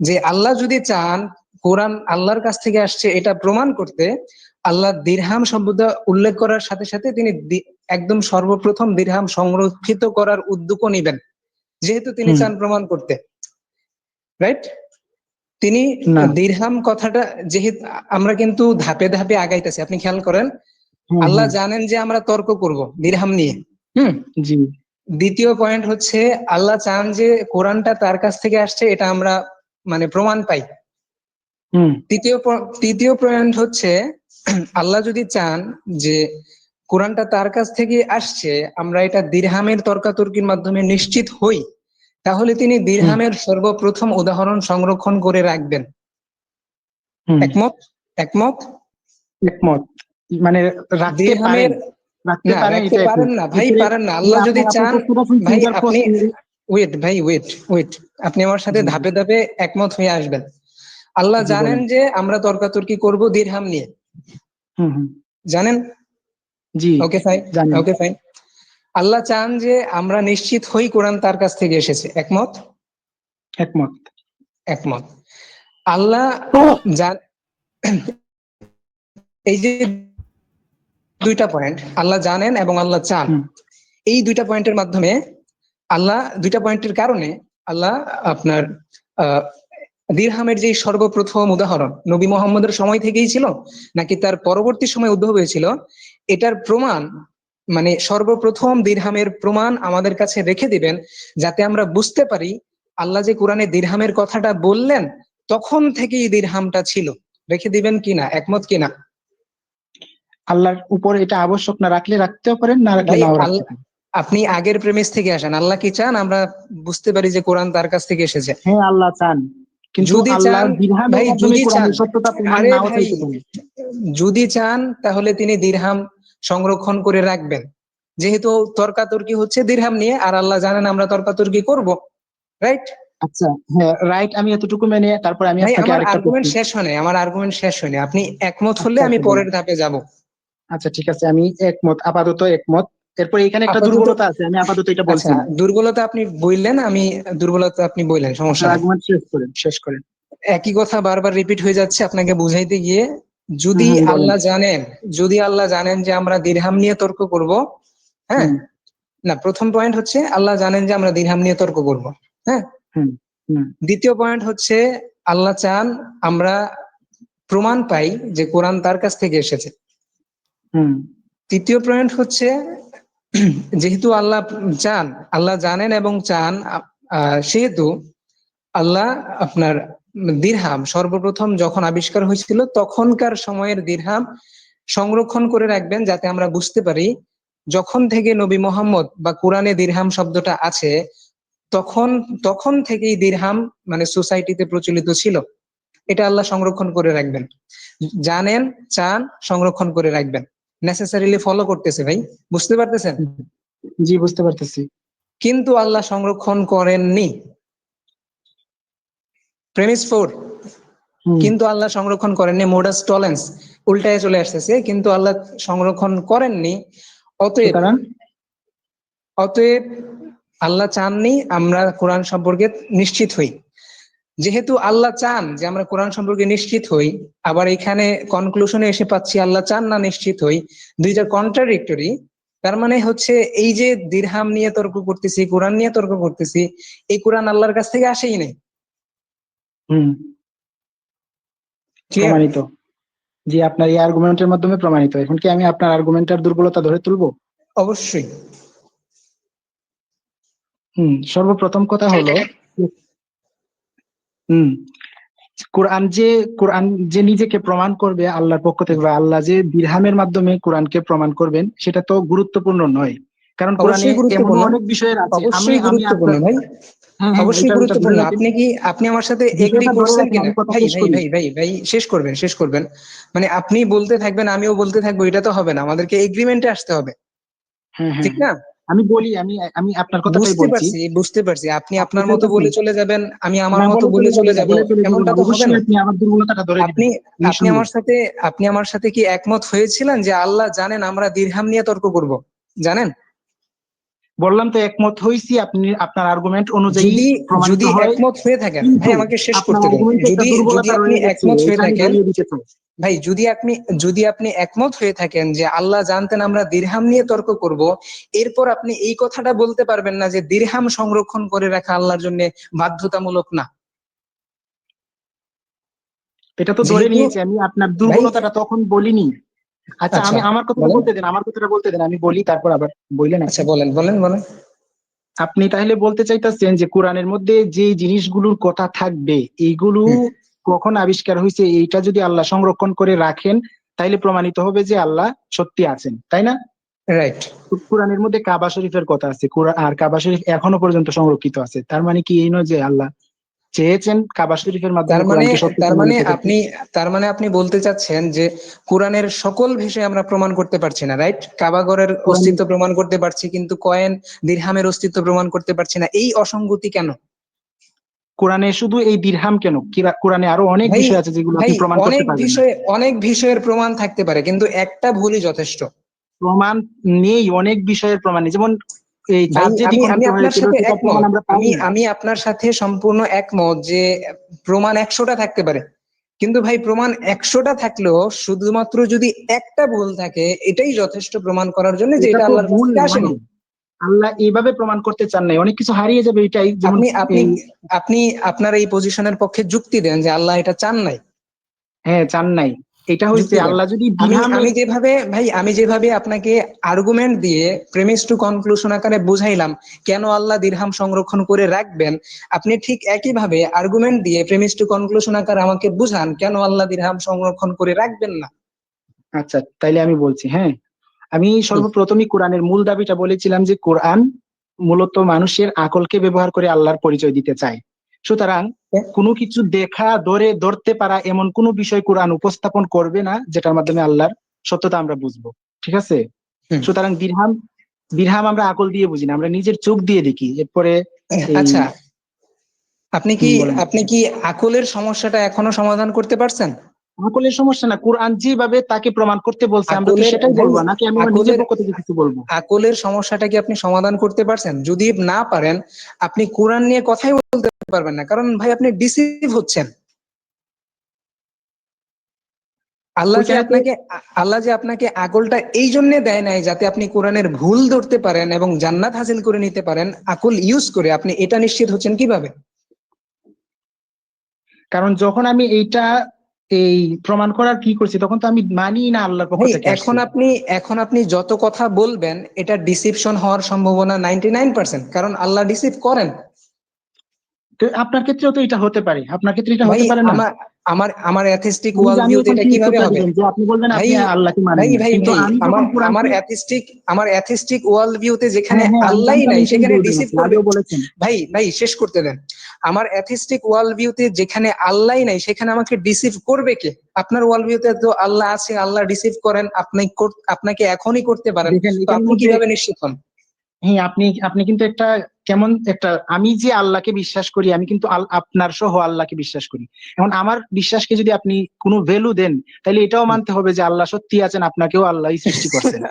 যে আল্লাহ যদি চান কোরআন আল্লাহর কাছ থেকে আসছে এটা প্রমাণ করতে, আল্লাহ দিরহাম শব্দটা উল্লেখ করার সাথে সাথে তিনি একদম সর্বপ্রথম দিরহাম সংরক্ষিত করার উদ্যোগও নিবেন, যেহেতু তিনি হুম চান প্রমাণ করতে, রাইট? তিনি না। দিরহাম কথাটা, যেহেতু আমরা কিন্তু ধাপে ধাপে আগাইতেছি, আপনি খেয়াল করেন। হ্যাঁ আল্লাহ হ্যাঁ। জানেন যে আমরা তর্ক করব দিরহাম নিয়ে। হুম। জি। দ্বিতীয় পয়েন্ট হচ্ছে আল্লাহ চান যে কোরআনটা তার কাছ থেকে আসছে এটা আমরা মানে প্রমাণ পাই। হুম তৃতীয় পয়েন্ট হচ্ছে আল্লাহ যদি চান যে কোরআনটা তার কাছ থেকে আসছে আমরা এটা দিরহামের তর্কাতর্কির মাধ্যমে নিশ্চিত হই, তাহলে তিনি হুম দিরহামের সর্বপ্রথম উদাহরণ সংরক্ষণ করে রাখবেন। হুম। একমত? একমত? একমত, মানে রাখতে পারেন, দিরহামের, রাখতে না পারেন রাখতে এটা পারেন একমত। না ভাই, এরপরে পারেন না। যে আল্লাহ যদি আপনার আপু চান, প্রশ্নটা শুনছি, ভাই এটার আপনি প্রশ্ন। ওয়েট ভাই, ওয়েট ওয়েট, আপনি আমার সাথে জি। ধাপে ধাপে একমত হয়ে আসবেন। আল্লাহ জি জানেন বলেন। যে আমরা তর্কাতর্কি করব দিরহাম নিয়ে, হুম হুম। জানেন? জি ওকে ফাইন। জানেন। Okay fine. আল্লাহ চান যে আমরা নিশ্চিত হই কোরআন তার কাছ থেকে এসেছে, একমত? একমত। একমত। আল্লাহ জান, এই যে দুইটা পয়েন্ট, আল্লাহ জানেন এবং আল্লাহ চান, হুম এই দুইটা পয়েন্টের মাধ্যমে আল্লাহ, দুইটা পয়েন্টের কারণে আল্লাহ আপনার আহ দিরহামের যে সর্বপ্রথম উদাহরণ নবী মোহাম্মদের সময় থেকেই ছিল নাকি তার পরবর্তী সময় উদ্ভব হয়েছিল, এটার প্রমাণ মানে সর্বপ্রথম দিরহামের প্রমাণ আমাদের কাছে রেখে দিবেন, যাতে আমরা বুঝতে পারি আল্লাহ যে কোরআনে দিরহামের কথাটা বললেন তখন থেকেই দিরহামটা ছিল। রেখে দিবেন কিনা, একমত কিনা? আল্লাহর উপর এটা আবশ্যক, না রাখলে রাখতেও পারেন, না রাখলে ভাই নাও রাখতে আল্লাহ, পারেন। আপনি আগের প্রেমিস থেকে আসেন। আল্লাহ কি চান আমরা বুঝতে পারি যে কোরআন তার কাছ থেকে এসেছে? হ্যাঁ আল্লাহ চান, কিন্তু যদি আল্লাহ চান, বিধানের ভাই মাধ্যমে যদি চান, কোরআনের সত্যতা প্রমাণ আরে নাও ভাই, চাইতে পারেন। যদি চান তাহলে তিনি দিরহাম সংরক্ষণ করে রাখবেন, যেহেতু তর্কাতর্কি হচ্ছে দিরহাম নিয়ে, আর আল্লাহ জানেন আমরা তর্কাতর্কি করব, রাইট? আচ্ছা, হ্যাঁ রাইট, আমি এতটুকু মেনে তারপর আমি ভাই আপনাকে আমার আরেকটা প্রশ্ন। আর্গুমেন্ট শেষ হয়নি, আমার আর্গুমেন্ট শেষ হয়নি, আপনি একমত হলে আচ্ছা আমি আচ্ছা বলুন। পরের ধাপে যাব। আচ্ছা ঠিক আছে, আমি একমত, আপাতত একমত। এরপর এখানে একটা আপাতত, দুর্বলতা আছে, আমি আপাতত এটা আচ্ছা বলছি না। দুর্বলতা আপনি বললেন, আমি দুর্বলতা আপনি বললেন, সমস্যা আপনার নাই। আর্গুমেন্ট শেষ করেন, শেষ করেন। একই কথা বারবার রিপিট হয়ে যাচ্ছে আপনাকে বুঝাইতে গিয়ে। হুম যদি হুম বলেন। আল্লাহ জানেন, যদি আল্লাহ জানেন যে আমরা দিরহাম নিয়ে তর্ক করব, হ্যাঁ, হুম না প্রথম পয়েন্ট হচ্ছে আল্লাহ জানেন যে আমরা দিরহাম নিয়ে তর্ক করব, হ্যাঁ। হুম হুম দ্বিতীয় পয়েন্ট হচ্ছে আল্লাহ চান আমরা প্রমাণ পাই যে কোরআন তার কাছ থেকে এসেছে। হুম তৃতীয় পয়েন্ট হচ্ছে যেহেতু আল্লাহ চান, আল্লাহ জানেন এবং চান, সেহেতু আল্লাহ আপনার দিরহাম সর্বপ্রথম যখন আবিষ্কার হয়েছিল তখনকার সময়ের দিরহাম সংরক্ষণ করে রাখবেন, যাতে আমরা বুঝতে পারি যখন থেকে নবী মোহাম্মদ বা কোরআনে দিরহাম শব্দটা আছে তখন তখন থেকেই দিরহাম মানে সোসাইটিতে প্রচলিত ছিল। এটা আল্লাহ সংরক্ষণ করে রাখবেন, জানেন, চান, সংরক্ষণ করে রাখবেন, নেসেসারিলি ফলো করতেছে। ভাই বুঝতে পারতেছেন? হুম। জি বুঝতে পারতেছি। কিন্তু আল্লাহ সংরক্ষণ করেননি, প্রেমিস 4। হুম। কিন্তু আল্লাহ সংরক্ষণ করেননি, মোডাস টলেন্স উল্টায় চলে আসতেছে, কিন্তু আল্লাহ সংরক্ষণ করেননি। অতএব, সুতরাং অতএব আল্লাহ চাননি আমরা কোরআন সম্পর্কে নিশ্চিত হই। যেহেতু আল্লাহ চান যে আমরা কোরআন সম্পর্কে নিশ্চিত হই, আবার এখানে কনক্লুশনে এসে পাচ্ছি আল্লাহ চান না নিশ্চিত হই, দুইটা কন্ট্রাডিক্টরি। তার মানে হচ্ছে এই যে দিরহাম নিয়ে তর্ক করতেছি, কোরআন নিয়ে তর্ক করতেছি, এই কোরআন আল্লাহর কাছ থেকে আসেই নাই। হুম ক্লিয়ার? প্রমাণিত। জি আপনার এই আর্গুমেন্টের মাধ্যমে প্রমাণিত। এখন কি আমি আপনার আর্গুমেন্টের দুর্বলতা ধরে তুলবো? অবশ্যই। সর্বপ্রথম কথা হলো, হুম কোরআন যে কোরআন যে নিজেকে প্রমাণ করবে আল্লাহর পক্ষ থেকে, বা আল্লাহ যে দিরহামের মাধ্যমে কোরআনকে প্রমাণ করবেন, সেটা তো গুরুত্বপূর্ণ নয়। কারণ কোরআনে অবশ্যই এমন গুরুত্বপূর্ণ, অনেক বিষয়ের আছে, আমি অবশ্যই আমি গুরুত্বপূর্ণ আপনার, ভাই, হ্যাঁ হ্যাঁ, অবশ্যই এটা ধরে গুরুত্বপূর্ণ। রাখেন, আপনি আমার সাথে এগ্রি বিষয়টা ধরে করছেন রাখেন, কিনা? আমি কথা ভাই শেষ ভাই করি। ভাই ভাই ভাই শেষ করবেন, শেষ করবেন। মানে আপনি বলতে থাকবেন, আমিও বলতে থাকবো, এটা তো হবে না, আমাদেরকে এগ্রিমেন্টে আসতে হবে, হ্যাঁ হ্যাঁ ঠিক হ্যাঁ। না? আমি বলি, আমি আমি আপনার কথাটাই বুঝতে বলছি। পারছি, বুঝতে পারছি, আপনি আপনি আপনার মতো বলতেছেন, বলে চলে যাবেন, আমি আমার না মতো বলে বলে চলে চলে যাবেন না, যাব, বলে চলে যাবেন এমনটা না, তো হবে অবশ্যই না। আপনি আমার দুর্বলতাটা ধরে আপনি দিবেন, আমি আপনি শুনবো। আমার সাথে আপনি আমার সাথে কি একমত হয়েছিলেন যে আল্লাহ জানেন আমরা দিরহাম নিয়ে তর্ক করব? জানেন? বললাম তো একমত হইছি, আপনি আপনার আর্গুমেন্ট অনুযায়ী যদি প্রমাণিত যদি হয়। একমত হয়ে থাকেন, কিন্তু ভাই আমাকে শেষ আপনার করতে দেন। আর্গুমেন্টে একটা যদি দুর্বলতা আপনি রয়ে গেছে, একমত হয়ে এটা আমি থাকেন, ধরিয়ে দিতে চাই। ভাই যদি আপনি একমত হয়ে থাকেন যে আল্লাহ জানতেন আমরা দিরহাম নিয়ে তর্ক করব, এরপর আপনি এই কথাটা বলতে পারবেন না যে দিরহাম সংরক্ষণ করে রাখা আল্লাহর জন্য বাধ্যতামূলক না। এটা তো ধরে যেহেতু, নিয়েছি আমি, আপনার ভাই, দুর্বলতাটা তখন বলিনি। আচ্ছা, আচ্ছা আমি আমার কথাটা বলেন, বলতে দেন, আমার কথাটা বলতে দেন, আমি বলি, তারপর আবার বললেন আচ্ছা আপনি। বলেন বলেন বলেন। আপনি তাহলে বলতে চাইতেছেন যে কোরআনের মধ্যে যে জিনিসগুলোর কথা থাকবে, এইগুলো হুম, কখন আবিষ্কার হয়েছে, এইটা যদি আল্লাহ সংরক্ষণ করে রাখেন, তাইলে প্রমাণিত হবে যে আল্লাহ সত্যি আছেন, তাই না? রাইট। কোরআনের মধ্যে কাবা শরীফের কথা আছে, কোরআন আর কাবা শরীফ এখনো পর্যন্ত সংরক্ষিত আছে, তার মানে কি এই নয় যে আল্লাহ চেয়েছেন কাবা শরীফের মাধ্যমে তার মানে কোরআনকে সত্য তার মানে প্রমাণিত করতে? আপনি তার মানে আপনি বলতে চাচ্ছেন যে কোরআনের সকল বিষয় আমরা প্রমাণ করতে পারছি না, রাইট? কাবাগরের কোরআন, অস্তিত্ব প্রমাণ করতে পারছি, কিন্তু কয়েন দিরহামের অস্তিত্ব প্রমাণ করতে পারছি না, এই অসঙ্গতি কেন? কোরআনে শুধু এই দিরহাম কেন, কোরআনে আরো অনেক ভাই বিষয় আছে যেগুলো ভাই আপনি প্রমাণ করতে পারবেন না। অনেক বিষয়ের প্রমাণ থাকতে পারে, কিন্তু একটা ভুলই যথেষ্ট। প্রমাণ নেই, অনেক বিষয়ের প্রমাণ নেই, যেমন এই ভাই চাঁদ যে আমি আমি দ্বিখণ্ডিত আপনার হয়েছিল সাথে সেটার প্রমাণ একমত, আমরা আমি পাইনি। আমি আপনার সাথে সম্পূর্ণ একমত যে প্রমাণ 100টা থাকতে পারে, কিন্তু ভাই প্রমাণ 100টা থাকলেও শুধুমাত্র যদি একটা ভুল থাকে, এটাই যথেষ্ট প্রমাণ করার জন্য যে এটা এটা তো আল্লাহর কাছ ভুল থেকে নয়, আসেনি। আল্লাহ এইভাবে প্রমাণ করতে চান নাই, অনেক কিছু হারিয়ে যাবে, এটাই যেমন আপনি আপনি এই, আপনি আপনার এই পজিশনের পক্ষে যুক্তি দেন যে আল্লাহ এটা চান নাই, হ্যাঁ চান নাই, এটা হয়েছে যুক্তি দেন। আল্লাহ যদি আমি দিরহামের, আমি যেভাবে ভাই আমি যেভাবে আপনাকে আর্গুমেন্ট দিয়ে প্রেমিস টু কনক্লুশন আকারে বুঝাইলাম কেন আল্লাহ দিরহাম সংরক্ষণ করে রাখবেন, আপনি ঠিক একই ভাবে আর্গুমেন্ট দিয়ে প্রেমিস টু কনক্লুশন আকারে আমাকে বুঝান কেন আল্লাহ দিরহাম সংরক্ষণ করে রাখবেন না। আচ্ছা তাইলে আমি বলছি, হ্যাঁ। আমি হুম, সর্বপ্রথমই কোরআনের মূল দাবিটা বলেছিলাম যে কোরআন মূলত মানুষের আকলকে ব্যবহার করে আল্লাহর পরিচয় দিতে চায়। সুতরাং কোনো কিছু দেখা, ধরতে পারা এমন কোনো বিষয় কোরআন উপস্থাপন করবে না যেটার মাধ্যমে আল্লাহর সত্যতা আমরা বুঝবো, ঠিক আছে? হুম। সুতরাং দিরহাম, আমরা আকল দিয়ে বুঝি না, আমরা নিজের চোখ দিয়ে দেখি। এরপরে এই, আচ্ছা, আপনি কি বলেন। আপনি কি আকলের সমস্যাটা এখনো সমাধান করতে পারছেন? আকলের সমস্যা না, কোরআন যেভাবে তাকে প্রমাণ করতে বলছে আমরা কি আকলের সেটাই ভাই বলবো, নাকি আমি আমার নিজের আকলের পক্ষ থেকে কিছু বলবো? আকলের সমস্যাটা কি আপনি সমাধান করতে পারছেন? যদি না পারেন, আপনি কোরআন নিয়ে কথাই বলতে পারবেন না, কারণ ভাই আপনি ডিসিভ হচ্ছেন। আল্লাহ যে ওইখানে তো, আপনাকে আল্লাহ যে আপনাকে আকলটা এই জন্য দেয় নাই যাতে আপনি কোরআনের ভুল ধরতে পারেন এবং জান্নাত হাসিল করে নিতে পারেন, আকল ইউজ করে, আপনি এটা নিশ্চিত হচ্ছেন কিভাবে? কারণ যখন আমি এইটা এই প্রমাণ করার কি করছি, তখন তো আমি মানি না আল্লাহর পক্ষ ভাই থেকে আসছে। এখন আপনি যত কথা বলবেন এটা ডিসিপশন হওয়ার সম্ভাবনা 99%, কারণ আল্লাহ ডিসিভ করেন। তো আপনার ক্ষেত্রেও তো এটা হতে পারে, আপনার ক্ষেত্রে এটা ভাই হতে পারে না? আমার আমার আমার অ্যাথিস্টিক আমি ওয়ার্ল্ড জানি ভিউতে এখন এটা কি কিভাবে উত্তরটা হবে? দিবেন, যে আপনি বলবেন ভাই আপনি আল্লাহকে মানেন ভাই না, ভাই কিন্তু ভাই আমি আমার যখন আমার কোরআনকে, অ্যাথিস্টিক ওয়ার্ল্ড ভিউতে যেখানে হ্যাঁ হ্যাঁ আমি আল্লাহই জানতাম নাই সেখানে ইন্টারভিউ দিবেন, ডিসিভ আপনি করবে। আগেও বলেছেন। ভাই ভাই শেষ করতে দেন। আমার অ্যাথিস্টিক ওয়ার্ল্ড ভিউতে যেখানে আল্লাহই নাই সেখানে আমাকে ডিসিভ করবে কে? আপনার ওয়ার্ল্ড ভিউতে তো আল্লাহ আছে, আল্লাহ ডিসিভ করেন, আপনাকে এখনই করতে পারেন, দেখেন তো এখানের আপনি মধ্যে, কিভাবে নিশ্চিত হন? হ্যাঁ আপনি আপনি কিন্তু একটা কেমন একটা, আমি যে আল্লাহকে বিশ্বাস করি, আমি কিন্তু আপনার সহ আল্লাহকে বিশ্বাস করি। এখন আমার বিশ্বাসকে যদি আপনি কোনো ভ্যালু দেন, তাহলে এটাও মানতে হবে যে আল্লাহ সত্যি আছেন, আপনাকেও আল্লাহই সৃষ্টি করছেন।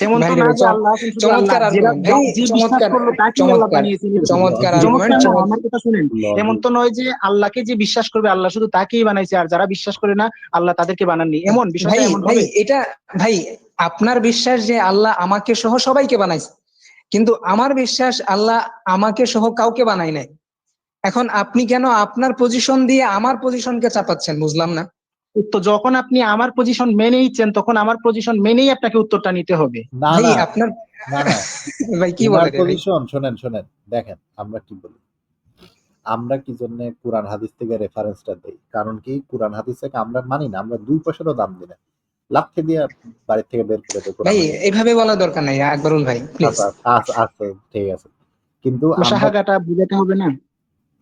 এমন তো ভাই রে না ভাই, যে আল্লাহ আছেন শুধু আল্লাহ, চমৎকার আর্গুমেন্ট ভাই, যে বিশ্বাস চমৎকার করলো তাকেই আল্লাহ চমৎকার বানিয়েছেন এরকম। চমৎকার লজিক আর্গুমেন্ট, চমৎকার না, চমৎকার। আমার কথা শুনেন। এমন লজিক তো নয় যে আল্লাহকে যে বিশ্বাস করবে আল্লাহ শুধু তাকেই বানাইছে, আর যারা বিশ্বাস করে না আল্লাহ তাদেরকে বানাননি, এমন বিষয়টা ভাই এমন ভাই হবে? এটা ভাই আপনার বিশ্বাস যে আল্লাহ আমাকে সহ সবাইকে বানাইছে, কিন্তু আমার বিশ্বাস আল্লাহ আমাকে সহ কাউকে বানাই নাই। এখন আপনি কেন আপনার পজিশন দিয়ে আমার পজিশনকে চাপাচ্ছেন, বুঝলাম না। তো যখন আপনি আমার পজিশন মেনেইছেন তখন আমার পজিশন মেনেই আপনাকে উত্তরটা নিতে হবে। না ভাই না আপনার না না ভাই কি উনার বলে রে ভাই? পজিশন শোনেন শোনেন, দেখেন আমরা কি বলি, আমরা কি জন্য কোরআন হাদিস থেকে রেফারেন্সটা দেই, কারণ কি কোরআন হাদিস থেকে আমরা মানি না, আমরা 2 পয়সারও দাম দিই না, লাথি দিয়ে বাড়ি থেকে বের করে দেয় কোরআন ভাই হাদিস। এভাবে বলা দরকার নাই আকবরুল ভাই, প্লিজ। আচ্ছা আচ্ছা আচ্ছা, ঠিক আছে, কিন্তু আমরা, পোশাহাগাটা বুঝাতে হবে না।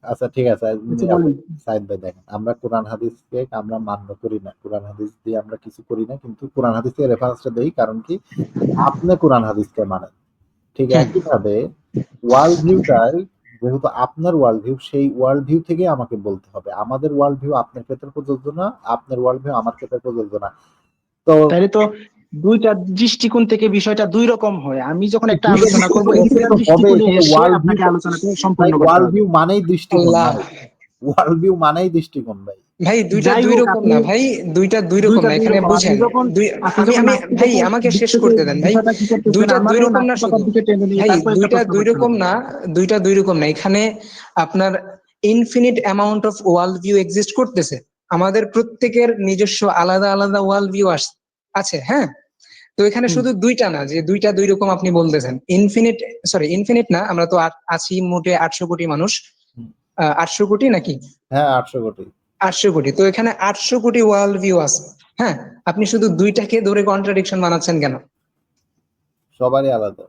আচ্ছা ঠিক আছে, আচ্ছা বলেন। সাইদ ভাই দেখেন, আমরা কোরআন হাদিসকে আমরা মান্য করি না, কোরআন হাদিস দিয়ে আমরা কিছু করি না, কিন্তু কোরআন হাদিস থেকে রেফারেন্সটা দেই, কারণ কি আপনি কোরআন হাদিসকে মানেন, ঠিক হুম। একইভাবে ওয়ার্ল্ড ভিউটাই, যেহেতু আপনার ওয়ার্ল্ড ভিউ, সেই ওয়ার্ল্ড ভিউ থেকে আমাকে বলতে হবে, আমাদের ওয়ার্ল্ড ভিউ আপনার ক্ষেত্রে প্রযোজ্য না, আপনার ওয়ার্ল্ড ভিউ আমার ক্ষেত্রে প্রযোজ্য না। তো তাহলে তো দুইটা দৃষ্টিকোণ থেকে বিষয়টা দুই রকম হয়। আমি যখন একটা দুইটা আলোচনা করব দৃষ্টিকোণ একটা একরকম হবে, দৃষ্টিকোণে এখানে এসে ওয়ার্ল্ড ভিউ, আপনাকে আলোচনাটা ভাই সম্পূর্ণ করতে ওয়ার্ল্ড হবে। ভিউ মানেই দৃষ্টিকোণ আল্লাহ, ভাই, ওয়ার্ল্ড ভিউ মানেই দৃষ্টিকোণ ভাই। ভাই দুইটা যাই দুই হোক, রকম আপনি না ভাই, দুইটা দুই রকম দুইটা না, দুই এখানে রকম। বুঝেন। আপনি আমি যখন আমি ভাই নাস্তিকতার আমাকে দিক শেষ থেকে করতে দেন ভাই। বিষয়টা কি করতেছেন, দুইটা দুই আমারও রকম না নাস্তিকতার শুধু দিকে টেনে নিয়ে ভাই, তারপর একটা দুইটা প্রশ্ন দুই করতে রকম হবে। না, দুইটা দুই রকম না। এখানে আপনার infinite amount of world view exist করতেছে। আমাদের প্রত্যেকের নিজস্ব আলাদা আলাদা ওয়ার্ল্ড ভিউ আছে, হ্যাঁ। তো এখানে হুম। শুধু দুইটা না যে দুইটা দুই রকম আপনি বলতেছেন। ইনফিনিট, সরি ইনফিনিট না, আমরা তো আছি মোটে 800 কোটি মানুষ। 800 কোটি নাকি? হ্যাঁ 800 কোটি। 800 কোটি, তো এখানে 800 কোটি ওয়ার্ল্ড ভিউ আছে, হ্যাঁ। আপনি শুধু দুইটাকে ধরে কন্ট্রাডিকশন বানাচ্ছেন কেন? সবারই আলাদা,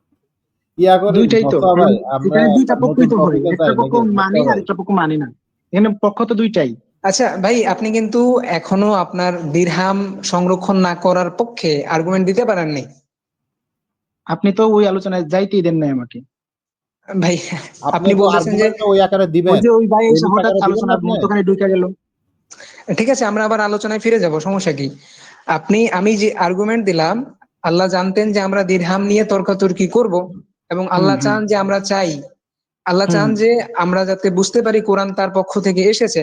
ইয়া করেন দুইটাই তো, মোস্তফা ভাই, আমরা এখানে একটা দুইটা নতুন পক্ষই তো হয়, টপিকে একটা যাই পক্ষ নাকি মানে মোস্তফা আর ভাই? একটা পক্ষ মানে না। এখানে পক্ষ তো দুইটাই। আচ্ছা ভাই, আপনি কিন্তু এখনো আপনার দিরহাম সংরক্ষণ না করার পক্ষে আর্গুমেন্ট দিতে পারেননি আপনি তো ওই আলোচনায় যাইতেই দেন নাই আমাকে। ভাই। আপনি আপনি তো বলতেছেন যে, আর্গুমেন্টটা ওই আকারে ওই দিবেন, যে ওই ভাই এসে দৈনিক হঠাৎ আকারে দিবেন না আলোচনার আপনি? মধ্যখানে ঢুকে গেল। ঠিক আছে আমরা আবার আলোচনায় ফিরে যাব, সমস্যা কি? আমি যে আর্গুমেন্ট দিলাম, আল্লাহ জানতেন যে আমরা দিরহাম নিয়ে তর্কাতর্কি করব, এবং হুম আল্লাহ হুম চান যে আমরা চাই, আল্লাহ চান হুম যে আমরা যাতে বুঝতে পারি কোরআন তার পক্ষ থেকে এসেছে।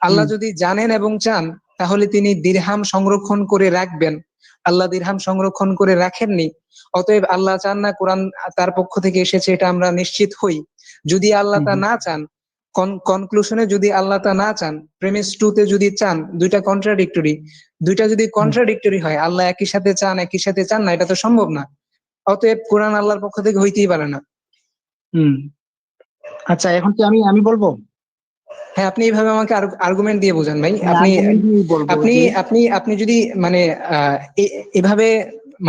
আল্লাহ হুম যদি জানেন এবং চান, তাহলে তিনি দিরহাম সংরক্ষণ করে রাখবেন। আল্লাহ দিরহাম সংরক্ষণ করে রাখেননি, অতএব আল্লাহ চান না কোরআন তার পক্ষ থেকে এসেছে, এটা আমরা নিশ্চিত হই। যদি আল্লাহ তা হুম না চান, কনক্লুশনে যদি আল্লাহ তা না চান, প্রেমিস 2 তে যদি চান, দুইটা কন্ট্রাডিক্টরি, দুইটা যদি হুম কন্ট্রাডিক্টরি হয়, আল্লাহ একই সাথে চান একই সাথে চান না, এটা তো সম্ভব না। অতএব কোরআন আল্লাহর পক্ষ থেকে হইতেই পারে না। হুম। আচ্ছা, এখন কি আমি আমি বলবো? হ্যাঁ, আপনি এইভাবে আমাকে আর্গুমেন্ট দিয়ে বোঝান ভাই। হ্যাঁ, আপনি আর্গুমেন্ট দিয়ে বলবো আপনি যে আপনি আপনি যদি মানে এভাবে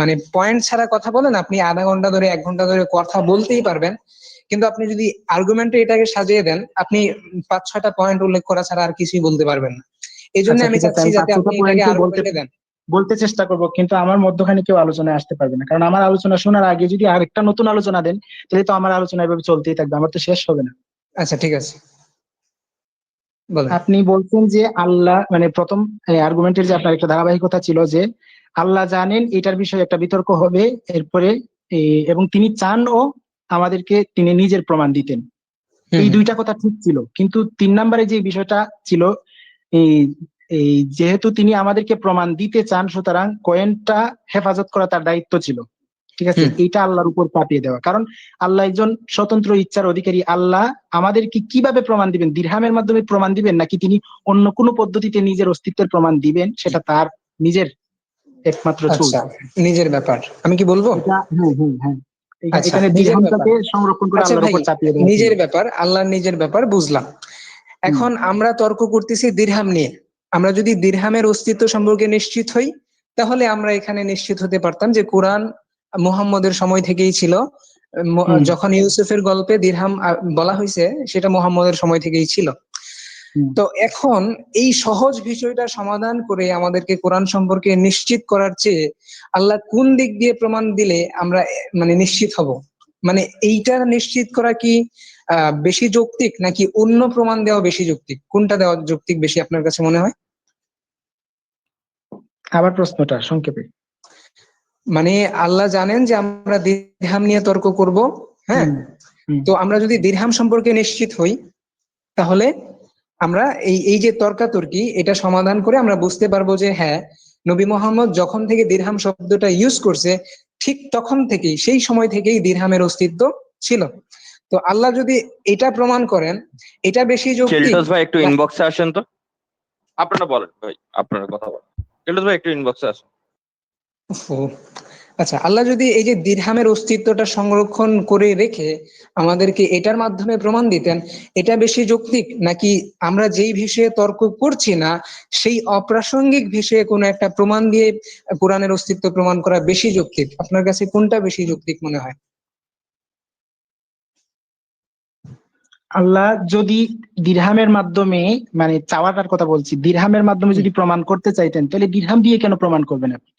মানে পয়েন্ট ছাড়া কথা বলেন, আপনি আধা ঘন্টা ধরে 1 ঘন্টা ধরে কথা বলতেই পারবেন। কিন্তু আপনি যদি আর্গুমেন্টে এটাকে সাজিয়ে দেন, আপনি 5-6টা পয়েন্ট উল্লেখ করা ছাড়া আর কিছুই বলতে পারবেন না। এই জন্য আচ্ছা আমি ঠিক আছে, চাচ্ছি আমি যাতে 5-6টা আপনি এটাকে পয়েন্টই বলতে আর্গুমেন্টে দেন। বলতে চেষ্টা করব, কিন্তু আমার মধ্যখানে কেউ আলোচনায় আসতে পারবে না, কারণ আমার আলোচনা শোনার আগে যদি আরেকটা নতুন আলোচনা দেন তাহলে তো আমার আলোচনা এভাবে চলতেই থাকবে, আমার তো শেষ হবে না। আচ্ছা ঠিক আছে, বলেন। আপনি বলছেন যে আল্লাহ মানে প্রথম আর্গুমেন্টের যে আপনার একটা ধারাবাহিকতা ছিল যে আল্লাহ জানেন এটার বিষয়ে একটা বিতর্ক হবে, এরপরে এবং তিনি চান ও আমাদেরকে তিনি নিজের প্রমাণ দিতেন। হুম এই হুম। দুইটা কথা ঠিক ছিল, কিন্তু 3 নম্বরে যে বিষয়টা ছিল, এই এই যেহেতু তিনি আমাদেরকে প্রমাণ দিতে চান, সুতরাং কয়েনটা হেফাজত করা তার দায়িত্ব ছিল। ঠিক আছে, হুম। এইটা আল্লাহর উপর চাপিয়ে দেওয়া, কারণ আল্লাহ একজন স্বতন্ত্র ইচ্ছার অধিকারী। আল্লাহ আমাদেরকে কিভাবে প্রমাণ দিবেন, দিরহামের মাধ্যমে প্রমাণ দিবেন নাকি তিনি অন্য কোনো পদ্ধতিতে নিজের অস্তিত্বের প্রমাণ দিবেন, সেটা তার নিজের একমাত্র চুজ। আচ্ছা, নিজের ব্যাপার, আমি কি বলবো? এটা হ্যাঁ হ্যাঁ হ্যাঁ, আচ্ছা, এখানে নিজের ব্যাপার। দিরহামটাকে সংরক্ষণ করে আচ্ছা আল্লাহর ভাই, উপর চাপিয়ে দেওয়া ছিল। নিজের ব্যাপার, আল্লাহর নিজের ব্যাপার বুঝলাম। হুম এখন আমরা তর্ক করতেছি দিরহাম নিয়ে। আমরা যদি দিরহামের অস্তিত্ব সম্পর্কে নিশ্চিত হই, তাহলে আমরা এখানে নিশ্চিত হতে পারতাম যে কোরআন মুহাম্মদের সময় থেকেই ছিল। হুম যখন ইউসুফের গল্পে দিরহাম বলা হয়েছে, সেটা মুহাম্মদের সময় থেকেই ছিল। হুম। তো এখন এই সহজ বিষয়টা সমাধান করে আমাদেরকে কোরআন সম্পর্কে নিশ্চিত করার চেয়ে আল্লাহ কোন দিক দিয়ে প্রমাণ দিলে আমরা মানে নিশ্চিত হব, মানে এইটা নিশ্চিত করা কি বেশি যৌক্তিক, নাকি অন্য প্রমাণ দেওয়া বেশি যৌক্তিক? কোনটা দেওয়া যৌক্তিক বেশি আপনার কাছে মনে হয়? আবার প্রশ্নটা সংক্ষেপে। মানে আল্লাহ জানেন যে আমরা দিরহাম নিয়ে তর্ক করব, হ্যাঁ। হুম হুম তো আমরা যদি দিরহাম সম্পর্কে নিশ্চিত হই, তাহলে আমরা এই এই যে তর্কাতর্কি, এটা সমাধান করে আমরা বুঝতে পারবো যে হ্যাঁ, নবী মোহাম্মদ যখন থেকে দিরহাম শব্দটা ইউজ করছে, ঠিক তখন থেকেই, সেই সময় থেকেই দিরহামের অস্তিত্ব ছিল। তো আল্লাহ যদি এটা প্রমাণ করেন, এটা বেশি যৌক্তিক। চেলটস ভাই একটু ইনবক্সে আসেন তো। আপনারা বলেন ভাই, আপনারা কথা বলেন। ফেরদৌস ভাই একটু ইনবক্সে আসুন। ও, আচ্ছা, আল্লাহ যদি এই যে দিরহামের অস্তিত্বটা সংরক্ষণ করে রেখে আমাদেরকে এটার মাধ্যমে প্রমাণ দিতেন, এটা বেশি যৌক্তিক, নাকি আমরা যেই বিষয়ে তর্ক করছি না সেই অপ্রাসঙ্গিক বিষয়ে কোনো একটা প্রমাণ দিয়ে কোরআনের অস্তিত্ব প্রমাণ করা বেশি যৌক্তিক? আপনার কাছে কোনটা বেশি যৌক্তিক মনে হয়? আল্লাহ যদি দিরহামের মাধ্যমে, মানে চাওয়াটার কথা বলছি, দিরহামের মাধ্যমে যদি প্রমাণ করতে চাইতেন তাহলে দিরহাম দিয়ে কেন প্রমাণ করবেন আপনি?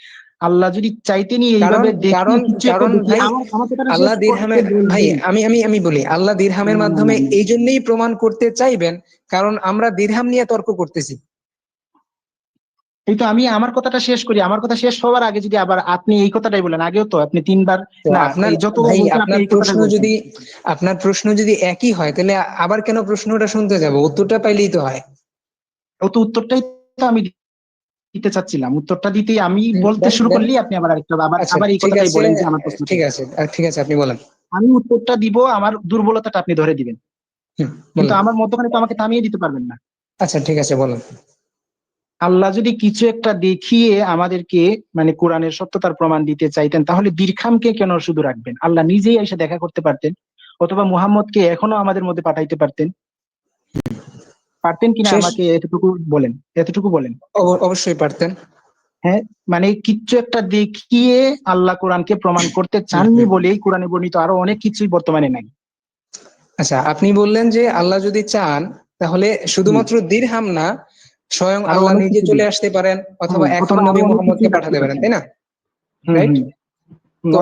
আল্লাহ যদি চাইতেনই কারণ এইভাবে দেখিয়ে কারণ কিছু একটা কারণ দেখিয়ে, ভাই, আমার কথাটা শেষ আল্লাহ করতে দিরহামের, ভাই বলবেন। আমি বলি, আল্লাহ দিরহামের না না মাধ্যমে না না। এই জন্যই প্রমাণ করতে চাইবেন কারণ আমরা দিরহাম নিয়ে তর্ক করতেছি। এই তো আমি আমার কথাটা শেষ করি, আমার কথা শেষ হওয়ার আগে যদি আবার আপনি এই কথাটাই বলেন, আগেও তো আপনি তিনবার, তো না আপনার, এই যতবার ভাই বলছেন আপনি আপনার এই প্রশ্ন কথাটাই বলছেন। যদি, আপনার প্রশ্ন যদি একই হয় তাহলে আবার কেন প্রশ্নটা শুনতে যাব? উত্তরটা পাইলেই তো হয়। ও তো উত্তরটাই তো আমি দিতে চাচ্ছিলাম, উত্তরটা দিতেই আমি বলতে দেন শুরু দেন। করলেই আপনি আবার আরেকটা আবার আচ্ছা আবার এই ঠিক কথাটাই আছে, বলেন যে আমার প্রশ্নটা। ঠিক আছে, ঠিক আছে, আপনি বলেন। আমি উত্তরটা দিব, আমার দুর্বলতাটা আপনি ধরে দিবেন, কিন্তু বলেন। আমার মধ্যখানে তো আমাকে থামিয়ে দিতে পারবেন না। আচ্ছা ঠিক আছে, বলেন। আল্লাহ যদি কিছু একটা দেখিয়ে আমাদেরকে, মানে কোরআনের সত্যতার প্রমাণ দিতে চাইতেন, তাহলে দীরখামকে কেন শুধু রাখবেন? আল্লাহ নিজেই এসে দেখা করতে পারতেন, অথবা মুহাম্মদকে এখনো আমাদের মধ্যে পাঠাইতে পারতেন। পারতেন কিনা শেষ, আমাকে এতটুকু বলেন, এতটুকু বলেন। অবশ্যই পারতেন। হ্যাঁ, মানে কিচ্ছু একটা দেখিয়ে আল্লাহ কোরআনকে প্রমাণ করতে চাননি বলেই কোরআনে বর্ণিত আরো অনেক কিছুই বর্তমানে নাই। আচ্ছা, আপনি বললেন যে আল্লাহ যদি চান তাহলে হুম, শুধুমাত্র দিরহাম না, স্বয়ং আরো আল্লাহ অনেক নিজে কিছু চলে দিন। আসতে পারেন, অথবা হ্যাঁ, এখন অথবা আরো নবী অনেক মুহাম্মদকে কিছুই রাখতে পাঠাতে পারেন, পারতেন। তাই না? হুম রাইট। হুম তো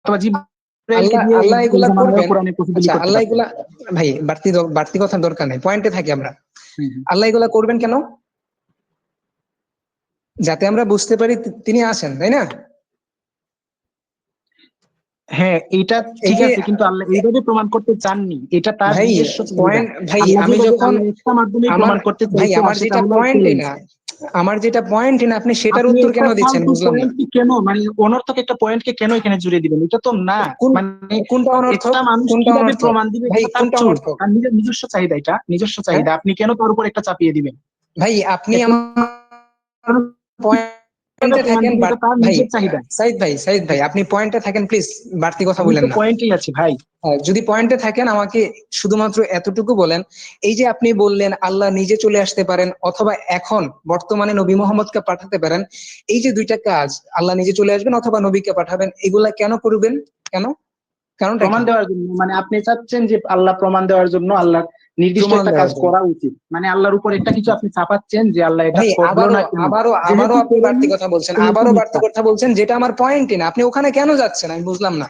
অথবা জিব্রাইলকে আল্লাহ দিয়ে আল্লাহ এই এগুলা জামানায় করবেন। কোরআনের প্রতিদিনই আচ্ছা, করতে আল্লাহ পারতেন। এগুলা, ভাই বাড়তি কথার দরকার নেই, পয়েন্টে থাকি আমরা। হুম, হুম। আল্লাহ এগুলা করবেন কেন? যাতে আমরা বুঝতে পারি তিনি আছেন, তাই না? হ্যাঁ, এটা এই ঠিক যে, আছে, কিন্তু আল্লাহ এইভাবে প্রমাণ করতে চাননি, এটা তার ভাই নিজস্ব চাহিদা। পয়েন্ট, ভাই আল্লাহ আমি যেভাবে, যখন, আল্লাহ একটা মাধ্যমেই আমার, প্রমাণ করতে ভাই চাইছে, আর আমার সেটা যেটা হলো পয়েন্টই চ্যালেঞ্জ। না, আমার যেটা পয়েন্টই না, আপনি সেটার আপনি উত্তর একটা কেন দিচ্ছেন ফালতু বুঝলাম না। পয়েন্টকে কেন, মানে অনর্থক একটা পয়েন্টকে কেন এখানে জুড়ে দিবেন? এটা তো না, কোন, মানে কোনটা অনর্থক? একটা মানুষ কোনটা কিভাবে অনর্থক? প্রমাণ দিবে ভাই এটা তার কোনটা চুজ, অনর্থক? তার নিজের নিজস্ব চাহিদা, এটা নিজস্ব হ্যাঁ চাহিদা, আপনি কেন তার উপর একটা চাপিয়ে দিবেন? ভাই, আপনি একটা আমার মানুষ কিভাবে পয়েন্টে প্রমাণ থাকেন, দিবে এটা তার ভাই নিজের চাহিদা। সাইদ ভাই আপনি পয়েন্টে থাকেন প্লিজ, বাড়তি কথা আমি বলেন তো না। পয়েন্টেই আছি ভাই। যদি পয়েন্টে থাকেন আমাকে শুধুমাত্র এতটুকু বলেন, এই যে আপনি বললেন আল্লাহ নিজে চলে আসতে পারেন অথবা এখন বর্তমানে নবী মোহাম্মদকে পাঠাতে পারেন, এই যে দুইটা কাজ, আল্লাহ নিজে চলে আসবেন অথবা নবীকে পাঠাবেন, এগুলা কেন করবেন? কেন? কারণটা প্রমাণ কি? দেওয়ার জন্য, মানে আপনি চাচ্ছেন যে আল্লাহ প্রমাণ দেওয়ার জন্য, আল্লাহ নির্দিষ্ট প্রমাণ একটা কাজ দেওয়ার জন্য। করা উচিত, মানে আল্লাহর উপর একটা কিছু আপনি চাপাচ্ছেন যে আল্লাহ এটা ভাই করলো আবারও না কেন, আবারও আবারও যেহেতু আপনি বাড়তি করেনি কথা বলছেন, সেহেতু আবারও বাড়তি মিথ্যা। কথা বলছেন, যেটা আমার পয়েন্টই না। আপনি ওখানে কেন যাচ্ছেন আমি বুঝলাম না।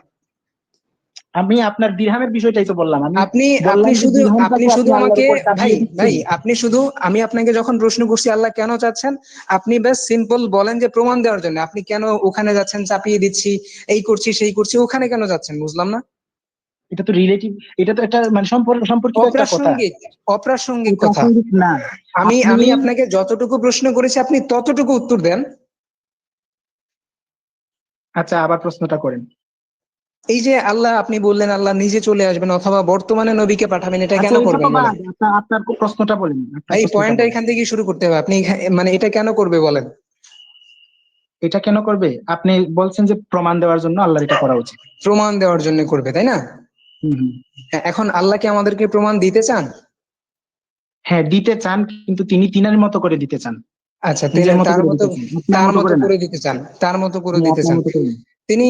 আমি আপনার দিরহামের বিষয়টাই তো বললাম, আমি আপনি আপনি বললাম যে শুধু আপনি দিরহামটাকে শুধু আপনি আল্লাহর আমাকে, উপর ভাই চাপিয়ে ভাই দিচ্ছেন। আপনি শুধু, আমি আপনাকে যখন প্রশ্ন করছি আল্লাহ কেন চাচ্ছেন, আপনি বেশ সিম্পল বলেন যে প্রমাণ দেওয়ার জন্য। আপনি কেন ওখানে যাচ্ছেন, চাপিয়ে দিচ্ছি, এই করছি সেই করছি, ওখানে কেন যাচ্ছেন বুঝলাম না। এটা তো রিলেটিভ, এটা তো একটা মানে সম্পর্কিত একটা কথা, অপ্রাসঙ্গিক, অপ্রাসঙ্গিক এটা কথা। প্রাসঙ্গিক না। আমি আপনি, আমি আপনাকে যতটুকু প্রশ্ন করেছি আপনি ততটুকু উত্তর দেন। আচ্ছা আবার প্রশ্নটা করেন। এই যে আল্লাহ, আপনি বললেন আল্লাহ নিজে চলে আসবেন অথবা বর্তমানে নবীকে পাঠাবেন, এটা আচ্ছা কেন এটা তো করবেন বলেন? বাদ, আপনার আপনার প্রশ্নটা বলেন, আপনার এই প্রশ্নটা পয়েন্টটা বলেন। এখান থেকে শুরু করতে হবে। আপনি মানে এটা কেন করবে বলেন? এটা কেন করবে? আপনি বলছেন যে প্রমাণ দেওয়ার জন্য আল্লাহর এটা করা উচিত। প্রমাণ দেওয়ার জন্য করবে, তাই না? হম হম। এখন আল্লাহ কি আমাদেরকে প্রমাণ দিতে চান? হ্যাঁ দিতে চান, কিন্তু তিনি তিনার মতো করে দিতে চান, আচ্ছা, নিজের মতো তার করে মতো, দিতে চান, আপনার তার মতো মতো করে না। করে দিতে চান, তার মতো করে হ্যাঁ দিতে আপনার চান। মতো করে না। তিনি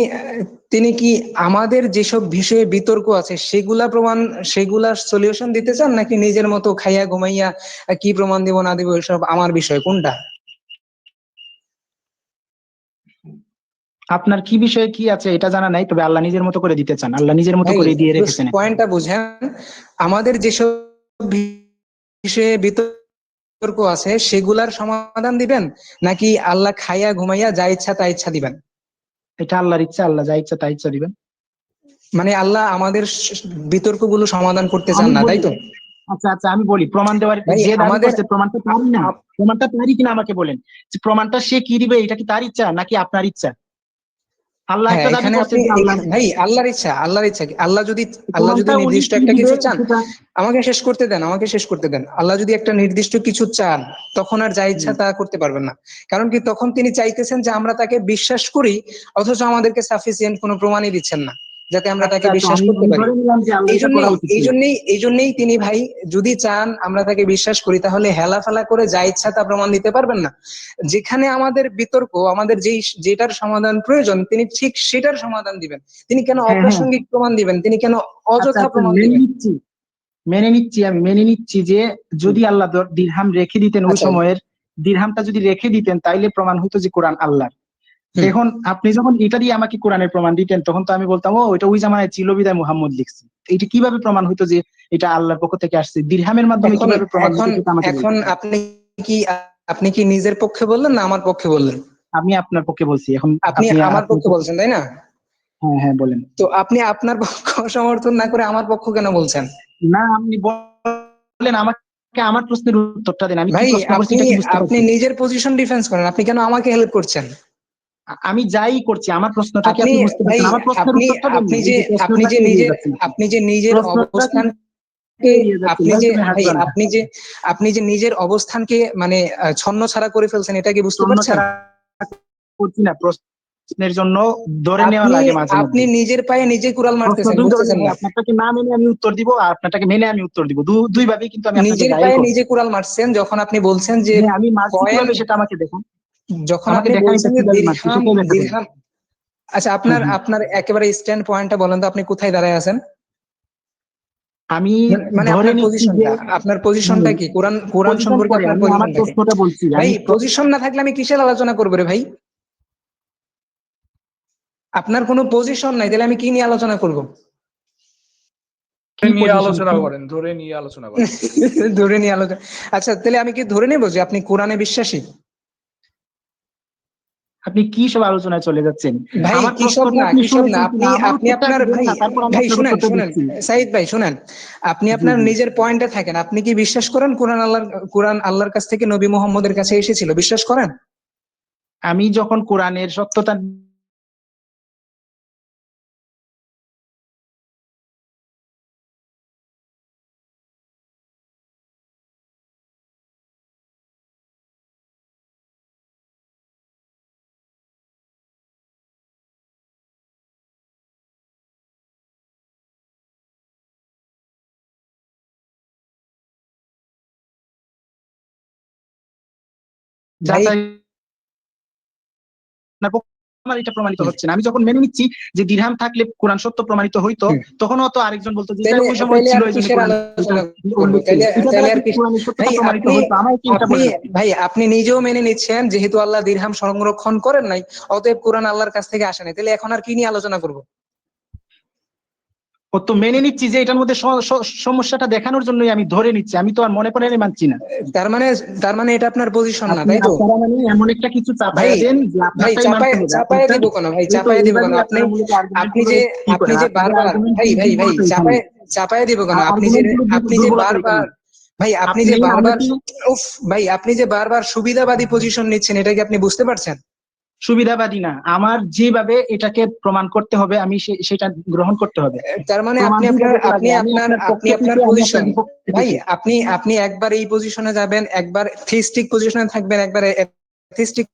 তিনি কি আমাদের যেসব বিষয়ে বিতর্ক আছে সেগুলা প্রমাণ, সেগুলা সলিউশন দিতে চান, নাকি নিজের মতো খাইয়া ঘুমাইয়া কি প্রমাণ দিব না দিব এসব আমার বিষয়, কোনটা? আপনার কি বিষয়ে কি আছে এটা জানা নাই, তবে আল্লাহ নিজের মতো করে দিতে চান, আল্লাহ নিজের মতো ভাই করে দিয়ে রেখেছেন এটা। পয়েন্টটা বুঝেন, আমাদের যেসব বিষয়ে বিতর্ক আছে সেগুলার সমাধান দিবেন, নাকি আল্লাহ খাইয়া ঘুমাইয়া যা ইচ্ছা তা ইচ্ছা দিবেন? এটা আল্লাহর ইচ্ছা, আল্লাহ যা ইচ্ছা তাই ইচ্ছা দিবেন। মানে আল্লাহ আমাদের বিতর্কগুলো সমাধান করতে চান আমি না, তাই বলি, তো? আচ্ছা আচ্ছা আমি বলি, প্রমাণ দেওয়ার ভাই যে দাবি আমাদের, করছে প্রমাণটা পারি না, প্রমাণটা পারি কিনা আমাকে বলেন, যে প্রমাণটা সে কি দিবে, এটা কি তার ইচ্ছা নাকি আপনার ইচ্ছা? আল্লাহ হ্যাঁ একটা দাবি এখানে করছে আপনি যে আল্লাহ ভাই আল্লাহর ইচ্ছা কি আল্লাহ যদি প্রমাণটা উনি নির্দিষ্ট কি একটা দিবে কিছু চান, সেটা আমাকে শেষ করতে দেন। আল্লাহ যদি একটা নির্দিষ্ট কিছু চান, তখন আর যা ইচ্ছা তা করতে পারবেন না। কারণ কি, তখন তিনি চাইতেছেন যে আমরা তাকে বিশ্বাস করি, অথচ আমাদেরকে সাফিসিয়েন্ট কোনো প্রমাণই দিচ্ছেন না যাতে আমরা আচ্ছা তাকে আচ্ছা বিশ্বাস আমি করতে আমি পারি। ধরে নিলাম যে আল্লাহ এই এটা করা জন্যই উচিত এই ছিল। জন্যই এই জন্যই তিনি ভাই যদি চান আমরা তাকে বিশ্বাস করি, তাহলে হেলাফেলা করে যা ইচ্ছা তা প্রমাণ দিতে পারবেন না। যেখানে আমাদের বিতর্ক, আমাদের যেটার সমাধান প্রয়োজন, তিনি ঠিক সেটার সমাধান দিবেন। তিনি কেন হ্যাঁ হ্যাঁ, অপ্রাসঙ্গিক প্রমাণ দিবেন? তিনি কেন আচ্ছা অযথা আচ্ছা প্রমাণ মেনে দিবেন? নিচ্ছি, আমি মেনে নিচ্ছি যে যদি আল্লাহ দিরহাম রেখে দিতেন ওই আচ্ছা। সময়ের, দিরহামটা যদি রেখে দিতেন তাইলে প্রমাণ হইতো যে কোরআন আল্লাহর। হুম। এখন আপনি যখন এটা দিয়ে আমাকে কোরআনের প্রমাণ দিতেন, তখন তো আমি বলতাম ও এটা ওই জামানায় ছিল বিদায় মুহাম্মদ লিখছে। এটা কিভাবে প্রমাণ হইতো যে এটা আল্লাহর পক্ষ থেকে আসছে? দিরহামের মাধ্যমে এখন কিভাবে প্রমাণ হইতো এখন সেটা আমাকে এখন বলতেন। কি আপনি কি নিজের পক্ষে বললেন না আমার পক্ষে বললেন? আমি আপনার পক্ষে বলছি এখন। আপনি আপনি আমার আপনার পক্ষে বলছেন, তাই না? হ্যাঁ হ্যাঁ বলেন। তো আপনি আপনার পক্ষ সমর্থন না করে আমার পক্ষ কেন বলছেন? না আপনি বলেন, আমাকে আমার প্রশ্নের উত্তরটা দেন। আমি কি ভাই প্রশ্ন করছি আপনি এটা কি বুঝতে আপনি পারছেন? নিজের পজিশন ডিফেন্স করেন, আপনি কেন আমাকে হেল্প করছেন? আমি যাই করছি, আমার প্রশ্নটা কি আপনি আপনি বুঝতে ভাই পারছেন? আমার প্রশ্নের আপনি উত্তরটা দেন আপনি না, এই যে যে আপনি যে প্রশ্নটাকে এড়িয়ে নিজের যাচ্ছেন আপনি। আপনি যে নিজের প্রশ্নটাকে অবস্থানকে এড়িয়ে যাচ্ছেন আপনি ভাই, যে তুমি ভাই হাসবা না। আপনি যে নিজের অবস্থানকে মানে ছন্নছাড়া করে ফেলছেন, এটা কি বুঝতে শূন্য পারছেন? ছাড়া করছি না, প্রশ্নের জন্য ধরে নেওয়া আপনি লাগে মাঝে আপনি মধ্যে। নিজের পায়ে নিজে কুড়াল প্রশ্ন মারতেছেন, দুই ধরনের বুঝতেছেন হয়, না? আপনারটাকে না মেনে আমি উত্তর দিব আর আপনারটাকে মেনে আমি উত্তর দিব, দুই ভাবেই কিন্তু আমি আপনাকে নিজের গাইল পায়ে করবো। নিজে কুড়াল মারছেন যখন আপনি বলছেন যে হ্যাঁ আমি মারছি কয়েন, কিভাবে সেটা আমাকে দেখুন, যখন আমাকে আপনি দেখান বলছেন এটা যে কিভাবে মারছি দিরহাম সেটাই দেখা দেন। দিরহাম আচ্ছা, হ্যাঁ আপনার হ্যাঁ, আপনার একেবারে স্ট্যান্ড পয়েন্টটা বলেন তো, আপনি কোথায় দাঁড়ায় আছেন? আমি মানে ধরে আপনার নিচ্ছি যে পজিশনটা, আপনার পজিশনটা কি? কোরআন কোরআন পজিশন সম্পর্কে পরে আপনার আমি আমার পজিশনটা কি? প্রশ্নটা বলছি। ভাই আমি পজিশন না থাকলে আমি কিসের আলোচনা করবো রে ভাই? আপনার কোনো পজিশন নাই, তাহলে আমি কি নিয়ে আলোচনা করব? কি নিয়ে পজিশন আলোচনা কি করেন, ধরে নিয়ে আলোচনা করেন। ধরে নিয়ে আলোচনা। আচ্ছা তাহলে আমি কি ধরে নেব যে আপনি কোরআনে বিশ্বাসী? আপনি কি সব আলোচনায় চলে যাচ্ছেন? ভাই আমার কিসব প্রশ্নটা না আপনি কিসব না, শুনেছেন কিনা আপনি আমার আপনি উত্তরটা আপনার আগে দেন ভাই না, তারপর আমি ভাই আপনার শুনেন উত্তরটা শুনেন দিচ্ছি। সাইদ ভাই শুনেন, আপনি জি আপনার জি, নিজের পয়েন্টে থাকেন। আপনি কি বিশ্বাস করেন কোরআন আল্লাহর কাছ থেকে নবী মুহাম্মদের কাছে এসেছিল? বিশ্বাস করেন? আমি যখন কোরআনের সত্যতা ভাই যাচাই আপনার পক্ষে আমার এটা প্রমাণিত হচ্ছে না। আমি যখন মেনে নিচ্ছি যে দিরহাম থাকলে কোরআন সত্য প্রমাণিত হইতো, হুম, তখনও তো আরেকজন বলতো যে এটা তাইলে ওই সময় তাইলে ছিল আর এই জন্য কিসের কোরআন এটা আলোচনা করব? উল্লেখ ছিল, তাইলে এটা তাইলে দ্বারা আর কিন্তু কি? কোরআনের সত্যতা ভাই প্রমাণিত আপনি হইতো, আমাকে এটা আপনি বলেন আপনি। ভাই আপনি নিজেও মেনে নিচ্ছেন যেহেতু আল্লাহ দিরহাম সংরক্ষণ করেন নাই, অতএব কোরআন আল্লাহর কাছ থেকে আসে নাই, তাহলে এখন আর কি নিয়ে আলোচনা করব? ও তো মেনে নিচ্ছি যে এটার মধ্যে সমস্যাটা দেখানোর জন্যই আমি ধরে নিচ্ছি, আমি তো আর মনে পড়ে মানছি না। তার মানে এটা আপনার পজিশন না, আপনি তাই তো? আপনারা মানে এমন একটা কিছু ভাই চাপায়া দেন যে ভাই আপনারটাই মানতে চাপায় হবে চাপায় আপনারটা। দিব কেন ভাই? এই তো চাপায় দিব কেন? এইভাবেই আপনি আপনারা মূলত আর্গুমেন্ট আপনি গুলো যে ই আপনি করেন, যে আপনাদের বারবার আর্গুমেন্ট ভাই দুর্বলতা এখানে, চাপায় চাপায় দিব কেন? আর্গুমেন্ট গুলো আপনি যে দুর্বলতা এখানে। বারবার ভাই আপনি বারবার আমাকে উফ ভাই আপনি যে বারবার সুবিধাবাদী পজিশন নিচ্ছেন, এটা কি আপনি বুঝতে পারছেন? সুবিধাবাদী না, আমার যেভাবে এটাকে প্রমাণ করতে হবে আমি সেটা গ্রহণ করতে হবে। তার মানে প্রমাণ দুইভাবে করা যায়, আমি আপনার আপনি পক্ষে আপনার পিছে, আমি আপনার পজিশন বিপক্ষে ভাই পিছে। আপনি একবার এই পজিশনে যাবেন, একবার থিস্টিক পজিশনে থাকবেন, একবার এথিস্টিক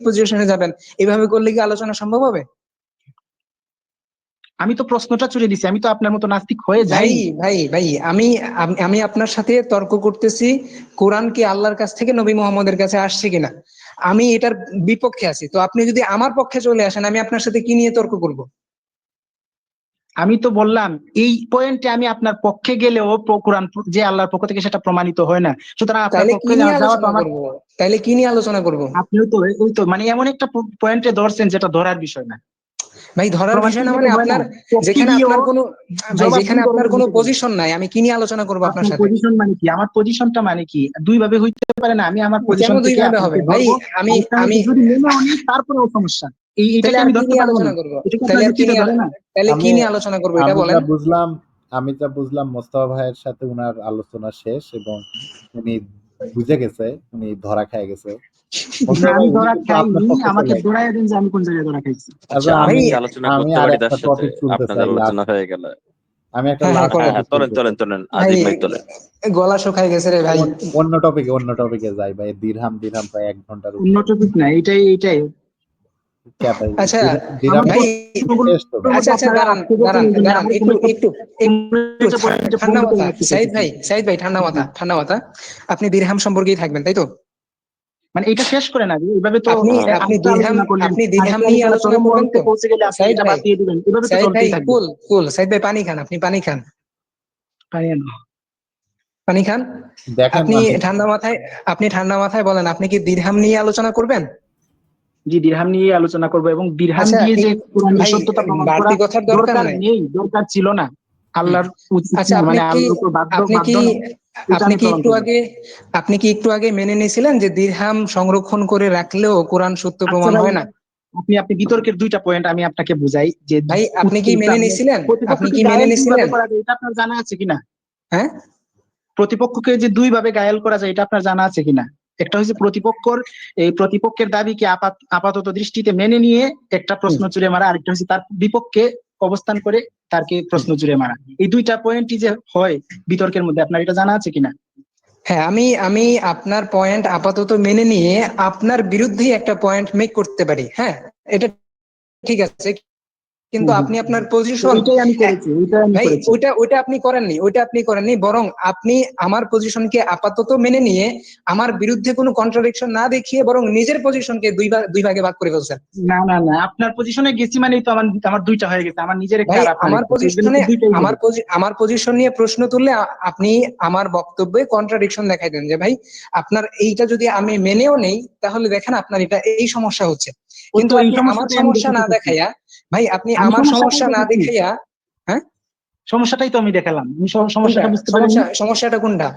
পজিশনে যাবেন। এভাবে করলে কি আলোচনা সম্ভব হবে? আমি তো প্রশ্নটা চুড়ে দিছি, আমি তো আপনার মতো নাস্তিক হয়ে ভাই যাইনি। ভাই আমি আপনার সাথে তর্ক করতেছি কোরআন কি আল্লাহর কাছ থেকে নবী মুহাম্মদের কাছে আসছে কিনা। আমি এটার বিপক্ষে আছি, তো আপনি যদি আমার পক্ষে চলে আসেন, আমি আপনার সাথে কি নিয়ে তর্ক করব? আমি তো বললাম এই পয়েন্টে আমি আপনার পক্ষে গেলেও কোরআন যে আল্লাহর পক্ষ থেকে সেটা প্রমাণিত হয় না, সুতরাং আপনার তাইলে কি পক্ষে নিয়ে যাওয়া তো আলোচনা আমার। করব? তাইলে কি নিয়ে আলোচনা করব? আপনিও তো এই তো মানে এমন একটা পয়েন্টে ধরছেন যেটা ধরার বিষয় না। ভাই ধরার প্রমাণ বিষয় না করলে তো মানে হয় না, আপনার পক্ষে যেখানে গিয়েও আপনার কোনো ভাই যেখানে জবাবদিহি করেন আপনার কোনো আমাকে বলেন। পজিশন নাই, আমি কি নিয়ে আলোচনা করব আপনার আপনার সাথে? পজিশন মানে কি? আমার পজিশনটা মানে কি? দুই ভাবে হইতে পারে না, আমি আমার কেন পজিশন দুই থেকে ভাবে হবে আপনাকে ভাই? ধরবো, আমি আরেকটা আমি হচ্ছে যদি মেনেও নিই তারপরেও সমস্যা। তাহলে এটাকে আর আমি কি ধরতে নিয়ে পারবো না, আলোচনা করব? এটা কি তাহলে আপনার আর কি যুক্তিতে নিয়ে ধরে না? তাহলে কি আমি নিয়ে আলোচনা করবো এটা আমি বলেন? যা বুঝলাম আমি যা বুঝলাম মোস্তফা ভাইয়ের সাথে উনার আলোচনা শেষ এবং উনি বুঝে গেছে, উনি ধরা খেয়ে গেছে। বন্ধু না, আমি ভাই উনি ধরা কিন্তু আপনার খাইনি, পক্ষে আমাকে চলে আসছে। ধরাই দেন যে আমি কোন জায়গায় ধরা খাইছি। আচ্ছা, তারপর আমি আমি কি আলোচনা আমি করতে আর পারি তার একটা সাথে? টপিক শুনতে চাই আপনাদের লাস্ট। আলোচনা হয়ে গেলে। আমি একটা হ্যাঁ হ্যাঁ লাস্ট করেন। হ্যাঁ, টপিক হ্যাঁ, তোলেন, শুনতে তোলেন, চাই। তোলেন। ভাই আজিম ভাই তোলেন। গলা শুকায় গেছে রে ভাই। অন্য টপিকে যাই ভাই, দিরহাম দিরহাম প্রায় 1 ঘন্টার অন্য উপরে। টপিক না, এইটাই। ক্যা ভাই, আচ্ছা আমার দিরহামের ভাই, প্রশ্নগুলোর শেষ তো ভাই। আচ্ছা আচ্ছা, আপনারা দাঁড়ান আটকে গেছেন, দাঁড়ান এই জন্য দাঁড়ান, আমার একটু একটু একটু একটা পয়েন্টে ঠান্ডা বন্ধ করে মাথা। রাখতে সাইদ চাইতেছি। ভাই, সাইদ ভাই ঠান্ডা মাথা, ঠান্ডা মাথা। আপনি দিরহাম সম্পর্কেই থাকবেন তাই তো? মানে এটা শেষ করে না, এইভাবে তো আপনি আপনি আরেকটা দিরহাম আলোচনা করলেন, আপনি দিরহাম আরেকটা নিয়ে আলোচনা আলোচনা চরম করবেন মহত্বে তো? পৌঁছে গেলে আপনি সাইদ এটা ভাই, বাদ দিয়ে দিবেন, এভাবে তো সাইদ ভাই চলতেই থাকবে। কুল কুল, সাইদ ভাই পানি খান, আপনি পানি খান, পারেন। পানি খান। দেখেন আপনি মানে, ঠান্ডা মাথায়, আপনি ঠান্ডা মাথায় বলেন, আপনি কি দিরহাম নিয়ে আলোচনা করবেন? জি, দিরহাম নিয়ে আলোচনা করবো, এবং দিরহাম আচ্ছা দিয়ে যে কোরআনের ভাই, সত্যতা প্রমাণ করা বাড়তি কথার দরকার দরকার নাই। নেই, দরকার ছিল না, হুম। আল্লাহর উচিত আচ্ছা না, আপনি মানে কি আল্লাহর উপর বাধ্য আপনি বাধ্য কি না, এটা আপনি আমি কি প্রমাণ একটু করবো। আগে আপনি কি একটু আগে মেনে নিয়েছিলেন যে দিরহাম সংরক্ষণ করে রাখলেও কোরআন সত্য আচ্ছা প্রমাণ ভাই, হয় না? আপনি বিতর্কের দুইটা পয়েন্ট আমি আপনাকে বুঝাই যে ভাই আপনি কি উত্তরটা মেনে আপনি নিয়েছিলেন? আপনি প্রতিপক্ষকে কি মেনে গায়েল কিভাবে নিয়েছিলেন? করা যায় এটা আপনার জানা আছে কিনা? হ্যাঁ প্রতিপক্ষকে যে দুই ভাবে ঘায়েল করা যায় এটা আপনার জানা আছে কিনা? একটা হচ্ছে প্রতিপক্ষের দাবিকে আপাতত দৃষ্টিতে মেনে নিয়ে একটা হুম, প্রশ্ন ছুড়ে মারা, আরেকটা হচ্ছে তার বিপক্ষে অবস্থান করে তারকে হুম। প্রশ্ন ছুড়ে মারা। এই দুইটা পয়েন্টই যে হয় বিতর্কের মধ্যে, আপনার এটা জানা আছে কিনা? হ্যাঁ, আমি আমি আপনার পয়েন্ট আপাতত মেনে নিয়ে আপনার বিরুদ্ধেই একটা পয়েন্ট মেক করতে পারি, হ্যাঁ এটা ঠিক আছে, কিন্তু হুম, হুম। আপনি আপনার তো পজিশন, ভাই ওইটাই আমি করেছি। ওইটা ওইটা আপনি করেননি, ওইটা আপনি করেননি, বরং আপনি আমার পজিশনকে আপাতত মেনে নিয়ে আমার বিরুদ্ধে কোনো কন্ট্রাডিকশন না দেখিয়ে বরং নিজের পজিশনকে দুই ভাগে ভাগ করে ফেলছেন। না, না, না, আপনার পজিশনে গেছি মানেই তো আমার আমার দুইটা হয়ে গেছে, আমার নিজের একটা ভাই আর আপনার আমার একটা, তো এই জন্য পজিশনে তো দুইটাই হবে। আমার পজিশন নিয়ে প্রশ্ন তুললে আপনি আমার বক্তব্যে কন্ট্রাডিকশন দেখাই দেন যে ভাই আপনার এইটা যদি আমি মেনেও নেই তাহলে দেখেন আপনার এটা এই সমস্যা হচ্ছে, ওই কিন্তু তো এই আপনি আমার সমস্যাটাই আমি সমস্যা দেখাতে না চাচ্ছি। দেখাইয়া, ভাই আপনি আমি আমার সমস্যাটাই সমস্যা না দেখেছি, দেখাইয়া, হ্যাঁ সমস্যাটাই তো আমি দেখালাম, আমি কোনটা সমস্যাটা বুঝতে পারেননি। সমস্যাটা কোনটা?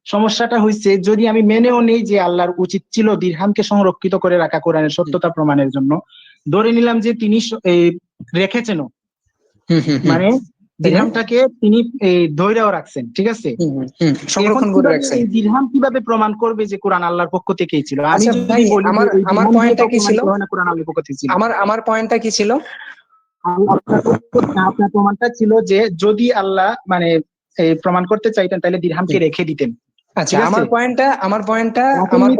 সমস্যাটা হয়েছে, যদি আমি মেনেও নেই যে আল্লাহর উচিত ছিল দিরহামকে সংরক্ষিত করে রাখা কোরআনের হুম সত্যতা প্রমাণের জন্য, ধরে নিলাম যে তিনি এই রেখেছেন, হুম হুম হুম। মানে তাইলে দিরহামটাকে তিনি এই ধৈর্যও রাখছেন, ঠিক আছে। হুম হুম হুম, এখন সংরক্ষণ করে কিভাবে রাখছেন। এই দিরহাম কিভাবে প্রমাণ করবে যে কোরআন আল্লাহর পক্ষ থেকেই ছিল? আমি আচ্ছা যদি ভাই, বলি যে আমার এই আমার দিরহাম দিয়ে পয়েন্টটা তো কি ছিল? প্রমাণিত হয় না কোরআন আল্লাহর পক্ষ থেকে ছিল। আমার পয়েন্টটা কি ছিল? আপনার প্রমাণটা ছিল যে যদি আল্লাহ মানে এই প্রমাণ করতে চাইতেন তাহলে দিরহামকে হুম, রেখে দিতেন, আচ্ছা ঠিক আছে। আমার এমনিতেই পয়েন্ট, প্রমাণিত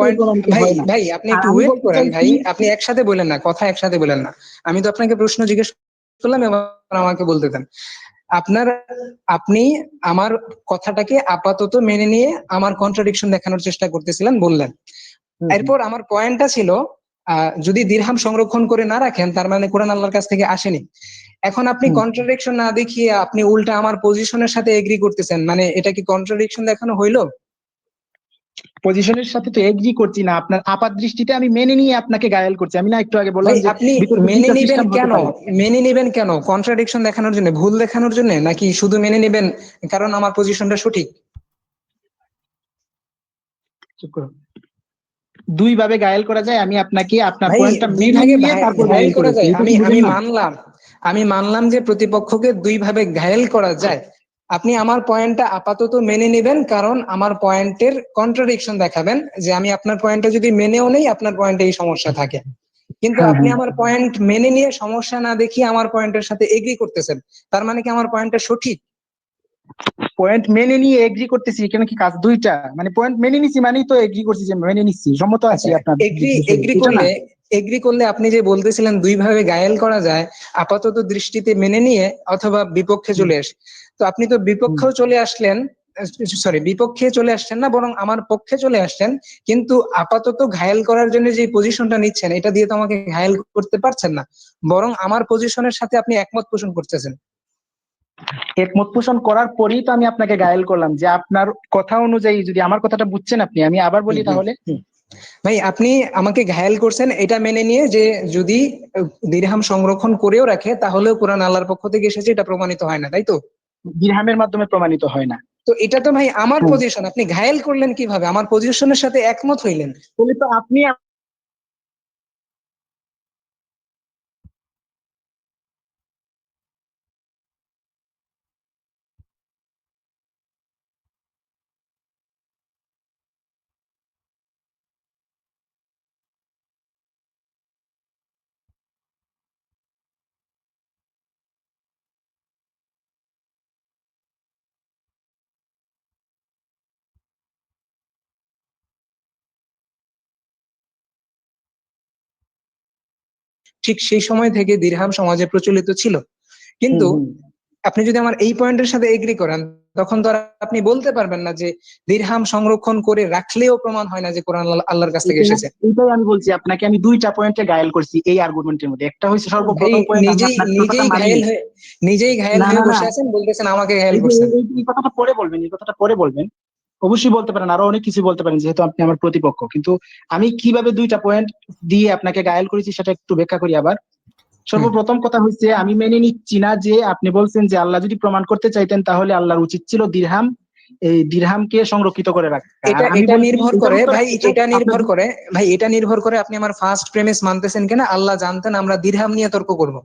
ভাই হয় না। ভাই আপনি আর একটু আমি ওয়েট বলতে করেন চাইছি, ভাই, আপনি একসাথে বলেন না, কথা একসাথে বলেন না। আমি তো আপনাকে প্রশ্ন জিজ্ঞেস করলাম, এবার আমাকে বলতে দেন। আপনার আপনি আমার কথাটাকে আপাতত মেনে নিয়ে আমার কন্ট্রাডিকশন দেখানোর চেষ্টা করতেছিলেন বললেন। হুম, হুম, এরপর আমার পয়েন্টটা ছিল যদি দিরহাম সংরক্ষণ করে না রাখেন তার মানে কোরআন আল্লাহর কাছ থেকে আসেনি। এখন আপনি হুম। কন্ট্রাডিকশন না দেখিয়ে আপনি উল্টা আমার পজিশনের সাথে এগ্রি করতেছেন, মানে এটা কি কন্ট্রাডিকশন দেখানো হইলো? পজিশনের সাথে তো এগ্রি করছি না, আপনার আপাত দৃষ্টিতে আমি মেনে নিয়ে আপনাকে ঘায়েল করছি। আমি না একটু আগে ভাই বললাম যে আপনি বিতর্কের মেনে দুইটা নিবেন সিস্টেম হতে কেন? পারে। মেনে নিবেন কেন? কন্ট্রাডিকশন দেখানোর জন্য, ভুল দেখানোর জন্য, নাকি শুধু মেনে নিবেন কারণ আমার পজিশনটা সঠিক? চুপ করো। দুই ভাবে ঘায়েল করা যায়, আমি আপনাকে আপনার ভাই পয়েন্টটা দুই মেনে ভাগে নিয়ে তারপর ঘায়েল ঘায়েল করা করেছি, যায়, এটা আমি কি আমি বুঝেন না? মানলাম, আমি মানলাম যে প্রতিপক্ষকে দুই ভাবে ঘায়েল করা যায়। আপনি আমার পয়েন্টটা আপাতত মেনে নেবেন কারণ আমার পয়েন্টের কন্ট্রাডিকশন দেখাবেন যে আমি আপনার পয়েন্টটা যদি মেনেও নেই আপনার পয়েন্টে এই সমস্যা থাকে, কিন্তু হ্যাঁ, আপনি হ্যাঁ। আমার পয়েন্ট মেনে নিয়ে সমস্যা না দেখিয়ে আমার পয়েন্টের সাথে এগ্রি করতেছেন, তার মানে কি আমার পয়েন্টটা সঠিক? পয়েন্ট মেনে নিয়ে এগ্রি করতেছি, এখানে কি কাজ দুইটা? মানে পয়েন্ট মেনে নিছি মানেই তো এগ্রি করছি, যে মেনে নিচ্ছি, সম্মত আছি আচ্ছা, আপনার এগ্রি বিষয়ে, এগ্রি এটা না। করলে এগ্রি করলে আপনি যে বলতেছিলেন দুই ভাবে ঘায়েল করা যায়, আপাতত দৃষ্টিতে মেনে নিয়ে অথবা বিপক্ষে হুম, চলে আসে, তো আপনি তো হুম। বিপক্ষেও চলে আসলেন, সরি বিপক্ষে চলে আসছেন না বরং আমার পক্ষে চলে আসছেন, কিন্তু আপাতত ঘায়েল করার জন্য যে পজিশনটা নিচ্ছেন এটা দিয়ে তো আমাকে ঘায়েল করতে পারছেন না, বরং আমার পজিশনের সাথে আপনি একমত পোষণ করতেছেন। একমত পোষণ করার পরেই তো আমি আপনাকে ঘায়েল করলাম, যে আপনার কথা অনুযায়ী যদি আমার কথাটা বুঝছেন আপনি, আমি আবার হুম বলি হুম তাহলে। হুম। ভাই আপনি আমাকে ঘায়েল করছেন এটা মেনে নিয়ে যে যদি দিরহাম সংরক্ষণ করেও রাখে তাহলেও কোরআন আল্লাহর পক্ষ থেকে এসেছে এটা প্রমাণিত হয় না, তাই তো? দিরহামের মাধ্যমে প্রমাণিত হয় না। তো এটা তো ভাই আমার হ্যাঁ, পজিশন, আপনি ঘায়েল করলেন কিভাবে? আমার পজিশনের সাথে একমত হইলেন। তাহলে তো আপনি ঠিক সেই সময় থেকে দিরহাম সমাজে প্রচলিত ছিল। কিন্তু হুম, হুম। আপনি যদি আমার এই পয়েন্টের সাথে এগ্রি করেন, তখন তো আর আপনি বলতে পারবেন না যে দিরহাম সংরক্ষণ করে রাখলেও প্রমাণ হয় না যে কোরআন আল্লাহর কাছ থেকে এসেছে। এটাই আমি বলছি আপনাকে, আমি দুইটা পয়েন্টে ঘায়েল করছি এই আর্গুমেন্টের মধ্যে। একটা হচ্ছে ভাই সর্বপ্রথম পয়েন্ট, আমি নিজেই আপনার কথাটা নিজেই মানি। ঘায়েল হয়ে নিজেই ঘায়েল না হয়ে না না, বসে আছেন, বলতেছেন আমাকে ঘায়েল এই যে করছেন। এই কথাটা পরে বলবেন, এই কথাটা পরে বলবেন। অবশ্যই বলতে পারেন, আরো অনেক কিছু বলতে পারেন, যেহেতু আপনি আমার প্রতিপক্ষ। কিন্তু আমি কিভাবে দুইটা পয়েন্ট দিয়ে আপনাকে ঘায়েল করেছি সেটা একটু ব্যাখ্যা করি আবার। হুম। সর্বপ্রথম কথা হচ্ছে, আমি মেনে নিচ্ছি না যে আপনি বলছেন যে আল্লাহ যদি প্রমাণ করতে চাইতেন তাহলে আল্লাহর উচিত ছিল দিরহাম, এই দিরহামকে সংরক্ষিত করে রাখা। আর এটা আমি এটা বলছি নির্ভর এটার করে উত্তর ভাই, এটা এটা আপনার। নির্ভর করে ভাই, এটা নির্ভর করে আপনি আমার ফার্স্ট প্রেমিস মানতেছেন কিনা। আল্লাহ জানতেন আমরা দিরহাম নিয়ে তর্ক করব।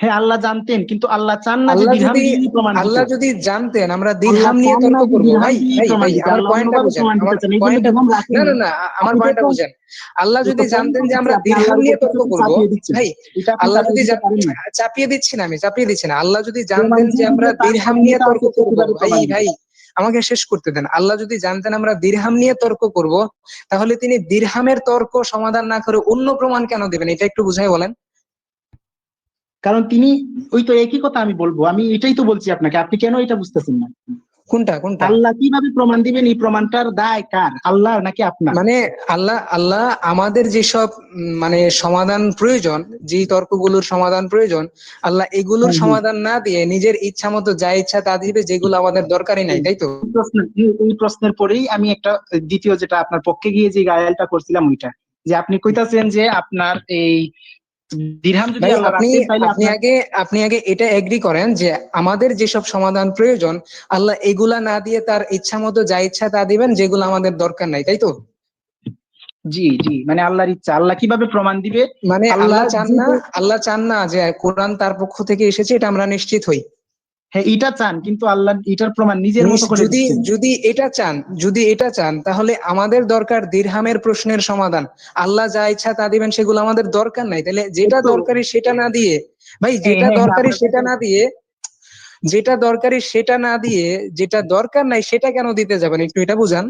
হ্যাঁ, আল্লাহ জানতেন, কিন্তু আল্লাহ চান না যে আল্লাহ দিরহাম যদি দিয়েই প্রমাণ দিতে। আল্লাহ যদি জানতেন আমরা আল্লাহ দিরহাম নিয়ে চান না তর্ক যে করব, দিরহাম ভাই দিয়েই ভাই প্রমাণ ভাই দিতে, আমার আল্লাহ পয়েন্টটা অন্যভাবে বুঝেন, প্রমাণ দিতে আমার চান, এই জন্য পয়েন্টটা, দিরহাম না রাখেননি। না না, আমার আপনি তো পয়েন্টটা একটা বুঝেন। আল্লাহ যদি একটা জানতেন পয়েন্ট যে দিচ্ছি, আমরা আপনি দিরহাম আল্লাহর নিয়ে উপর তর্ক কিছু করব, চাপিয়ে দিচ্ছেন। ভাই এটা আপনি আল্লাহ চাপিয়ে যদি দিতে পারেন না। চাপিয়ে দিচ্ছি না, আমি চাপিয়ে দিচ্ছি না। আল্লাহ যদি প্রমাণ জানতেন যে যে আমরা দিবে তার দিরহাম নিয়ে ক্ষমতা তর্ক আছে করব, প্রতিবাদে ভাই প্রমাণ দিবে। ভাই আমাকে শেষ করতে দেন। আল্লাহ যদি জানতেন আমরা দিরহাম নিয়ে তর্ক করব, তাহলে তিনি দিরহামের তর্ক সমাধান না করে অন্য প্রমাণ কেন দিবেন? এটা একটু বুঝাই বলেন। কারণ তিনি, ওই তো একই কথা আমি বলবো, আমি এটাই তো বলছি আপনাকে, আপনি কেন এটা বুঝতেছেন না? কোনটা কোনটা? আল্লাহ কিভাবে প্রমাণ দিবেন, এই প্রমাণটার দায় কার, আল্লাহ নাকি আপনার? মানে আল্লাহ আল্লাহ আমাদের যেসব মানে সমাধান প্রয়োজন, যেই তর্কগুলোর সমাধান প্রয়োজন, আল্লাহ এগুলোর হ্যাঁ, হ্যাঁ। সমাধান না দিয়ে নিজের ইচ্ছা মতো যা ইচ্ছা তা দিবে, যেগুলো আমাদের দরকারই নাই, তাই তো? এই প্রশ্নের পরেই আমি একটা দ্বিতীয়, যেটা আপনার পক্ষে গিয়ে যে গায়ালটা করছিলাম ওইটা, যে আপনি কইতাছেন যে আপনার এই দিরহাম যদি ভাই আল্লাহ আপনি রাখতেন তাহলে আপনি আপনার। আগে আপনি আগে এটা এগ্রি করেন যে আমাদের যেসব সমাধান প্রয়োজন, আল্লাহ এগুলা না দিয়ে তার ইচ্ছা মতো যা ইচ্ছা তা দিবেন, যেগুলো আমাদের দরকার নাই, তাই তো? জি জি, মানে আল্লাহর ইচ্ছা, আল্লাহ কিভাবে প্রমাণ দিবে? মানে আল্লাহ আল্লাহ চান না যে কোরআন তার পক্ষ থেকে এসেছে, এটা আমরা নিশ্চিত হই। হ্যাঁ, এটা চান, কিন্তু আল্লাহ এটার প্রমাণ নিজের মতো করে যদি দিচ্ছেন। যদি এটা চান, যদি এটা চান, তাহলে আমাদের দরকার দিরহামের প্রশ্নের সমাধান। আল্লাহ যা ইচ্ছা তা দিবেন, সেগুলো আমাদের দরকার নাই। তাহলে যেটা একটু, দরকারি সেটা না দিয়ে, ভাই হ্যাঁ যেটা হ্যাঁ হ্যাঁ, দরকারি আপনার সেটা না দিয়ে, যেটা দরকারি সেটা না দিয়ে যেটা দরকার নাই সেটা কেন দিতে যাবেন? একটু এটা বুঝান।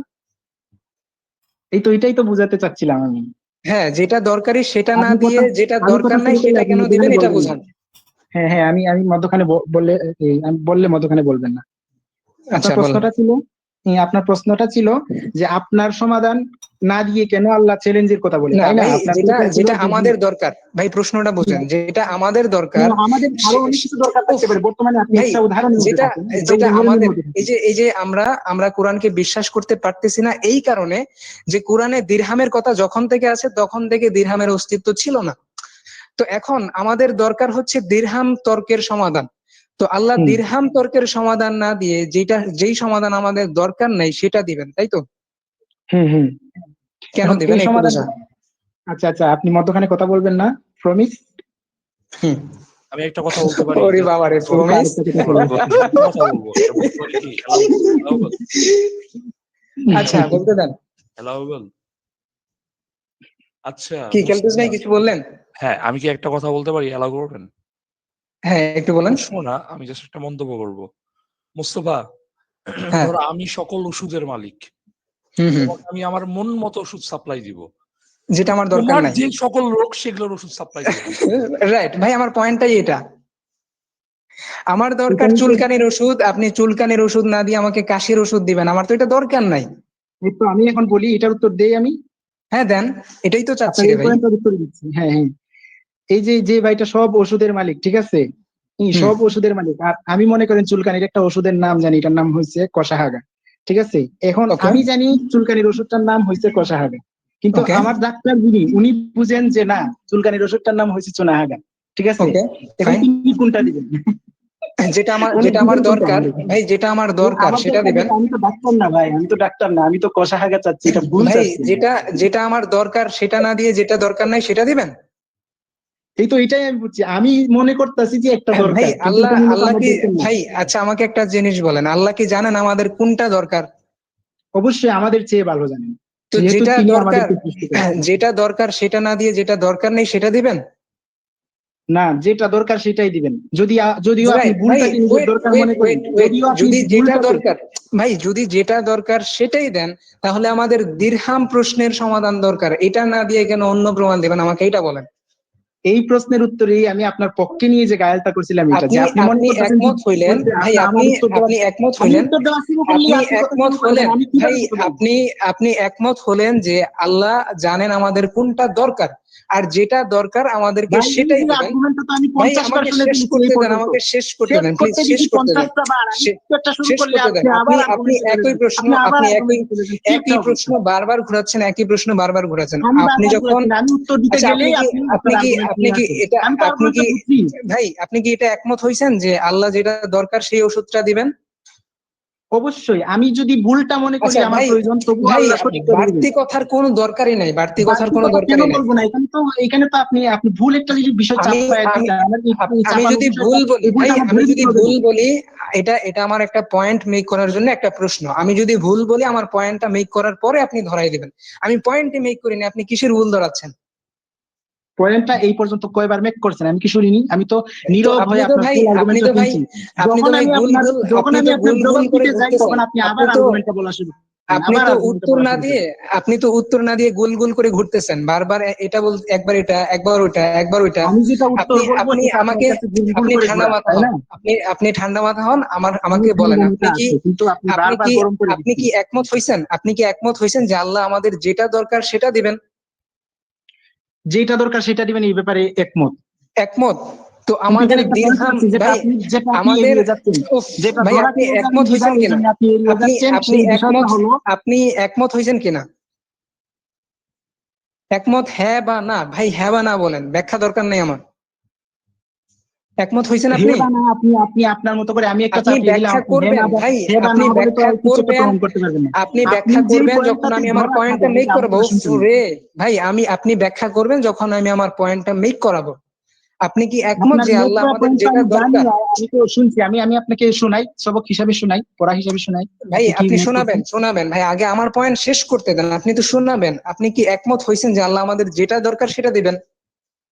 এই তো এটাই তো বুঝাতে চাচ্ছিলাম আমি। হ্যাঁ, যেটা দরকারি সেটা না আপনি দিয়ে কথা, যেটা আমি দরকার কথা নাই শুরু করলে সেটা আপনি কেন দিবেন, মধ্যখানে এটা বলবেন না। বুঝান। হ্যাঁ হ্যাঁ, আমি মধ্যখানে বললে, আমি বললে মধ্যখানে বলবেন না। আপনার আচ্ছা বলেন। প্রশ্নটা ছিল, আপনার প্রশ্নটা ছিল যে আপনার সমাধান না দিয়ে কেন আল্লাহ চ্যালেঞ্জের কথা বলে, না তাই না? ভাই, আপনার যেটা উত্তর ছিল যেটা যে আমাদের দরকার, ভাই প্রশ্নটা বুঝেন, যেটা আমাদের দরকার আমাদের আরো অনেক কিছু দরকার উফ, থাকতে পারে। বর্তমানে আপনি ভাই একটা উদাহরণের মধ্যে যেটা থাকেন, একটা যেটা উদাহরণের আমাদের, মধ্যে এই থাকেন। যে এই যে আমরা কোরআনকে বিশ্বাস করতে পারতেছি না এই কারণে যে কোরআনে দিরহামের কথা যখন থেকে আছে তখন থেকে দিরহামের অস্তিত্ব ছিল না। তো এখন আমাদের দরকার হচ্ছে দিরহাম তর্কের সমাধান। তো আল্লাহ হুম দিরহাম তর্কের সমাধান না দিয়ে যেই সমাধান আমাদের দরকার নাই সেটা দিবেন, তাই তো? হুম হুম। কেন এখন দিবেন এই একটু সমাধান, বোঝান। আচ্ছা আচ্ছা, আপনি মধ্যখানে কথা বলবেন না, প্রমিস। হুম। আমি একটা কথা বলতে পারি, ওরে জাস্ট বাবা রে, এই তো প্রমিস। আরেকটা কথা বলেন বলুন। বলেন। একটা কথা বলবো, এটা বলতে পারি কি? অ্যালাউবল আচ্ছা বলতে দেন। অ্যালাউবল। আচ্ছা কি খেলতেছ মুস্তফা, নাই, কিছু বললেন? হ্যাঁ আমি কি একটা কথা বলতে পারি? অ্যালাউ করবেন? হ্যাঁ একটু বলেন। প্রশ্ন না, আমি জাস্ট একটা মন্তব্য করব। মুস্তফা, হ্যাঁ। ধরো আমি সকল ওষুধের মালিক। হুম হুম। তোমাকে আমি আমার মন মতো ওষুধ সাপ্লাই দিব। যেটা আমার দরকার তোমার নাই। যে সকল রোগ সেগুলোর ওষুধ সাপ্লাই দিব আমি। রাইট ভাই, আমার পয়েন্টটাই এটা। আমার দরকার এটাই তো, চুলকানির ওষুধ, আপনি চুলকানির ওষুধ না দিয়ে আমাকে কাশির ওষুধ দিবেন, আমার তো এটা দরকার নাই। এই তো আমি এখন বলি, এটার উত্তর দেই আমি। হ্যাঁ দেন, এটাই তো চাচ্ছি আপনার রে এই ভাই। পয়েন্টটার উত্তর দিচ্ছি। হ্যাঁ হ্যাঁ, এই যে যে ভাইটা সব ওষুধের মালিক, ঠিক আছে, হুম। সব ওষুধের মালিক। আর আমি মনে করেন চুলকানির একটা ওষুধের নাম জানি, এটার নাম হয়েছে কষাহাগা, ঠিক আছে। এখন ওকে আমি জানি চুলকানির ওষুধটার নাম হয়েছে কষাহাগা, কিন্তু ওকে আমার ডাক্তার যিনি, উনি বুঝেন যে না, চুলকানির ওষুধটার নাম হয়েছে চুনাহাগা, ঠিক আছে। ওকে এখন ফাইন। তিনি কোনটা দিবেন? উনি যেটা আমার দিবেন কোনটা দরকার, আমারে? ভাই যেটা আমার দরকার আমার সেটা দরকার দিবেন। যেটা, আমি তো ডাক্তার না ভাই, আমি তো ডাক্তার না, আমি তো কষাহাগা চাচ্ছি, এটা ভুল ভাই চাচ্ছি। যেটা যেটা আমার দরকার সেটা না দিয়ে যেটা দরকার নাই সেটা দিবেন। এই তো এটাই আমি বুঝছি, আমি মনে করতেছি যে একটা ভাই দরকার, কিন্তু আল্লাহ এটা মূলত আল্লাহ আমার কি, দরকার না। ভাই আচ্ছা আমাকে একটা জিনিস বলেন, আল্লাহ কি জানেন আমাদের কোনটা দরকার? অবশ্যই আমাদের চেয়ে ভালো জানেন, তো যেহেতু যেটা তিনি দরকার, আমাদেরকে সৃষ্টি করেছেন। যেটা দরকার সেটা না দিয়ে যেটা দরকার নেই সেটা দিবেন। না, যেটা দরকার সেটাই দিবেন। যদিও আপনি রাইট ভাই, ভুলটাকে নিজের ওয়েট দরকার ওয়েট মনে করেন, ওয়েট ওয়েট, যদিও আপনি যদি যেটা ভুলটাকে, দরকার, ভাই যদি যেটা দরকার সেটাই দেন, তাহলে আমাদের দিরহাম প্রশ্নের সমাধান দরকার, এটা না দিয়ে কেন অন্য প্রমাণ দেবেন আমাকে, এটা বলেন। এই প্রশ্নের উত্তরেই আমি আপনার পক্ষে নিয়ে যে গায়ালটা করছিলাম এটা, যে আপনি আপনি মনে আপনি করতেছেন যে একমত হইলেন বলতে ভাই, আপনার আপনি আমার উত্তর দেওয়ার, আপনি একমত আমি হইলেন, উত্তর দেওয়া শুরু করলেই আপনি আপনি কথা একমত শুরু করে দেন, হলেন আমি ভাই, কিভাবে উত্তর দেব? আপনি একমত হলেন যে আল্লাহ জানেন আমাদের কোনটা দরকার, আর যেটা দরকার আমাদেরকে ভাই এই সেটাই যে দিবেন। আর্গুমেন্টটা তো আমি ভাই 50 বার আমাকে শুনে শেষ ফেলেছি এই করতে দেন, পর্যন্ত। আমাকে শেষ করতে শেষ দেন, প্লিজ করতে শেষ দিছি করতে দেন। 50টা বার, আমি শে- একটা শুরু শেষ করলে করতে দেন। আপনি আপনি আবার আপনি আর্গুমেন্টে চলে একই যান, প্রশ্ন, আপনি আবার আপনি একই আর্গুমেন্টে চলে যান, কি একটা একই প্রশ্ন অবস্থা! বারবার ঘোরাচ্ছেন, একই প্রশ্ন বারবার ঘোরাচ্ছেন। আমি আপনি বারবার যখন, বলেছি না, আমি উত্তর দিতে আচ্ছা গেলেই আপনি আপনি আপনার কি আর্গুমেন্ট আপনি নিয়ে কি আসেন। এটা আমি তো আপনি কি আর্গুমেন্টটা বুঝছি। ভাই আপনি কি এটা একমত হইছেন যে আল্লাহ যেটা দরকার সেই ওষুধটা দিবেন? অবশ্যই আমি যদি ভুলটা মনে করি আচ্ছা আমার ভাই, প্রয়োজন, তবুও ভাই আল্লাহ সঠিকটা দিয়ে দিবেন। বাড়তি কথার কোনো দরকারই নাই, বাড়তি কথার বাড়তি কোনো কথা কেন দরকারই নাই। বলবো না? এখানে তো আপনি আপনি ভুল একটা জিনিস বিষয় আমি চাপায় আমি দিচ্ছেন, আমার এই আমি চাপানো যদি বিষয়টা, ভুল বলি এই ভাই, ভুলটা আমার আমি ধরে যদি দিতে হবে ভুল না। বলি, এটা আমার একটা পয়েন্ট মেক করার জন্য একটা প্রশ্ন। আমি যদি ভুল বলি, আমার পয়েন্টটা মেক করার পরে আপনি ধরাই দিবেন। আমি পয়েন্টই মেক করিনি, আপনি কিসের ভুল ধরাচ্ছেন? পয়েন্টটা এই পর্যন্ত কয়বার মেক করছেন আমি কি শুনিনি? আমি তো তো নীরব আপনি হয়ে তো আপনার ভাই ফুল আপনি আর্গুমেন্টটা তো ভাই শুনছি। আপনি তো ভাই গুল গুল, যখন আপনি আমি তো আপনার গুল গুল জবাব করে দিতে যাই, ঘুরতেছেন। তখন আপনি আপনি আবার তো আর্গুমেন্টটা বলা শুরু করেন, আপনি আবার তো আর্গুমেন্টটা উত্তর বলা না শুরু দিয়ে করেন। আপনি তো উত্তর না দিয়ে গোল গোল করে ঘুরতেছেন বারবার, এটা বল, একবার এটা, একবার ওইটা, একবার ওইটা। আমি যেটা উত্তর আপনি বলবো আপনি সেটা আপনার আমাকে, কাছে ভুল ভুল আপনি করে ঠান্ডা ঘোরা, মাথা তাই হন, না? আপনি ঠান্ডা মাথা হন, আমি আমাকে বলেন, ঠান্ডা আপনি মাথায় কি, আছে, কিন্তু আপনি আপনি বারবার কি গরম করে আপনি দিচ্ছেন। কি একমত হইছেন, আপনি কি একমত হইছেন যে আল্লাহ আমাদের যেটা দরকার সেটা দিবেন? যেটা দরকার সেটা দিবেন, এই ব্যাপারে একমত। একমত। তো কিন্তু আমাদের এখানে একটা পয়েন্ট দিরহাম আছে ভাই, যেটা আপনি আমাদের, এড়িয়ে যাচ্ছেন, উফ, যেটা ভাই ধরা আপনি খেয়ে যাবেন একমত হইছেন বিদায়, এই কিনা? জন্য আপনি এড়িয়ে আপনি যাচ্ছেন, আপনি সেই বিষয়টা একমত, হলো। আপনি একমত হইছেন কিনা? একমত হ্যাঁ বা না? ভাই হ্যাঁ বা না বলেন, ব্যাখ্যা দরকার নেই আমার। একমত হইছেন হে আপনি? বা না, আপনি আপনার মতো করে, আমি একটা আপনি চাপিয়ে দিলাম, ব্যাখ্যা আপনি হে করবেন না ভাই, হে বা আপনি না বলে তো ব্যাখ্যা আর কিছু একটা করবেন, প্রমাণ করতে পারবেন না। আপনি আপনি ব্যাখ্যা যেই করবেন যখন পয়েন্টটাতে আমি আমার ধরা পয়েন্টটা খাবেন, মেক এটা আমার করবো। কথা শুনছেন না। রে ভাই, আপনি ব্যাখ্যা করবেন যখন আমি আমার পয়েন্টটা মেক করাবো। আপনি কি একমত আপনার যে মেক আল্লাহ করা আমাদের পয়েন্টটা যেটা আমি জানি দরকার? না, আমি তো শুনছি, আমি আপনাকে শোনাই, সবক হিসাবে শোনাই, পড়া হিসাবে শোনাই, ভাই আপনি কি আপনি মেক শোনাবেন, করছেন। শোনাবেন ভাই, আগে আমার পয়েন্ট শেষ করতে দেন, আপনি তো শোনাবেন। আপনি কি একমত হইছেন যে আল্লাহ আমাদের যেটা দরকার সেটা দিবেন?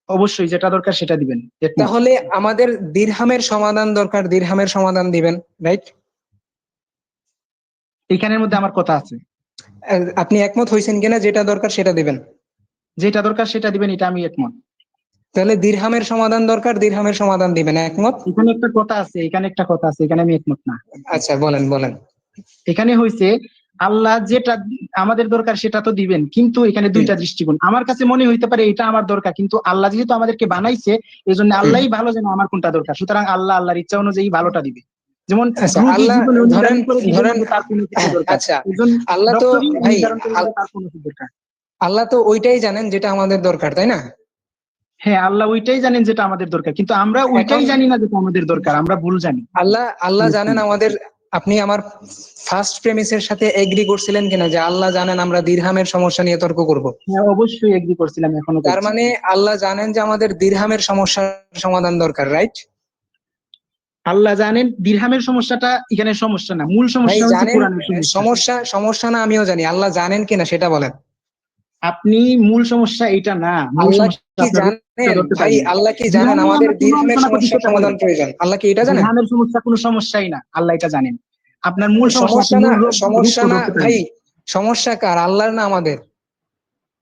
অবশ্যই যেটা দরকার সেটা দিবেন, একমত। তাহলে আমাদের দিরহামের সমাধান দরকার, দিরহামের সমাধান দিবেন, রাইট? এখানের মধ্যে আমার কথা আছে, আপনি একমত হইছেন কিনা যেটা দরকার সেটা দিবেন? যেটা দরকার সেটা দিবেন, এটা আমি একমত। তাহলে দিরহামের সমাধান দরকার, দিরহামের সমাধান দিবেন, একমত? এখানে একটা কথা আছে, এখানে একটা কথা আছে, এখানে আমি একমত না। আচ্ছা বলেন বলেন। এখানে হইছে আল্লাহ যেটা আমাদের দরকার সেটা তো দিবেন, কিন্তু এখানে হুম, দুইটা দৃষ্টিকোণ। আমার কাছে মনে হইতে পারে এটা আমার দরকার, কিন্তু আল্লাহ যেহেতু আমাদেরকে বানাইছে, এই জন্য হুম। আল্লাহই ভালো জানে আমার কোনটা দরকার, সুতরাং আল্লাহ আল্লাহর ইচ্ছা অনুযায়ী ভালোটা দিবে। যেমন আচ্ছা রোগী আল্লাহ, জীবনে ধরেন নির্ধারণ করে দিবেন ধরেন যে তার কোনো কিছু দরকার, আচ্ছা, একজন আল্লাহ তো ডক্টরই ভাই, নির্ধারণ করে দিবে তার কোনো কিছু দরকার। আল্লাহ তো ওইটাই জানেন যেটা আমাদের দরকার, তাই না? হ্যাঁ, আল্লাহ ওইটাই জানেন যেটা আমাদের দরকার, কিন্তু আমরা এখন ওইটাই জানি না যেটা আমাদের দরকার, আমরা ভুল জানি। আল্লাহ আল্লাহ জানেন আমাদের, আপনি আমার ফার্স্ট প্রেমিসের সাথে এগ্রি করছিলেন কিনা যে আল্লাহ জানেন আমরা দিরহামের সমস্যা নিয়ে তর্ক করব? হ্যাঁ, অবশ্যই এগ্রি করছিলাম, এখনো তার করছি। মানে আল্লাহ জানেন যে আমাদের দিরহামের সমস্যার সমাধান দরকার, রাইট? আল্লাহ জানেন দিরহামের সমস্যাটা এখানে সমস্যা না, মূল ভাই সমস্যা হচ্ছে জানেন, কোরআনের সমস্যা। সমস্যা সমস্যা না আমিও জানি, আল্লাহ জানেন কিনা সেটা বলেন। আপনি মূল সমস্যা এটা না, মূল আল্লাহ সমস্যা কি আপনার রূপটা জানেন ধরতে ভাই, পারবেন না। আল্লাহ কি জানেন দিরহামে আমাদের আমরা কোনো দিরহামের আলোচনা করছি সমস্যার সেটা সমাধান বলেন। প্রয়োজন? আল্লাহ কি এটা জানেন? দিরহামের সমস্যা কোনো সমস্যাই না, আল্লাহ এটা জানেন। আপনার মূল সমস্যা, আপনি সমস্যা না, মূল সমস্যা রূপটা না ধরতে পারেন ভাই, না। সমস্যা কার, আল্লাহর না আমাদের?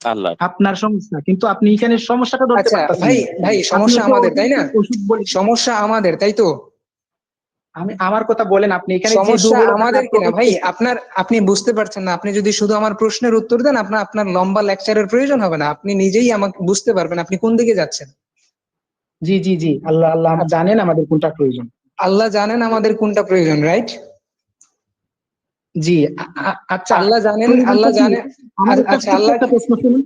আল্লাহ। আপনার সমস্যা, কিন্তু আপনি এখানে সমস্যাটা ধরতে আচ্ছা পারতেছেন ভাই, না। ভাই আপনি সমস্যা ওকে আমাদের তাই না? অতিরিক্ত ওষুধ বলে, সমস্যা আমাদের তাই তো? আমি আমার কথা বলেন, আপনি এখানে যে সমস্যা দুর্বলতাটা আমাদের কিনা প্রকাশ ভাই? করছেন। আপনি বুঝতে পারছেন না। আপনি যদি শুধু আমার প্রশ্নের উত্তর দেন, আপনার লম্বা লেকচারের প্রয়োজন হবে না, আপনি নিজেই আমাকে বুঝতে পারবেন আপনি কোন দিকে যাচ্ছেন। জি জি জি, আল্লাহ আল্লাহ জানেন আমাদের কোনটা প্রয়োজন। আল্লাহ জানেন আমাদের কোনটা প্রয়োজন, রাইট? জি, আচ্ছা, আল্লাহ জানেন, প্রয়োজনটা আল্লাহ কি? জানেন। আমার একটা আচ্ছা ছোট্ট আল্লাহ, একটা প্রশ্ন শুনুন,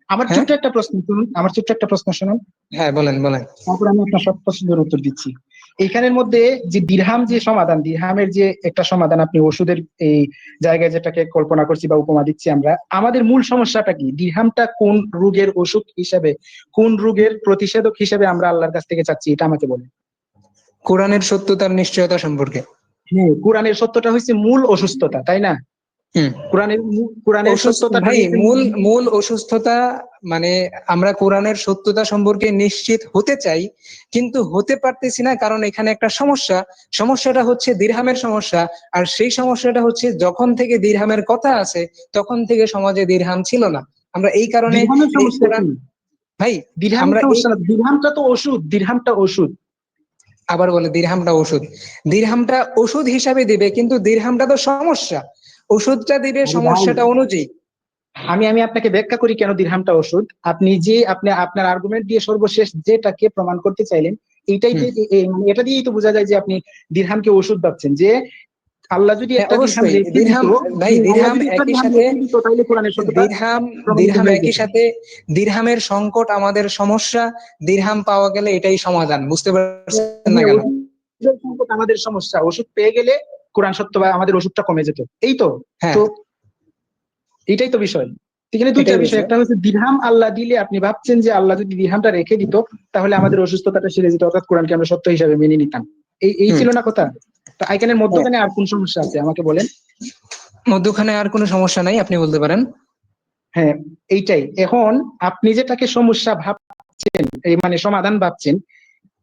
আমার হ্যাঁ ছোট্ট একটা প্রশ্ন শুনুন, আমার ছোট্ট একটা প্রশ্ন শুনুন, হ্যাঁ বলেন বলেন। তারপর আমি আপনার সব প্রশ্নের উত্তর দিচ্ছি। এখানের মধ্যে যে দিরহাম, যে সমাধান, দিরহামের যে একটা সমাধান, আপনি ওষুধের এই জায়গায় যেটাকে কল্পনা করছি বা উপমা দিচ্ছি আমরা, আমাদের মূল সমস্যাটা কি? দিরহামটা কোন রোগের ওষুধ হিসাবে, কোন রোগের প্রতিষেধক হিসেবে আমরা আল্লাহর কাছ থেকে চাচ্ছি, এটা আমাকে বলেন। কোরআনের সত্যতার নিশ্চয়তা সম্পর্কে। হ্যাঁ, কোরআনের সত্যটা হচ্ছে মূল অসুস্থতা, তাই না? হুম। কোরআনের অসুস্থ সত্যতাটা ভাই, হচ্ছে মূল মূল অসুস্থতা, মানে আমরা কোরআনের সত্যতা সম্পর্কে নিশ্চিত হতে চাই কিন্তু হতে পারতেছি না, কারণ এখানে একটা সমস্যা। সমস্যাটা হচ্ছে দিরহামের সমস্যা। আর সেই সমস্যাটা হচ্ছে যখন থেকে দিরহামের কথা আছে তখন থেকে সমাজে দিরহাম ছিল না। আমরা এই কারণে দিরহামের এই সমস্যা কোরআন, কি? ভাই দিরহাম আমরা সমস্যা না, দিরহামটা তো ওষুধ, দিরহামটা ওষুধ। আবার বলে দিরহামটা ওষুধ, দিরহামটা ওষুধ হিসাবে দিবে, কিন্তু দিরহামটা তো সমস্যা, ওষুধটা দিবে আরে ভাই, সমস্যাটা অনুযায়ী। আমি আপনাকে ব্যাখ্যা করি কেন দিরহামটা ওষুধ। আপনি আপনার আর্গুমেন্ট দিয়ে সর্বশেষ যেটাকে প্রমাণ করতে চাইলেন, এইটাই হুম। মানে এটা দিয়েই তো বোঝা যায় যে আপনি দিরহামকে ওষুধ ভাবছেন। যে আল্লাহ যদি হ্যাঁ একটা দিরহাম অবশ্যই রেখে দিত, দিরহাম, ভাই আল্লাহ দিরহাম যদি একটা একই দিরহাম সাথে, রেখে দিত, তাহলে কোরআনের সত্যতা দিরহাম প্রমাণিত দিরহাম হয়ে একই যেত। সাথে, দিরহামের সংকট আমাদের সমস্যা, দিরহাম পাওয়া গেলে এটাই সমাধান, বুঝতে পারছেন না হ্যাঁ, কেন? ওষুধের সংকট আমাদের সমস্যা, ওষুধ পেয়ে গেলে কোরআন সত্য বা আমাদের ওষুধটা কমে যেত, এই তো। হ্যাঁ তো এটাই তো বিষয়। এখানে দুইটা এটাই বিষয়, বিষয়। একটা হচ্ছে দিরহাম আল্লাহ দিলে আপনি ভাবছেন যে আল্লাহ যদি দিরহামটা রেখে দিত, তাহলে আমাদের অসুস্থতাটা সেরে যেত, অর্থাৎ কোরআনকে আমরা সত্য হিসাবে মেনে নিতাম। এই হুম। ছিল না কথা? তো এখানের হ্যাঁ, মধ্যখানে আর কোন সমস্যা আছে আমাকে বলেন। মধ্যখানে আর কোনো সমস্যা নাই, আপনি বলতে পারেন। হ্যাঁ, এইটাই। এখন আপনি যেটাকে সমস্যা ভাবছেন, এই মানে সমাধান ভাবছেন,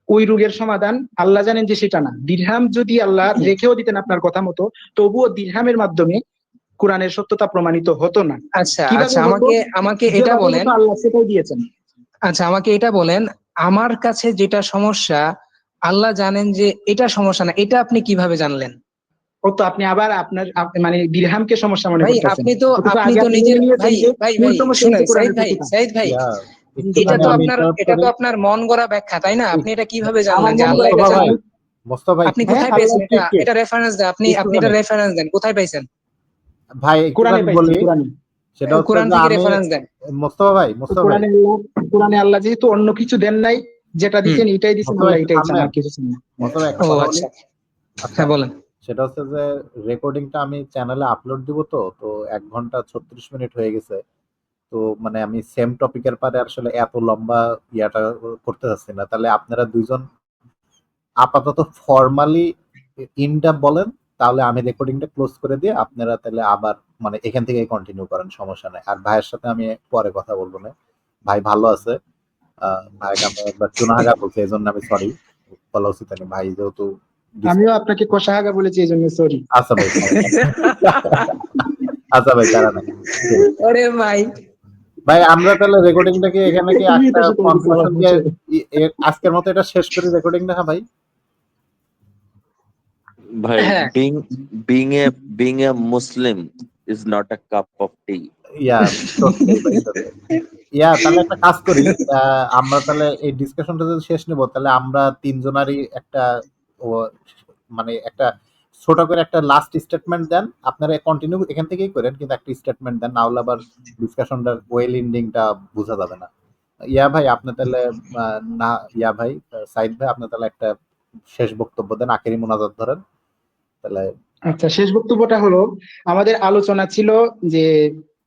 ওই রোগের সমাধান আল্লাহ জানেন যে সেটা না। দিরহাম যদি আল্লাহ রেখেও দিতেন আপনার কথা মতো, তবুও দিরহামের মাধ্যমে কোরআনের সত্যতা প্রমাণিত হতো না। আচ্ছা কিভাবে আচ্ছা, হতো? আমাকে আমাকে এটা যেভাবে বলেন। হতো আল্লাহ সেটাই দিয়েছেন। আচ্ছা আমাকে এটা বলেন, আমার কাছে যেটা সমস্যা আল্লাহ জানেন যে এটা সমস্যা না, এটা আপনি কিভাবে জানলেন? ও তো আপনি আবার মানে দিরহামকে সমস্যা মনে ভাই করতেছেন, আপনি তো, অথচ আপনি আগে তো আপনি নিজের, মেনে নিয়েছেন ভাই যে ভাই মূল ভাই সমস্যা শুনেন হচ্ছে কোরআনের সত্যতা। সাইদ ভাই, ইয়া এটা একটুখানি তো আমি আপনার, interrupt এটা করি। তো আপনার মন গড়া ব্যাখ্যা, তাই না? আপনি এটা কিভাবে আমার জানলেন যে মন আল্লাহ গড়া এটা মোস্তফা ব্যাখ্যা ভাই, জানেন? আমি, মোস্তফা ভাই আপনি হ্যাঁ কোথায় আল্লাহ পেয়েছেন এটা? একটু এটা রেফারেন্স দেন, আপনি এটা একটুখানি রেফারেন্স দেন, কোথায় পাইছেন? ভাই কোরআনে একটুখানি পাইছি, বলি। কোরআনে। সেটা হচ্ছে কোরআন যে থেকে আমি রেফারেন্স দেন। মোস্তফা ভাই, তো মোস্তফা ভাই, কোরআনে আল্লাহ যেহেতু অন্য কিছু দেন নাই, যেটা হুম। দিচ্ছেন এটাই দিচ্ছেন, মোস্তফা আল্লাহ একটু এটাই চান, থামবেন। আর কিছু চান না। মোস্তফা একটা ও কথা বলি। আচ্ছা, আচ্ছা, হ্যাঁ বলেন। সেটা হচ্ছে যে রেকর্ডিংটা আমি চ্যানেলে আপলোড দিব, তো তো 1 ঘন্টা 36 মিনিট হয়ে গেছে। তো মানে আমি সেম টপিকের পারে আসলে এত লম্বা ইয়াটা করতে চাচ্ছি না। তাহলে আপনারা দুইজন আপাতত ফর্মালি ইনটা বলেন, তাহলে আমি রেকর্ডিংটা ক্লোজ করে দিয়ে আপনারা তাহলে আবার মানে এখান থেকে কন্টিনিউ করেন, সমস্যা নাই। আর ভাইয়ের সাথে আমি পরে কথা বলবো না। ভাই ভালো আছে। ভাইকে আমি একবার চুনাহাগা বলছি, এই জন্য আমি সরি বলা উচিত হয়নি। ভাই যেহেতু আমিও আপনাকে কষাহাগা বলেছি, এই জন্য সরি। আচ্ছা ভাই, আচ্ছা ভাই, প্যারা নাই। Chill। ওরে ভাই, ভাই আমরা তাহলে রেকর্ডিংটাকে এখানে কি তুমি একটা তো সেটাই দিছো আমার কনক্লুশন দিয়ে মুখে। আজকের মতো এটা শেষ করি রেকর্ডিংটা, হ্যাঁ ভাই? ভাই, হ্যাঁ being being a being a Muslim is not a cup of tea. ইয়া সত্যি ভাই, সত্যি। ইয়া তাহলে একটা কাজ করি। আমরা তাহলে এই ডিসকাশনটা যদি শেষ নেব, তাহলে আমরা তিনজনারই একটা ও, মানে একটা ছোট করে একটা লাস্ট স্টেটমেন্ট দেন। আপনারা কন্টিনিউ এখান থেকেই করেন, কিন্তু একটা স্টেটমেন্ট দেন, না হলে আবার ডিসকাশনটার ওয়েল এন্ডিংটা বোঝা যাবে না। ইয়া ভাই আপনি তাহলে না, ইয়া ভাই, সাইদ ভাই আপনি তাহলে একটা শেষ বক্তব্য দেন, আখেরি মোনাজাত ধরেন তাহলে। আচ্ছা, শেষ বক্তব্যটা হলো, আমাদের আলোচনা ছিল যে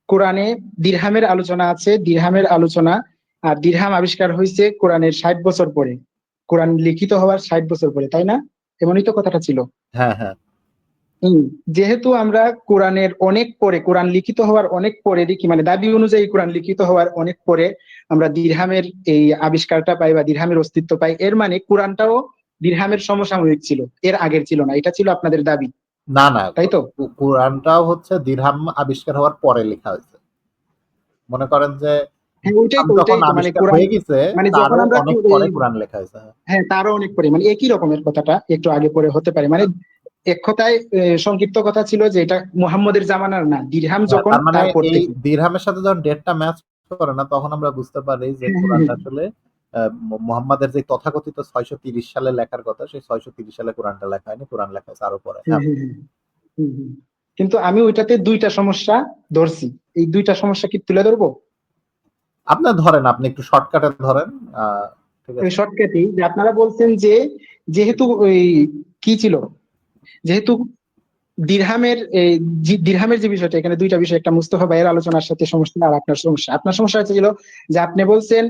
কোরআনে দিরহামের আলোচনা আছে, দিরহামের আলোচনা। আর দিরহাম আবিষ্কার হয়েছে কোরআনের 60 বছর পরে, কোরআন লিখিত হওয়ার 60 বছর পরে, তাই না? এমনই তো কথাটা ছিল। হ্যাঁ হ্যাঁ হম। যেহেতু আমরা কোরআনের অনেক পরে, কোরআন লিখিত হওয়ার অনেক পরে দেখি, মানে দাবি অনুযায়ী কোরআন লিখিত হওয়ার অনেক পরে আমরা দিরহামের এই আবিষ্কারটা পাই বা দিরহামের অস্তিত্ব পাই, এর মানে কোরআনটাও দিরহামের সমসাময়িক ছিল, এর আগের ছিল না, এটা ছিল আপনাদের দাবি, না না, তাই তো? কোরআনটাও হচ্ছে দিরহাম আবিষ্কার হওয়ার পরে লেখা হয়েছে। মনে করেন যে হ্যাঁ, ওইটাই দিরহাম তো, যখন ওইটাই তো, মানে আবিষ্কার কোরআন, হয়ে গেছে মানে যখন তারও আমরা অনেক পরে কোরআন লেখা হয়েছে। হ্যাঁ। হ্যাঁ, তারও অনেক পরে, মানে একই রকমের কথাটা, একটু আগে পরে হতে পারে, মানে এক কথায় সংক্ষিপ্ত কথা ছিল যে এটা মুহাম্মদের জামানার না, দিরহাম হ্যাঁ, যখন তার মানে তারপর এই থেকে। দিরহামের সাথে যখন ডেটটা ম্যাচ করে না, তখন আমরা বুঝতে পারি যে হ্যাঁ, হ্যাঁ, কোরআনটা আসলে মুহাম্মাদের যে তথাকথিত 630 সালে লেখার কথা, সেই 630 সালে কোরআনটা লেখা হয়নি, কোরআন লেখা হয়েছে আরো পরে। হ্যাঁ, হ্যাঁ। হ্যাঁ, হ্যাঁ, হুম, হুম। কিন্তু আমি ওইটাতে দুইটা সমস্যা ধরছি, এই দুইটা সমস্যা কি তুলে ধরবো? আপনার ধরেন, আপনি একটু শর্টকাটে ধরেন। ঠিক ওই আছে। শর্টকাটই, যে আপনারা বলছেন যে যেহেতু ওই কি ছিল, যেহেতু দিরহামের যে বিষয়টা, এখানে দুইটা বিষয়, একটা মুস্তফা ভাইয়ের আলোচনার সাথে সমস্যা, আর আপনার সমস্যা হচ্ছে ছিল যে আপনি বলছেন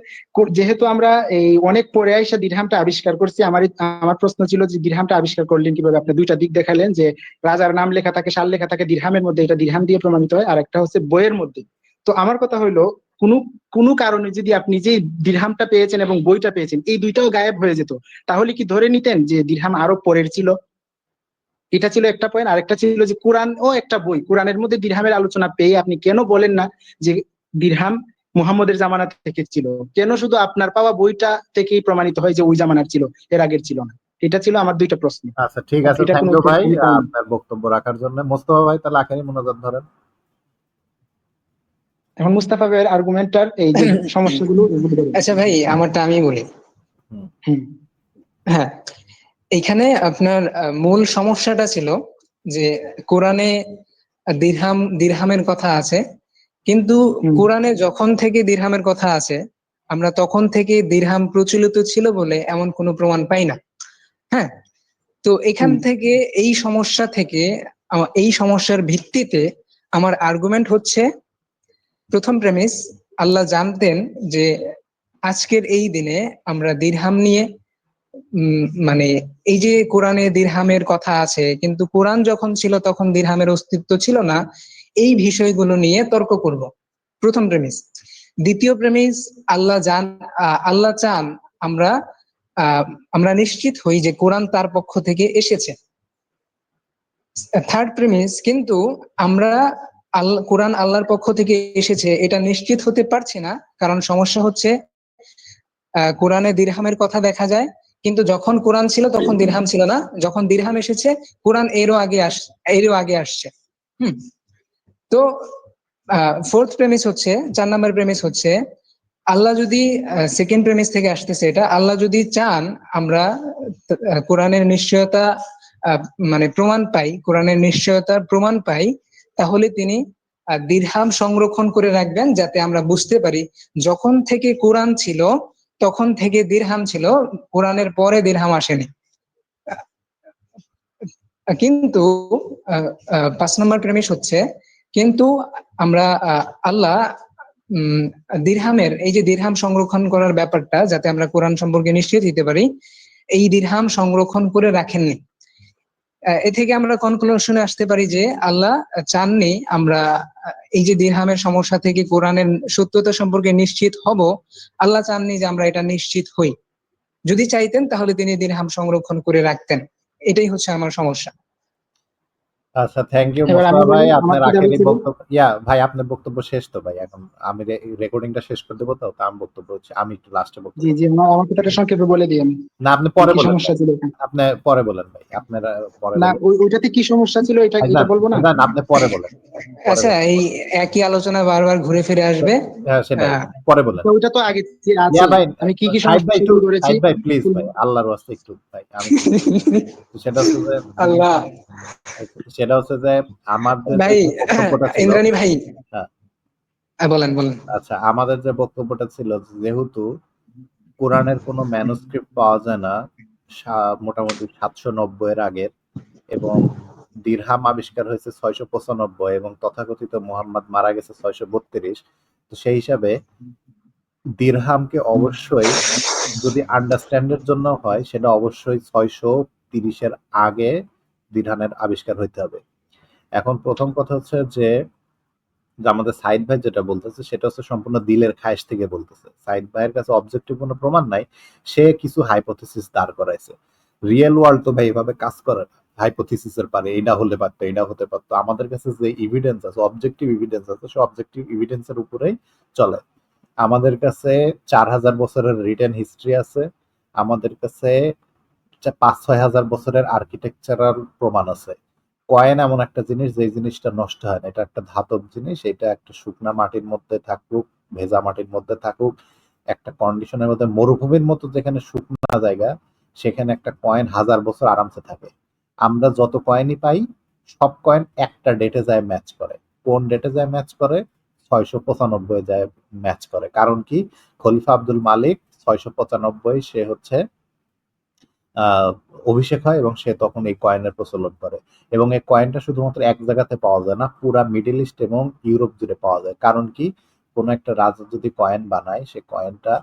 যেহেতু আমরা এই অনেক পরে আইসা দিরহামটা আবিষ্কার করছি। আমার প্রশ্ন ছিল যে দিরহামটা আবিষ্কার করলেন কিভাবে? আপনি দুইটা দিক দেখালেন, যে রাজার নাম লেখা থাকে, সাল লেখা থাকে দিরহামের মধ্যে, এটা দিরহাম দিয়ে প্রমাণিত হয়, আর একটা হচ্ছে বইয়ের মধ্যে। তো আমার কথা হইলো, কোনো কোনো কারণে যদি আপনি যে দিরহামটা পেয়েছেন এবং বইটা পেয়েছেন, এই দুইটাও গায়েব হয়ে যেত, তাহলে কি ধরে নিতেন যে দিরহাম আরো পরের ছিল? এটা ছিল একটা পয়েন্ট। আরেকটা ছিল যে কোরআন ও একটা বই, কোরআনের মধ্যে দিরহামের আলোচনা পেয়ে আপনি কেন বলেন না যে দিরহাম মুহাম্মদের জামানা থেকে ছিল, কেন শুধু আপনার পাওয়া বইটা থেকেই প্রমাণিত হয় যে ওই জামানার ছিল, এর আগের ছিল না? এটা ছিল আমার দুইটা প্রশ্ন। আচ্ছা ঠিক আছে, এটার থ্যাংক কোনো ইউ উত্তর ভাই আমি পাইনি। আপনার বক্তব্য রাখার জন্য। মোস্তফা ভাই তাহলে আখেরি মোনাজাত ধরেন। এখন মুস্তাফা ভাইয়ের আর্গুমেন্টার এই যে সমস্যাগুলো এগুলো ধরে। আচ্ছা ভাই, আমারটা আমি বলি। হুম। হুম, হ্যাঁ, এখানে আপনার মূল সমস্যাটা ছিল যে কোরআনে দিরহামের কথা আছে, কিন্তু হুম, কোরআনে যখন থেকে দিরহামের কথা আছে, আমরা তখন থেকে দিরহাম প্রচলিত ছিল বলে এমন কোনো প্রমাণ পাই না। হ্যাঁ, তো এখান হুম, থেকে এই সমস্যার ভিত্তিতে আমার আর্গুমেন্ট হচ্ছে, প্রথম প্রেমিস, আল্লাহ জানতেন যে আজকের এই দিনে আমরা দিরহাম নিয়ে মানে এই যে কোরআনে দিরহামের কথা আছে, কিন্তু কোরআন যখন ছিল তখন দিরহামের অস্তিত্ব ছিল না, এই বিষয়গুলো নিয়ে তর্ক করব। প্রথম প্রেমিস। দ্বিতীয় প্রেমিস, আল্লাহ চান আমরা আমরা নিশ্চিত হই যে কোরআন তার পক্ষ থেকে এসেছে। থার্ড প্রেমিস, কিন্তু আমরা কোরআন আল্লাহর পক্ষ থেকে এসেছে এটা নিশ্চিত হতে পারছি না, কারণ সমস্যা হচ্ছে কোরআনে দিরহামের কথা দেখা যায়, কিন্তু যখন কোরআন ছিল তখন দিরহাম ছিল না, যখন দিরহাম এসেছে কোরআন এরও আগে আসছে। হুম। তো ফোর্থ প্রেমিস হচ্ছে, 4 নম্বর প্রেমিস হচ্ছে, আল্লাহ যদি সেকেন্ড প্রেমিস থেকে আসতেছে এটা, আল্লাহ যদি চান আমরা কোরআনের নিশ্চয়তা মানে প্রমাণ পাই, কোরআনের নিশ্চয়তার প্রমাণ পাই, তাহলে তিনি দিরহাম সংরক্ষণ করে রাখবেন, যাতে আমরা বুঝতে পারি যখন থেকে কোরআন ছিল তখন থেকে দিরহাম ছিল, কোরআনের পরে দিরহাম আসেনি। কিন্তু 5 নম্বর প্রেমিস হচ্ছে, কিন্তু আমরা আল্লাহ দিরহামের এই যে দিরহাম সংরক্ষণ করার ব্যাপারটা, যাতে আমরা কোরআন সম্পর্কে নিশ্চিত হতে পারি, এই দিরহাম সংরক্ষণ করে রাখেননি। এ থেকে আমরা কনক্লুশনে আসতে পারি যে আল্লাহ চাননি আমরা এই যে দিরহামের সমস্যা থেকে কোরআনের সত্যতা সম্পর্কে নিশ্চিত হব, আল্লাহ চাননি যে আমরা এটা নিশ্চিত হই। যদি চাইতেন তাহলে তিনি দিরহাম সংরক্ষণ করে রাখতেন। এটাই হচ্ছে আমার সমস্যা। আচ্ছা থ্যাংক ইউ এবার আমি মোস্তফা বলি ভাই, আমার আপনার কি দাবি আখেরি ছিল। বক্তব্য। ভাই আপনার বক্তব্য শেষ তো ভাই, এখন আমি রেকর্ডিংটা শেষ করে দেবো, তো আমি বক্তব্য হচ্ছে আমি একটু লাস্টে বক্তব্য জি জি, আমার কথাটা সংক্ষেপে বলে দিই আমি। না আপনি পরে কি বলেন সমস্যা ভাই, ছিল এখানে? আপনি পরে বলেন ভাই, আপনারা পরে না, বলেন। ওইটাতে কি সমস্যা ছিল এটা এটা ভাইজান বলবো না? ভাইজান আপনি পরে বলেন, পরে আচ্ছা, বলেন। এই একই আলোচনা বারবার ঘুরে ফিরে আসবে। হ্যাঁ সেটাই, আহ পরে বলেন। তো ওইটা তো আগে আছে। ভাই, আমি কি কি সাইদ ভাই সমস্যা একটু, শুরু করেছি। সাইদ ভাই প্লিজ ভাই, আল্লাহর ওয়াস্তে একটু ভাই, আমি একটু বলি। সেটা হচ্ছে যে আল্লাহ সেটা হচ্ছে যে আমাদের ভাই, যে বক্তব্যটা ছিল। ইন্দ্রাণী ভাই, হ্যাঁ বলেন বলেন। আচ্ছা, আমাদের যে বক্তব্যটা ছিল, যেহেতু কোরআনের কোনো ম্যানুস্ক্রিপ্ট পাওয়া যায় না মোটামুটি 790 এর আগের, এবং দিরহাম আবিষ্কার হয়েছে 695, এবং তথাকথিত মুহাম্মদ মারা গেছে 632। তো সেই হিসাবে দিরহামকে অবশ্যই, যদি আন্ডারস্ট্যান্ডের জন্য হয়, সেটা অবশ্যই 630-এর আগে দিরহামের আবিষ্কার হইতে হবে। এখন প্রথম কথা হচ্ছে যে আমাদের সাইদ ভাই যেটা বলতেছে সেটা হচ্ছে সম্পূর্ণ দিলের খায়েশ থেকে বলতেছে। সাইদ ভাইয়ের কাছে অবজেক্টিভ কোনো প্রমাণ নাই, সে কিছু হাইপোথিসিস দাঁড় করাইছে। রিয়েল ওয়ার্ল্ড তো ভাই এভাবে কাজ করে না, হাইপোথিসিসের পারে এটা হলে পারতো, এটা হতে পারতো। আমাদের কাছে যে এভিডেন্স আছে, অবজেক্টিভ এভিডেন্স আছে, সে অবজেক্টিভ এভিডেন্সের উপরেই চলে। আমাদের কাছে 4000 বছরের রিটেন হিস্ট্রি আছে, আমাদের কাছে 5-6 হাজার বছরের আর্কিটেকচারাল প্রমাণ আছে। কয়েন এমন একটা জিনিস, যে জিনিসটা নষ্ট হয় না, এটা একটা ধাতব জিনিস, এটা একটা শুকনা মাটির মধ্যে থাকুক, ভেজা মাটির মধ্যে থাকুক, একটা কন্ডিশনের মধ্যে, মরুভূমির মতো যেখানে শুকনা জায়গা, সেখানে একটা কয়েন 1000 বছর আরামসে থাকে। আমরা যত কয়েনই পাই, সব কয়েন একটা ডেটে যায় ম্যাচ করে। কোন ডেটে যায় ম্যাচ করে? 695 যায় ম্যাচ করে। কারণ কি? খলিফা আব্দুল মালিক 695, সে হচ্ছে আহ অভিষেক হয়, এবং সে তখন এই কয়েনের প্রচলন করে। এবং এই কয়েনটা শুধুমাত্র এক জায়গাতে পাওয়া যায় না, পুরা মিডল ইস্ট এবং ইউরোপ জুড়ে পাওয়া যায়। কারণ কি? কোনো একটা রাজা যদি কয়েন বানায়, সে কয়েনটা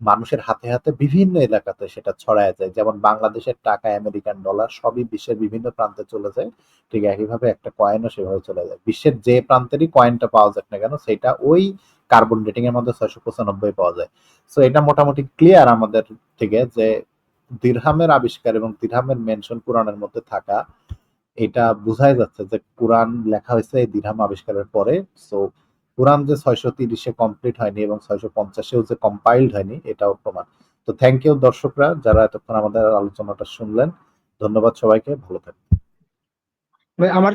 মানুষের হাতে হাতে বিভিন্ন এলাকাতে সেটা ছড়ায় যায়। যেমন বাংলাদেশের টাকা, আমেরিকান ডলার সবই বিশ্বের বিভিন্ন প্রান্তে চলে যায়, ঠিক একইভাবে একটা কয়েনও সেভাবে চলে যায়। বিশ্বের যে প্রান্তেরই কয়েনটা পাওয়া যাক না কেন, সেটা ওই কার্বন ডেটিং এর মধ্যে 695 পাওয়া যায়। সো এটা মোটামুটি ক্লিয়ার আমাদের থেকে যে দিরহামের আবিষ্কার এবং দিরহামের মেনশন কোরআনের মধ্যে থাকা, এটা বোঝাই যাচ্ছে যে কোরআন লেখা হয়েছে এই দিরহাম আবিষ্কারের পরে। সো কোরআন যে 630-এ কমপ্লিট হয়নি এবং 650-এও যে কম্পাইলড হয়নি এটাও প্রমাণ। তো থ্যাংক ইউ দর্শকরা যারা এতক্ষণ আমাদের আলোচনাটা শুনলেন। ধন্যবাদ সবাইকে, ভালো থাকবেন। আমার